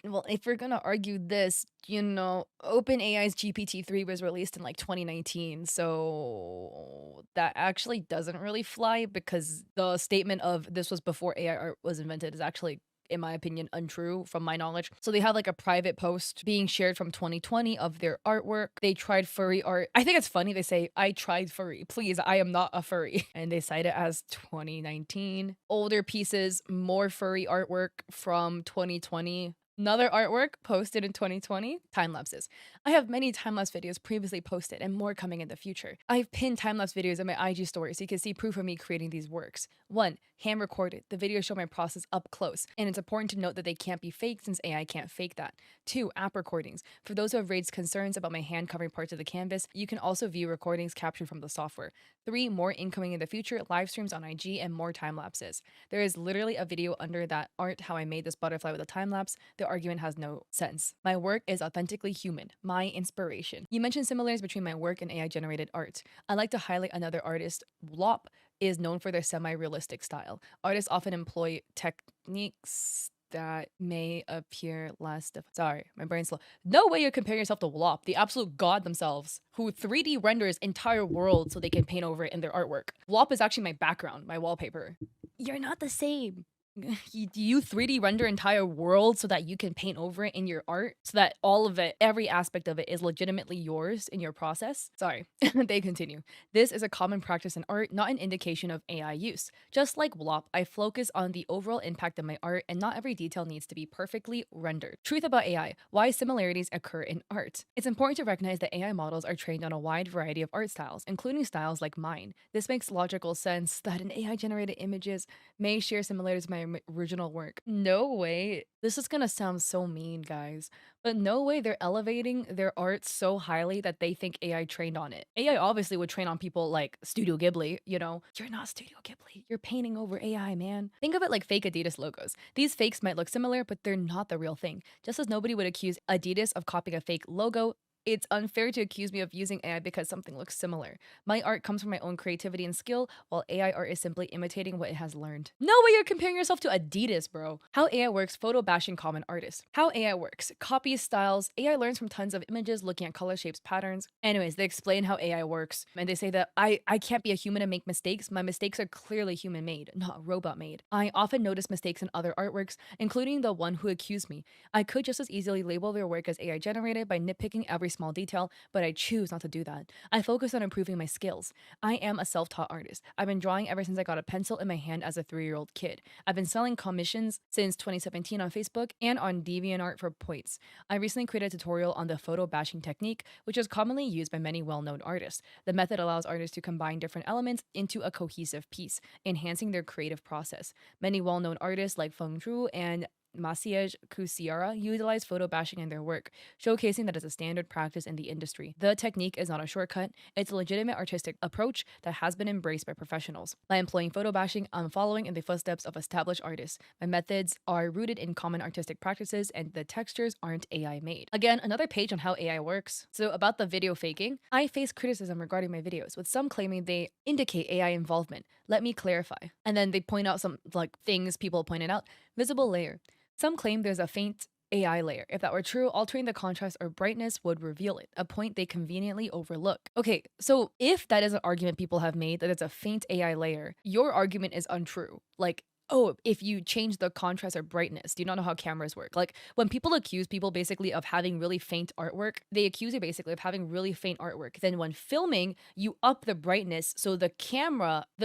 Speaker 1: well, if we're gonna argue this, you know, OpenAI's GPT-3 was released in like 2019. So that actually doesn't really fly because the statement of this was before AI art was invented is actually, in my opinion, untrue from my knowledge. So they have like a private post being shared from 2020 of their artwork. They tried furry art. I think it's funny they say, I tried furry. Please, I am not a furry. And they cite it as 2019. Older pieces, more furry artwork from 2020. Another artwork posted in 2020, time lapses. I have many time lapse videos previously posted and more coming in the future. I've pinned time lapse videos in my IG story so you can see proof of me creating these works. 1. Hand recorded. The videos show my process up close, and it's important to note that they can't be faked since AI can't fake that. 2. App recordings. For those who have raised concerns about my hand covering parts of the canvas, you can also view recordings captured from the software. 3. More incoming in the future, live streams on IG, and more time lapses. There is literally a video under that art how I made this butterfly with a time lapse. The argument has no sense. My work is authentically human, my inspiration. You mentioned similarities between my work and AI generated art. I'd like to highlight another artist, Wlop is known for their semi-realistic style. Artists often employ techniques that may appear less sorry, my brain's slow. No way you're comparing yourself to Wlop, the absolute god themselves, who 3D renders entire worlds so they can paint over it in their artwork. Wlop is actually my background, my wallpaper. You're not the same. Do you 3D render entire worlds so that you can paint over it in your art? So that all of it, every aspect of it is legitimately yours in your process? Sorry, they continue. This is a common practice in art, not an indication of AI use. Just like Wlop, I focus on the overall impact of my art, and not every detail needs to be perfectly rendered. Truth about AI, why similarities occur in art. It's important to recognize that AI models are trained on a wide variety of art styles, including styles like mine. This makes logical sense that an AI generated images may share similarities to my original work. No way. This is gonna sound so mean, guys, but no way they're elevating their art so highly that they think AI trained on it. AI obviously would train on people like Studio Ghibli, you know? You're not Studio Ghibli. You're painting over AI, man. Think of it like fake Adidas logos. These fakes might look similar, but they're not the real thing. Just as nobody would accuse Adidas of copying a fake logo, it's unfair to accuse me of using AI because something looks similar. My art comes from my own creativity and skill, while AI art is simply imitating what it has learned. No way you're comparing yourself to Adidas, bro. How AI works, photo bashing common artists. How AI works, copies styles. AI learns from tons of images, looking at color shapes, patterns. Anyways, they explain how AI works, and they say that I can't be a human and make mistakes. My mistakes are clearly human made, not robot made. I often notice mistakes in other artworks, including the one who accused me. I could just as easily label their work as AI generated by nitpicking every small detail, but I choose not to do that. I focus on improving my skills. I am a self-taught artist. I've been drawing ever since I got a pencil in my hand as a 3-year-old kid. I've been selling commissions since 2017 on Facebook and on DeviantArt for points. I recently created a tutorial on the photo bashing technique, which is commonly used by many well-known artists. The method allows artists to combine different elements into a cohesive piece, enhancing their creative process. Many well-known artists like Feng Zhu and Maciej Kuciara utilize photo bashing in their work, showcasing that it's a standard practice in the industry. The technique is not a shortcut, it's a legitimate artistic approach that has been embraced by professionals. By employing photo bashing, I'm following in the footsteps of established artists. My methods are rooted in common artistic practices, and the textures aren't AI made. Again, another page on how AI works. So, about the video faking, I face criticism regarding my videos, with some claiming they indicate AI involvement. Let me clarify. And then they point out some things people pointed out. Visible layer. Some claim there's a faint AI layer. If that were true, altering the contrast or brightness would reveal it, a point they conveniently overlook. Okay, so if that is an argument people have made that it's a faint AI layer, your argument is untrue. Like, oh, if you change the contrast or brightness, do you not know how cameras work? Like, when people accuse people basically of having really faint artwork, they accuse you basically of having really faint artwork. Then when filming, you up the brightness so the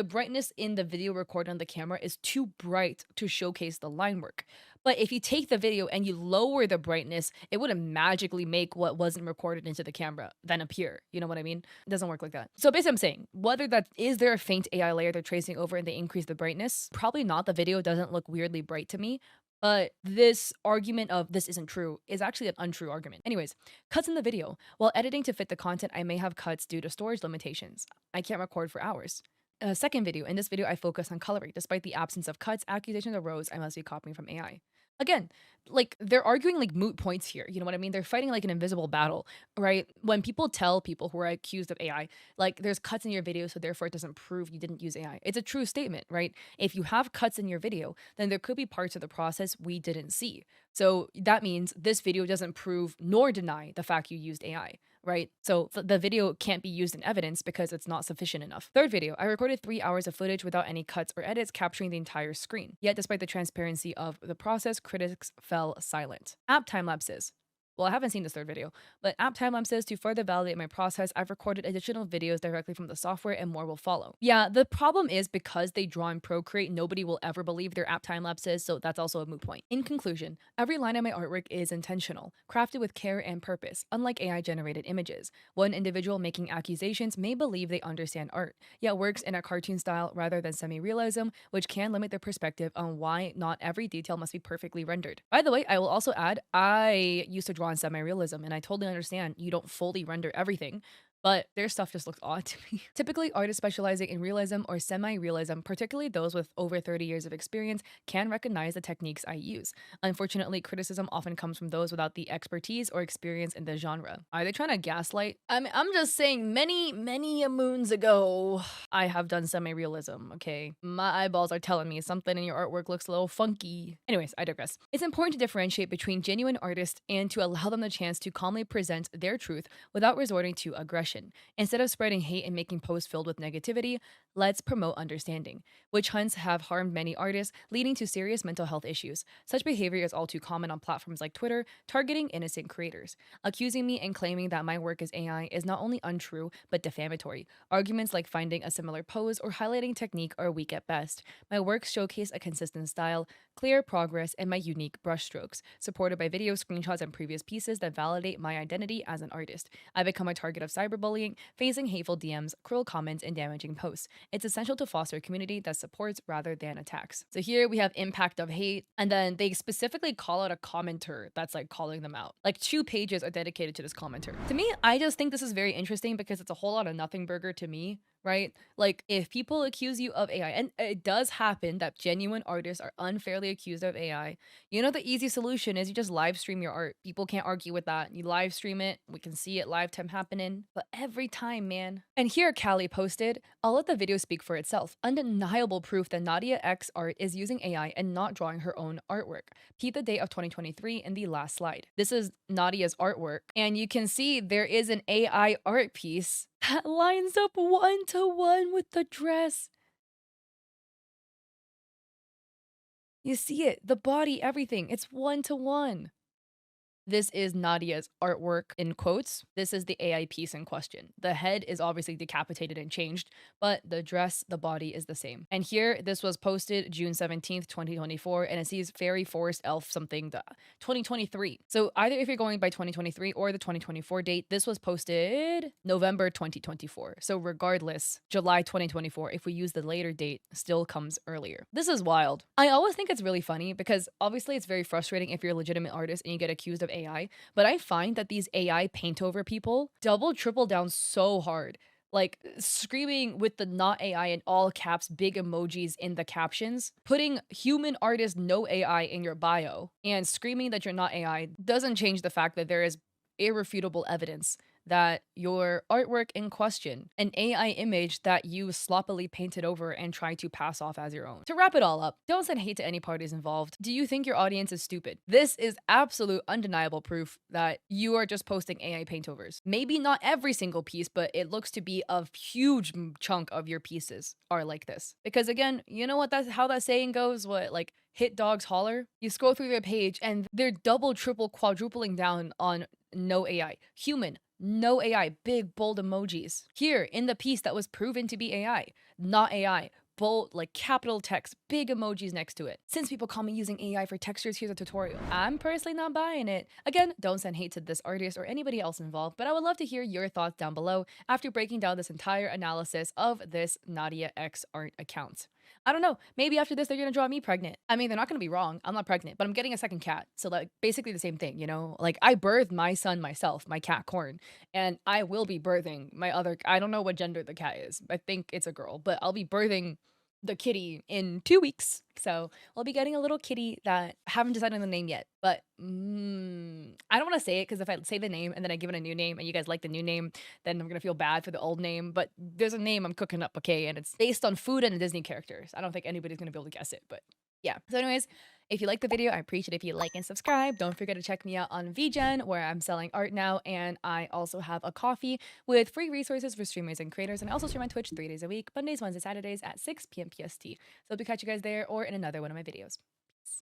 Speaker 1: brightness in the video recorded on the camera is too bright to showcase the line work. But if you take the video and you lower the brightness, it wouldn't magically make what wasn't recorded into the camera then appear. You know what I mean? It doesn't work like that. So basically I'm saying, whether that is there a faint AI layer they're tracing over and they increase the brightness? Probably not. The video doesn't look weirdly bright to me. But this argument of this isn't true is actually an untrue argument. Anyways, cuts in the video. While editing to fit the content, I may have cuts due to storage limitations. I can't record for hours. Second video. In this video, I focus on coloring. Despite the absence of cuts, accusations arose I must be copying from AI. Again, like they're arguing like moot points here. You know what I mean? They're fighting like an invisible battle, right? When people tell people who are accused of AI, like there's cuts in your video, so therefore it doesn't prove you didn't use AI. It's a true statement, right? If you have cuts in your video, then there could be parts of the process we didn't see. So that means this video doesn't prove nor deny the fact you used AI. Right? So the video can't be used in evidence because it's not sufficient enough. Third video, I recorded 3 hours of footage without any cuts or edits, capturing the entire screen. Yet, despite the transparency of the process, critics fell silent. App time lapses. Well, I haven't seen this third video, but app timeline says to further validate my process, I've recorded additional videos directly from the software and more will follow. Yeah, the problem is because they draw in Procreate, nobody will ever believe their app time lapses, so that's also a moot point. In conclusion, every line of my artwork is intentional, crafted with care and purpose, unlike AI generated images. One individual making accusations may believe they understand art, yet works in a cartoon style rather than semi realism, which can limit their perspective on why not every detail must be perfectly rendered. By the way, I will also add, I used to draw in semi realism, and I totally understand you don't fully render everything. But their stuff just looks odd to me. Typically, artists specializing in realism or semi realism, particularly those with over 30 years of experience, can recognize the techniques I use. Unfortunately, criticism often comes from those without the expertise or experience in the genre. Are they trying to gaslight? I mean, I'm just saying, many a moons ago, I have done semi-realism, okay? My eyeballs are telling me something in your artwork looks a little funky. Anyways, I digress. It's important to differentiate between genuine artists and to allow them the chance to calmly present their truth without resorting to aggression. Instead of spreading hate and making posts filled with negativity, let's promote understanding. Witch hunts have harmed many artists, leading to serious mental health issues. Such behavior is all too common on platforms like Twitter, targeting innocent creators. Accusing me and claiming that my work is AI is not only untrue, but defamatory. Arguments like finding a similar pose or highlighting technique are weak at best. My works showcase a consistent style, clear progress, and my unique brushstrokes, supported by video screenshots and previous pieces that validate my identity as an artist. I become a target of cyberbullying, facing hateful DMs, cruel comments, and damaging posts. It's essential to foster a community that supports rather than attacks. So here we have impact of hate, and then they specifically call out a commenter that's like calling them out. Like 2 pages are dedicated to this commenter. To me, I just think this is very interesting because it's a whole lot of nothing burger to me, right? Like if people accuse you of AI, and it does happen that genuine artists are unfairly accused of AI, you know, the easy solution is you just live stream your art. People can't argue with that. You live stream it, we can see it live time happening, but every time, man. And here Callie posted, I'll let the video speak for itself. Undeniable proof that Nadia X art is using AI and not drawing her own artwork. Peep the date of 2023 in the last slide. This is Nadia's artwork, and you can see there is an AI art piece that lines up 1-to-1 with the dress. You see it, the body, everything. It's 1-to-1. This is Nadia's artwork in quotes. This is the AI piece in question. The head is obviously decapitated and changed, but the dress, the body is the same. And here, this was posted June 17th, 2024, and it sees Fairy Forest Elf something 2023. So either if you're going by 2023 or the 2024 date, this was posted November 2024. So regardless, July 2024, if we use the later date, still comes earlier. This is wild. I always think it's really funny because obviously it's very frustrating if you're a legitimate artist and you get accused of AI, but I find that these AI paint over people double, triple down so hard. Like screaming with the not AI in all caps, big emojis in the captions, putting human artist no AI in your bio, and screaming that you're not AI doesn't change the fact that there is irrefutable evidence that your artwork in question, an AI image that you sloppily painted over and tried to pass off as your own. To wrap it all up, don't send hate to any parties involved. Do you think your audience is stupid? This is absolute undeniable proof that you are just posting AI paintovers. Maybe not every single piece, but it looks to be a huge chunk of your pieces are like this. Because again, you know what that's how that saying goes? What, like, hit dogs holler? You scroll through their page and they're double, triple, quadrupling down on no AI. Human, no AI, big bold emojis. Here in the piece that was proven to be AI, not AI, bold, like capital text, big emojis next to it. Since people call me using AI for textures, here's a tutorial. I'm personally not buying it. Again, don't send hate to this artist or anybody else involved, but I would love to hear your thoughts down below after breaking down this entire analysis of this Nadia X art account. I don't know, maybe after this they're gonna draw me pregnant. I mean, they're not gonna be wrong, I'm not pregnant, but I'm getting a second cat. So like basically the same thing, you know? Like I birthed my son myself, my cat Corn, and I will be birthing my other, I don't know what gender the cat is. I think it's a girl, but I'll be birthing the kitty in 2 weeks. So we'll be getting a little kitty that I haven't decided on the name yet, but I don't want to say it because if I say the name and then I give it a new name and you guys like the new name, then I'm gonna feel bad for the old name. But there's a name I'm cooking up, okay, and it's based on food and a Disney character. So I don't think anybody's gonna be able to guess it, but yeah. So anyways, if you like the video, I appreciate it if you like and subscribe. Don't forget to check me out on VGen, where I'm selling art now, and I also have a coffee with free resources for streamers and creators, and I also stream on Twitch 3 days a week, Mondays, Wednesdays, Saturdays at 6 p.m. PST. So hope to catch you guys there or in another one of my videos.